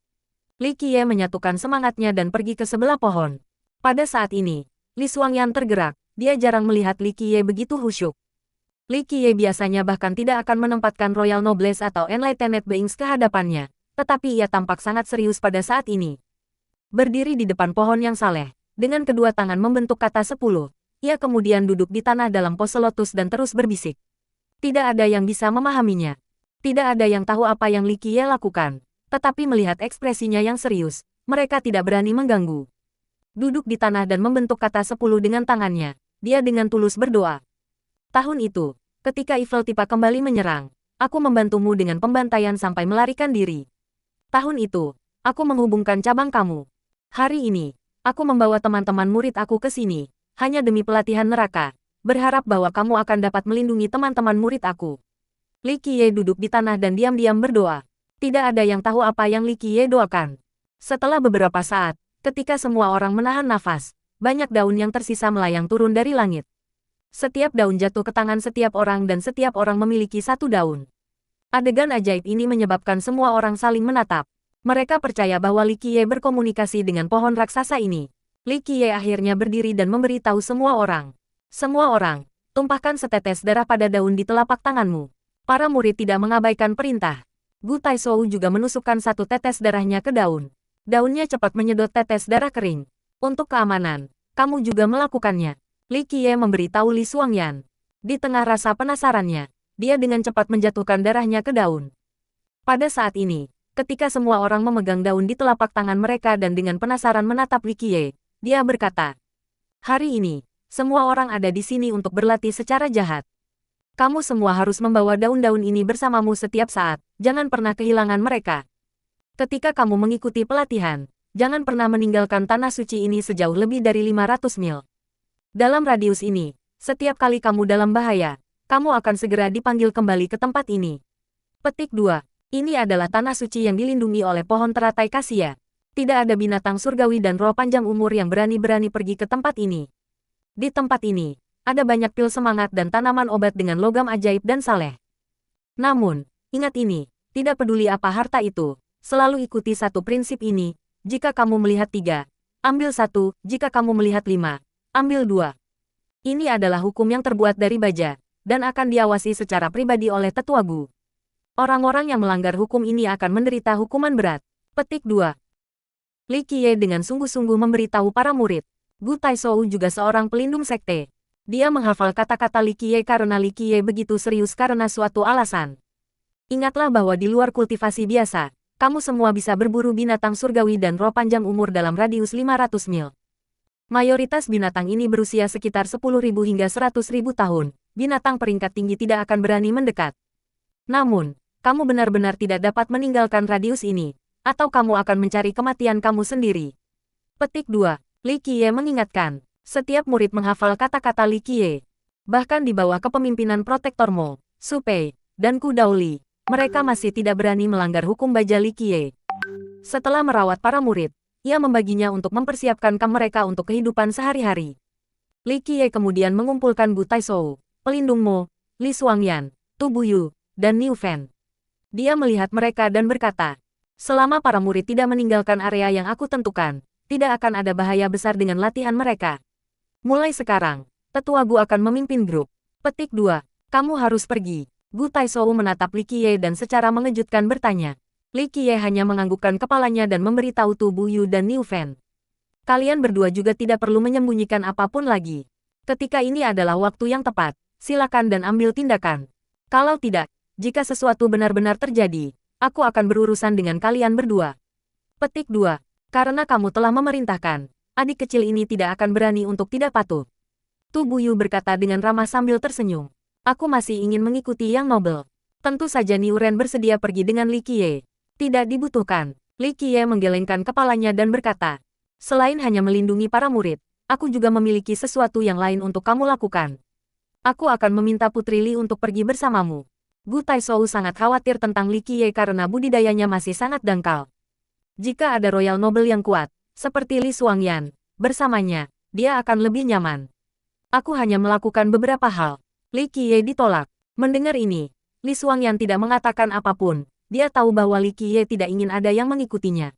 Li Qiye menyatukan semangatnya dan pergi ke sebelah pohon. Pada saat ini, Li Xuangyan tergerak, dia jarang melihat Li Qiye begitu khusyuk. Li Qiye biasanya bahkan tidak akan menempatkan Royal Noblesse atau Enlightened Beings ke hadapannya, tetapi ia tampak sangat serius pada saat ini. Berdiri di depan pohon yang saleh, dengan kedua tangan membentuk kata 10, ia kemudian duduk di tanah dalam pose lotus dan terus berbisik. Tidak ada yang bisa memahaminya. Tidak ada yang tahu apa yang Li Qiye lakukan, tetapi melihat ekspresinya yang serius, mereka tidak berani mengganggu. Duduk di tanah dan membentuk kata 10 dengan tangannya, dia dengan tulus berdoa. Tahun itu, ketika Evil Tipa kembali menyerang, aku membantumu dengan pembantaian sampai melarikan diri. Tahun itu, aku menghubungkan cabang kamu. Hari ini, aku membawa teman-teman murid aku ke sini, hanya demi pelatihan neraka, berharap bahwa kamu akan dapat melindungi teman-teman murid aku. Li Qiye duduk di tanah dan diam-diam berdoa. Tidak ada yang tahu apa yang Li Qiye doakan. Setelah beberapa saat, ketika semua orang menahan nafas, banyak daun yang tersisa melayang turun dari langit. Setiap daun jatuh ke tangan setiap orang dan setiap orang memiliki satu daun. Adegan ajaib ini menyebabkan semua orang saling menatap. Mereka percaya bahwa Li Qiye berkomunikasi dengan pohon raksasa ini. Li Qiye akhirnya berdiri dan memberitahu semua orang. Semua orang, tumpahkan setetes darah pada daun di telapak tanganmu. Para murid tidak mengabaikan perintah. Bu Taishou juga menusukkan satu tetes darahnya ke daun. Daunnya cepat menyedot tetes darah kering. Untuk keamanan, kamu juga melakukannya. Li Qiye memberitahu Li Xuangyan. Di tengah rasa penasarannya, dia dengan cepat menjatuhkan darahnya ke daun. Pada saat ini, ketika semua orang memegang daun di telapak tangan mereka dan dengan penasaran menatap Li Qiye, dia berkata, "Hari ini, semua orang ada di sini untuk berlatih secara jahat. Kamu semua harus membawa daun-daun ini bersamamu setiap saat, jangan pernah kehilangan mereka. Ketika kamu mengikuti pelatihan, jangan pernah meninggalkan tanah suci ini sejauh lebih dari 500 mil. Dalam radius ini, setiap kali kamu dalam bahaya, kamu akan segera dipanggil kembali ke tempat ini." Petik 2. Ini adalah tanah suci yang dilindungi oleh pohon teratai kasia. Tidak ada binatang surgawi dan roh panjang umur yang berani-berani pergi ke tempat ini. Di tempat ini, ada banyak pil semangat dan tanaman obat dengan logam ajaib dan saleh. Namun, ingat ini, tidak peduli apa harta itu, selalu ikuti satu prinsip ini, jika kamu melihat 3, ambil 1, jika kamu melihat 5, ambil 2. Ini adalah hukum yang terbuat dari baja, dan akan diawasi secara pribadi oleh tetua Gu. Orang-orang yang melanggar hukum ini akan menderita hukuman berat. Petik 2. Li Qiye dengan sungguh-sungguh memberitahu para murid. Gu Taishou juga seorang pelindung sekte. Dia menghafal kata-kata Li Qiye karena Li Qiye begitu serius karena suatu alasan. Ingatlah bahwa di luar kultivasi biasa, kamu semua bisa berburu binatang surgawi dan roh panjang umur dalam radius 500 mil. Mayoritas binatang ini berusia sekitar 10.000 hingga 100.000 tahun. Binatang peringkat tinggi tidak akan berani mendekat. Namun, kamu benar-benar tidak dapat meninggalkan radius ini. atau kamu akan mencari kematian kamu sendiri. Petik 2. Li Qiye mengingatkan, setiap murid menghafal kata-kata Li Qiye. Bahkan di bawah kepemimpinan Protektor Mo, Su Pei, dan Ku Daoli, mereka masih tidak berani melanggar hukum baja Li Qiye. Setelah merawat para murid, ia membaginya untuk mempersiapkan mereka untuk kehidupan sehari-hari. Li Qiye kemudian mengumpulkan Gu Taishou, pelindung Mo, Li Xuangyan, Tu Buyu, dan Niu Fan. Dia melihat mereka dan berkata, selama para murid tidak meninggalkan area yang aku tentukan, tidak akan ada bahaya besar dengan latihan mereka. Mulai sekarang, Tetua Gu akan memimpin grup. Petik 2. Kamu harus pergi. Gu Taishou menatap Li Qiye dan secara mengejutkan bertanya. Li Qiye hanya menganggukkan kepalanya dan memberitahu Tu Buyu dan Niu Fan. Kalian berdua juga tidak perlu menyembunyikan apapun lagi. Ketika ini adalah waktu yang tepat, silakan dan ambil tindakan. Kalau tidak, jika sesuatu benar-benar terjadi, aku akan berurusan dengan kalian berdua. Petik 2. Karena kamu telah memerintahkan, adik kecil ini tidak akan berani untuk tidak patuh. Tu Buyu berkata dengan ramah sambil tersenyum. Aku masih ingin mengikuti yang nobel. Tentu saja Niu Ren bersedia pergi dengan Li Qiye. Tidak dibutuhkan. Li Qiye menggelengkan kepalanya dan berkata, selain hanya melindungi para murid, aku juga memiliki sesuatu yang lain untuk kamu lakukan. Aku akan meminta Putri Li untuk pergi bersamamu. Gu Taishou sangat khawatir tentang Li Qiye karena budidayanya masih sangat dangkal. Jika ada Royal Noble yang kuat, seperti Li Xuangyan, bersamanya, dia akan lebih nyaman. Aku hanya melakukan beberapa hal. Li Qiye ditolak. Mendengar ini, Li Xuangyan tidak mengatakan apapun. Dia tahu bahwa Li Qiye tidak ingin ada yang mengikutinya.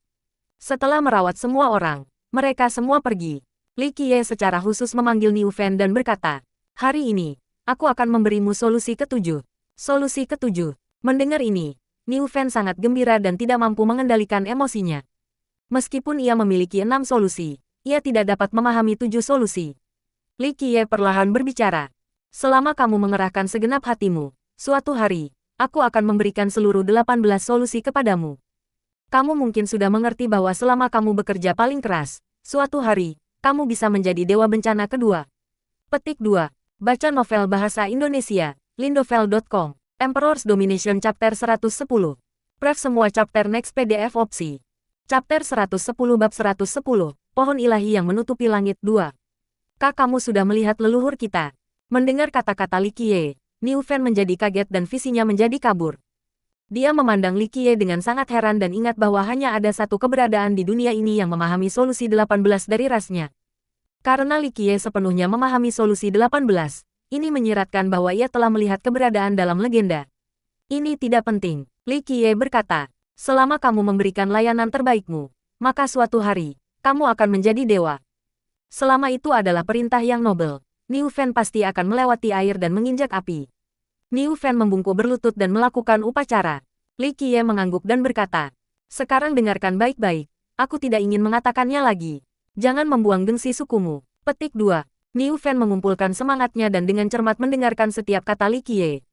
Setelah merawat semua orang, mereka semua pergi. Li Qiye secara khusus memanggil Niu Fan dan berkata, hari ini, aku akan memberimu solusi ketujuh. Solusi ketujuh. Mendengar ini, Niu Fan sangat gembira dan tidak mampu mengendalikan emosinya. Meskipun ia memiliki 6 solusi, ia tidak dapat memahami 7 solusi. Li Qiye perlahan berbicara. Selama kamu mengerahkan segenap hatimu, suatu hari, aku akan memberikan seluruh 18 solusi kepadamu. Kamu mungkin sudah mengerti bahwa selama kamu bekerja paling keras, suatu hari, kamu bisa menjadi dewa bencana kedua. Petik 2. Baca novel bahasa Indonesia, lindovel.com. Emperor's Domination Chapter 110. Pref semua chapter next PDF opsi. Chapter 110 bab 110, Pohon Ilahi yang Menutupi Langit 2. Kak, kamu sudah melihat leluhur kita. Mendengar kata-kata Li Qiye, Niu Fan menjadi kaget dan visinya menjadi kabur. Dia memandang Li Qiye dengan sangat heran dan ingat bahwa hanya ada satu keberadaan di dunia ini yang memahami solusi 18 dari rasnya. Karena Li Qiye sepenuhnya memahami solusi 18, ini menyiratkan bahwa ia telah melihat keberadaan dalam legenda. Ini tidak penting, Li Qiye berkata. Selama kamu memberikan layanan terbaikmu, maka suatu hari, kamu akan menjadi dewa. Selama itu adalah perintah yang nobel, Niu Fan pasti akan melewati air dan menginjak api. Niu Fan membungkuk berlutut dan melakukan upacara. Li Qiye mengangguk dan berkata, sekarang dengarkan baik-baik, aku tidak ingin mengatakannya lagi. Jangan membuang gengsi sukumu. Petik 2. Niu Fan mengumpulkan semangatnya dan dengan cermat mendengarkan setiap kata Li Qiye.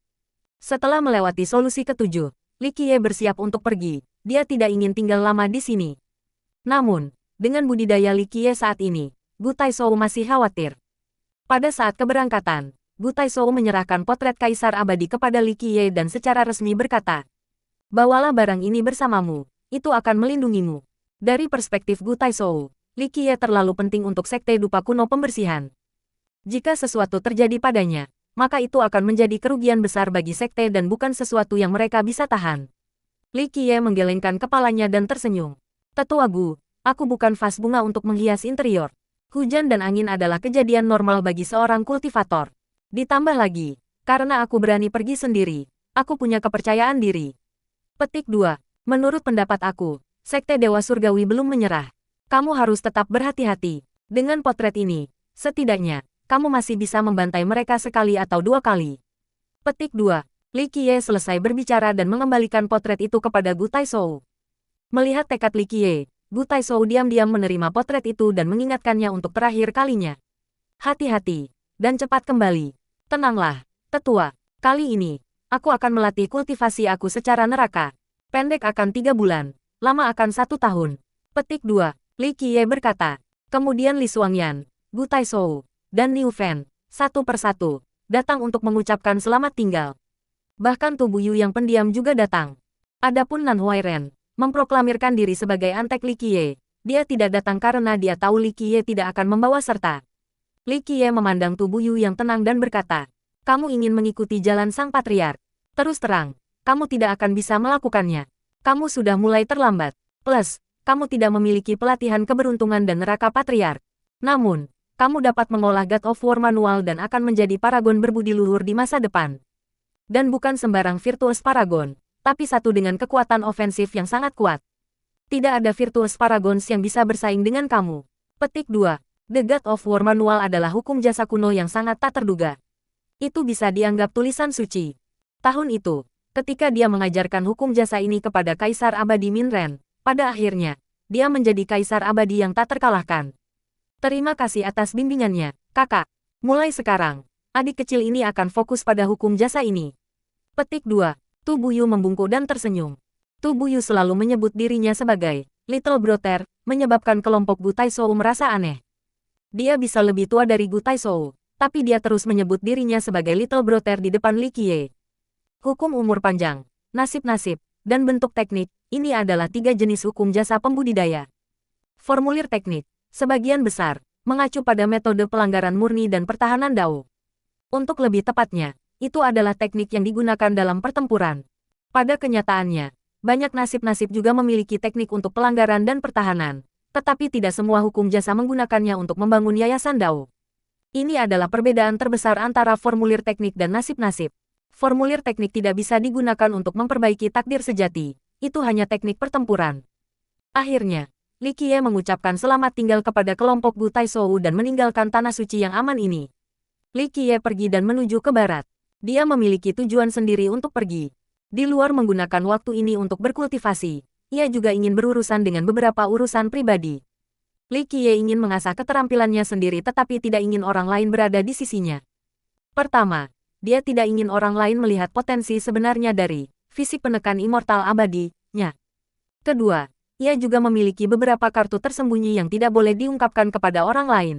Setelah melewati solusi ketujuh, Li Qiye bersiap untuk pergi. Dia tidak ingin tinggal lama di sini. Namun, dengan budidaya Li Qiye saat ini, Gu Taishou masih khawatir. Pada saat keberangkatan, Gu Taishou menyerahkan potret Kaisar Abadi kepada Li Qiye dan secara resmi berkata, bawalah barang ini bersamamu, itu akan melindungimu. Dari perspektif Gu Taishou, Li Qiye terlalu penting untuk Sekte Dupa Kuno Pembersihan. Jika sesuatu terjadi padanya, maka itu akan menjadi kerugian besar bagi sekte dan bukan sesuatu yang mereka bisa tahan. Li Qiye menggelengkan kepalanya dan tersenyum. Tetua Gu, aku bukan vas bunga untuk menghias interior. Hujan dan angin adalah kejadian normal bagi seorang kultivator. Ditambah lagi, karena aku berani pergi sendiri, aku punya kepercayaan diri. Petik 2. Menurut pendapat aku, Sekte Dewa Surgawi belum menyerah. Kamu harus tetap berhati-hati. Dengan potret ini, setidaknya, kamu masih bisa membantai mereka sekali atau 2 kali. Petik 2. Li Qiye selesai berbicara dan mengembalikan potret itu kepada Gu Taishou. Melihat tekad Li Qiye, Gu Taishou diam-diam menerima potret itu dan mengingatkannya untuk terakhir kalinya. Hati-hati, dan cepat kembali. Tenanglah, tetua. Kali ini, aku akan melatih kultivasi aku secara neraka. Pendek akan 3 bulan, lama akan 1 tahun. Petik 2. Li Qiye berkata. Kemudian Li Xuangyan, Gu Taishou, dan Niu Fan, satu persatu, datang untuk mengucapkan selamat tinggal. Bahkan Tu Buyu yang pendiam juga datang. Adapun Nan Huairen, memproklamirkan diri sebagai Antek Li Qiye. Dia tidak datang karena dia tahu Li Qiye tidak akan membawa serta. Li Qiye memandang tubuh Yu yang tenang dan berkata, "Kamu ingin mengikuti jalan sang patriark. Terus terang, kamu tidak akan bisa melakukannya. Kamu sudah mulai terlambat. Plus, kamu tidak memiliki pelatihan keberuntungan dan neraka patriark. Namun, kamu dapat mengolah God of War manual dan akan menjadi paragon berbudi luhur di masa depan. Dan bukan sembarang virtuous paragon, tapi satu dengan kekuatan ofensif yang sangat kuat. Tidak ada virtuous paragons yang bisa bersaing dengan kamu." Petik 2. The God of War manual adalah hukum jasa kuno yang sangat tak terduga. Itu bisa dianggap tulisan suci. Tahun itu, ketika dia mengajarkan hukum jasa ini kepada Kaisar Abadi Minren, pada akhirnya, dia menjadi Kaisar Abadi yang tak terkalahkan. Terima kasih atas bimbingannya, kakak. Mulai sekarang, adik kecil ini akan fokus pada hukum jasa ini. Petik 2. Tu Buyu membungkuk dan tersenyum. Tu Buyu selalu menyebut dirinya sebagai Little Brother, menyebabkan kelompok Gu Taishou merasa aneh. Dia bisa lebih tua dari Gu Taishou, tapi dia terus menyebut dirinya sebagai Little Brother di depan Li Qiye. Hukum umur panjang, nasib-nasib, dan bentuk teknik, ini adalah 3 jenis hukum jasa pembudidaya. Formulir teknik, sebagian besar, mengacu pada metode pelanggaran murni dan pertahanan Dao. Untuk lebih tepatnya, itu adalah teknik yang digunakan dalam pertempuran. Pada kenyataannya, banyak nasib-nasib juga memiliki teknik untuk pelanggaran dan pertahanan, tetapi tidak semua hukum jasa menggunakannya untuk membangun yayasan Dao. Ini adalah perbedaan terbesar antara formulir teknik dan nasib-nasib. Formulir teknik tidak bisa digunakan untuk memperbaiki takdir sejati, itu hanya teknik pertempuran. Akhirnya, Li Qiye mengucapkan selamat tinggal kepada kelompok Gu Taishou dan meninggalkan tanah suci yang aman ini. Li Qiye pergi dan menuju ke barat. Dia memiliki tujuan sendiri untuk pergi. Di luar menggunakan waktu ini untuk berkultivasi, ia juga ingin berurusan dengan beberapa urusan pribadi. Li Qiye ingin mengasah keterampilannya sendiri tetapi tidak ingin orang lain berada di sisinya. Pertama, dia tidak ingin orang lain melihat potensi sebenarnya dari fisik penekan immortal abadi-nya. Kedua, ia juga memiliki beberapa kartu tersembunyi yang tidak boleh diungkapkan kepada orang lain.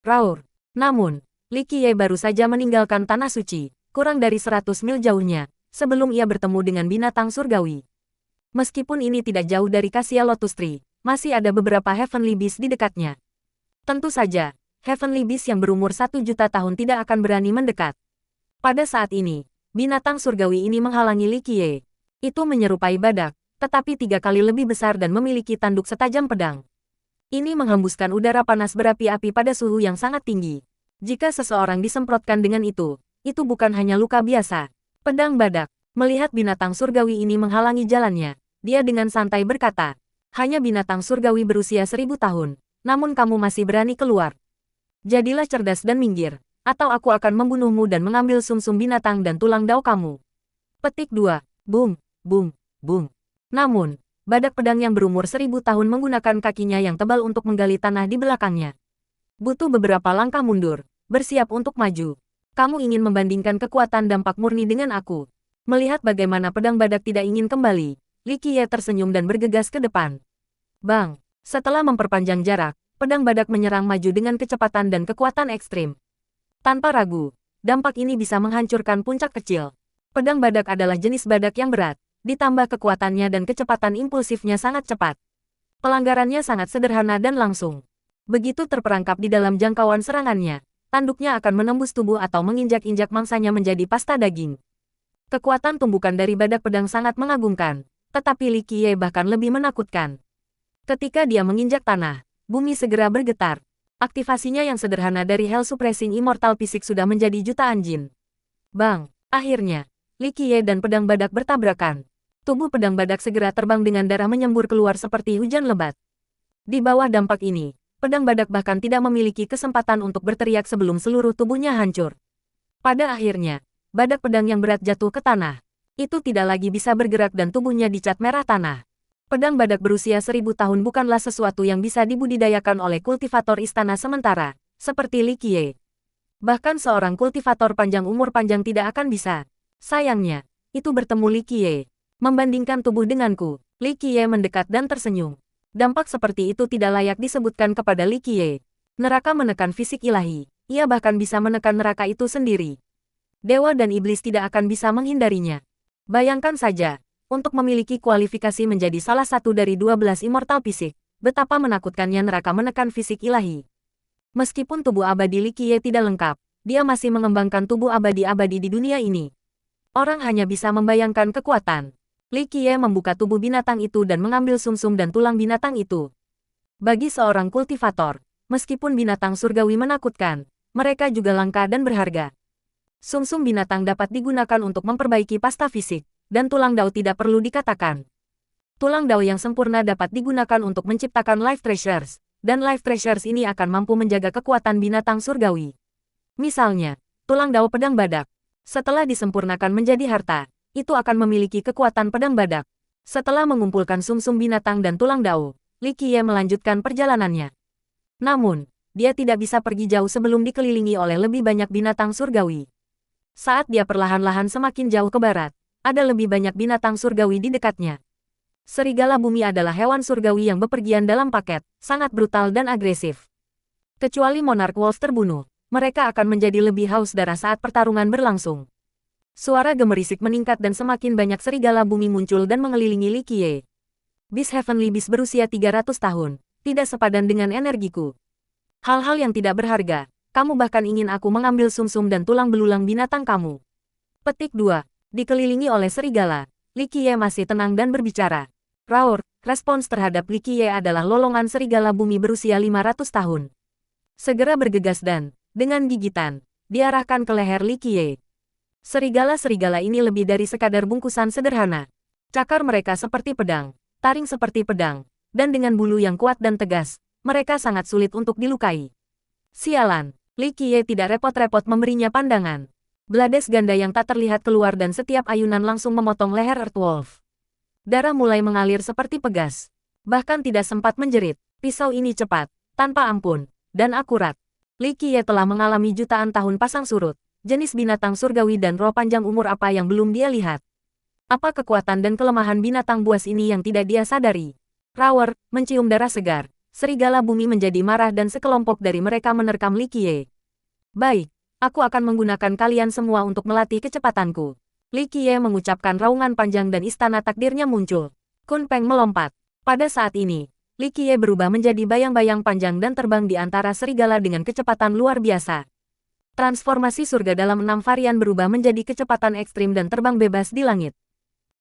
Raur. Namun, Li Qiye baru saja meninggalkan tanah suci, kurang dari 100 mil jauhnya, sebelum ia bertemu dengan binatang surgawi. Meskipun ini tidak jauh dari Cassia Lotus Tree, masih ada beberapa Heavenly Beast di dekatnya. Tentu saja, Heavenly Beast yang berumur 1 juta tahun tidak akan berani mendekat. Pada saat ini, binatang surgawi ini menghalangi Li Qiye. Itu menyerupai badak, tetapi 3 kali lebih besar dan memiliki tanduk setajam pedang. Ini menghembuskan udara panas berapi-api pada suhu yang sangat tinggi. Jika seseorang disemprotkan dengan itu bukan hanya luka biasa. Pedang badak, melihat binatang surgawi ini menghalangi jalannya, dia dengan santai berkata, "Hanya binatang surgawi berusia 1000 tahun, namun kamu masih berani keluar. Jadilah cerdas dan minggir, atau aku akan membunuhmu dan mengambil sumsum binatang dan tulang Dao kamu." Petik 2. Boom, boom, boom. Namun, badak pedang yang berumur 1000 tahun menggunakan kakinya yang tebal untuk menggali tanah di belakangnya. Butuh beberapa langkah mundur, bersiap untuk maju. Kamu ingin membandingkan kekuatan dampak murni dengan aku. Melihat bagaimana pedang badak tidak ingin kembali, Li Qiye tersenyum dan bergegas ke depan. Bang! Setelah memperpanjang jarak, pedang badak menyerang maju dengan kecepatan dan kekuatan ekstrim. Tanpa ragu, dampak ini bisa menghancurkan puncak kecil. Pedang badak adalah jenis badak yang berat, ditambah kekuatannya dan kecepatan impulsifnya sangat cepat. Pelanggarannya sangat sederhana dan langsung. Begitu terperangkap di dalam jangkauan serangannya, tanduknya akan menembus tubuh atau menginjak-injak mangsanya menjadi pasta daging. Kekuatan tumbukan dari badak pedang sangat mengagumkan, tetapi Li Qiye bahkan lebih menakutkan. Ketika dia menginjak tanah, bumi segera bergetar. Aktivasinya yang sederhana dari Hell Suppressing Immortal Fisik sudah menjadi jutaan jin. Bang! Akhirnya, Li Qiye dan pedang badak bertabrakan. Tubuh pedang badak segera terbang dengan darah menyembur keluar seperti hujan lebat. Di bawah dampak ini, pedang badak bahkan tidak memiliki kesempatan untuk berteriak sebelum seluruh tubuhnya hancur. Pada akhirnya, badak pedang yang berat jatuh ke tanah. Itu tidak lagi bisa bergerak dan tubuhnya dicat merah tanah. Pedang badak berusia 1000 tahun bukanlah sesuatu yang bisa dibudidayakan oleh kultivator istana sementara, seperti Li Qiye. Bahkan seorang kultivator panjang umur panjang tidak akan bisa. Sayangnya, itu bertemu Li Qiye. Membandingkan tubuh denganku, Li Qiye mendekat dan tersenyum. Dampak seperti itu tidak layak disebutkan kepada Li Qiye. Neraka menekan fisik ilahi, ia bahkan bisa menekan neraka itu sendiri. Dewa dan iblis tidak akan bisa menghindarinya. Bayangkan saja, Untuk memiliki kualifikasi menjadi salah satu dari 12 immortal fisik, betapa menakutkannya neraka menekan fisik ilahi. Meskipun tubuh abadi Li Qiye tidak lengkap, dia masih mengembangkan tubuh abadi-abadi di dunia ini. Orang hanya bisa membayangkan kekuatan. Li Qiye membuka tubuh binatang itu dan mengambil sumsum dan tulang binatang itu. Bagi seorang kultivator, meskipun binatang surgawi menakutkan, mereka juga langka dan berharga. Sumsum binatang dapat digunakan untuk memperbaiki pasta fisik, dan tulang dao tidak perlu dikatakan. Tulang dao yang sempurna dapat digunakan untuk menciptakan life treasures, dan life treasures ini akan mampu menjaga kekuatan binatang surgawi. Misalnya, tulang dao pedang badak. Setelah disempurnakan menjadi harta, itu akan memiliki kekuatan pedang badak. Setelah mengumpulkan sumsum binatang dan tulang dao, Li Qiye melanjutkan perjalanannya. Namun, dia tidak bisa pergi jauh sebelum dikelilingi oleh lebih banyak binatang surgawi. Saat dia perlahan-lahan semakin jauh ke barat, ada lebih banyak binatang surgawi di dekatnya. Serigala bumi adalah hewan surgawi yang bepergian dalam paket, sangat brutal dan agresif. Kecuali Monarch Wolf terbunuh, mereka akan menjadi lebih haus darah saat pertarungan berlangsung. Suara gemerisik meningkat dan semakin banyak serigala bumi muncul dan mengelilingi Li Qiye. Beast Heavenly Beast berusia 300 tahun, tidak sepadan dengan energiku. Hal-hal yang tidak berharga, kamu bahkan ingin aku mengambil sumsum dan tulang belulang binatang kamu. Petik 2. Dikelilingi oleh serigala, Li Qiye masih tenang dan berbicara. Roar, respons terhadap Li Qiye adalah lolongan serigala bumi berusia 500 tahun. Segera bergegas dan, dengan gigitan, diarahkan ke leher Li Qiye. Serigala-serigala ini lebih dari sekadar bungkusan sederhana. Cakar mereka seperti pedang, taring seperti pedang, dan dengan bulu yang kuat dan tegas, mereka sangat sulit untuk dilukai. Sialan, Li Qiye tidak repot-repot memberinya pandangan. Blades ganda yang tak terlihat keluar dan setiap ayunan langsung memotong leher Earthwolf. Darah mulai mengalir seperti pegas. Bahkan tidak sempat menjerit, pisau ini cepat, tanpa ampun, dan akurat. Li Qiye telah mengalami jutaan tahun pasang surut, jenis binatang surgawi dan roh panjang umur apa yang belum dia lihat. Apa kekuatan dan kelemahan binatang buas ini yang tidak dia sadari? Roar, mencium darah segar. Serigala bumi menjadi marah dan sekelompok dari mereka menerkam Li Qiye. Baik, aku akan menggunakan kalian semua untuk melatih kecepatanku. Li Qiye mengucapkan raungan panjang dan istana takdirnya muncul. Kun Peng melompat. Pada saat ini, Li Qiye berubah menjadi bayang-bayang panjang dan terbang di antara serigala dengan kecepatan luar biasa. Transformasi surga dalam 6 varian berubah menjadi kecepatan ekstrim dan terbang bebas di langit.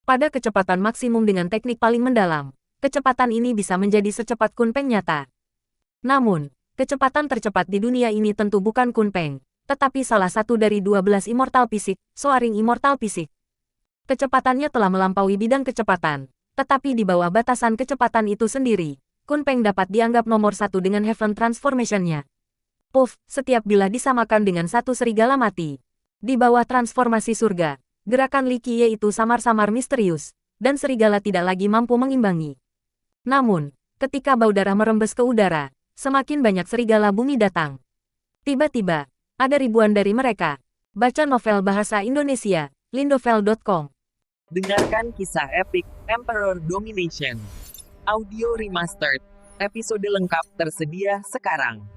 Pada kecepatan maksimum dengan teknik paling mendalam, kecepatan ini bisa menjadi secepat Kun Peng nyata. Namun, kecepatan tercepat di dunia ini tentu bukan Kun Peng, tetapi salah satu dari 12 immortal fisik, Soaring Immortal Fisik. Kecepatannya telah melampaui bidang kecepatan, tetapi di bawah batasan kecepatan itu sendiri, Kun Peng dapat dianggap nomor satu dengan Heaven Transformation-nya. Puff, setiap bila disamakan dengan satu serigala mati. Di bawah transformasi surga, gerakan Li Qiye itu samar-samar misterius, dan serigala tidak lagi mampu mengimbangi. Namun, ketika bau darah merembes ke udara, semakin banyak serigala bumi datang. Tiba-tiba, ada ribuan dari mereka. Baca novel bahasa Indonesia, lindovel.com. Dengarkan kisah epik Emperor Domination. Audio Remastered. Episode lengkap tersedia sekarang.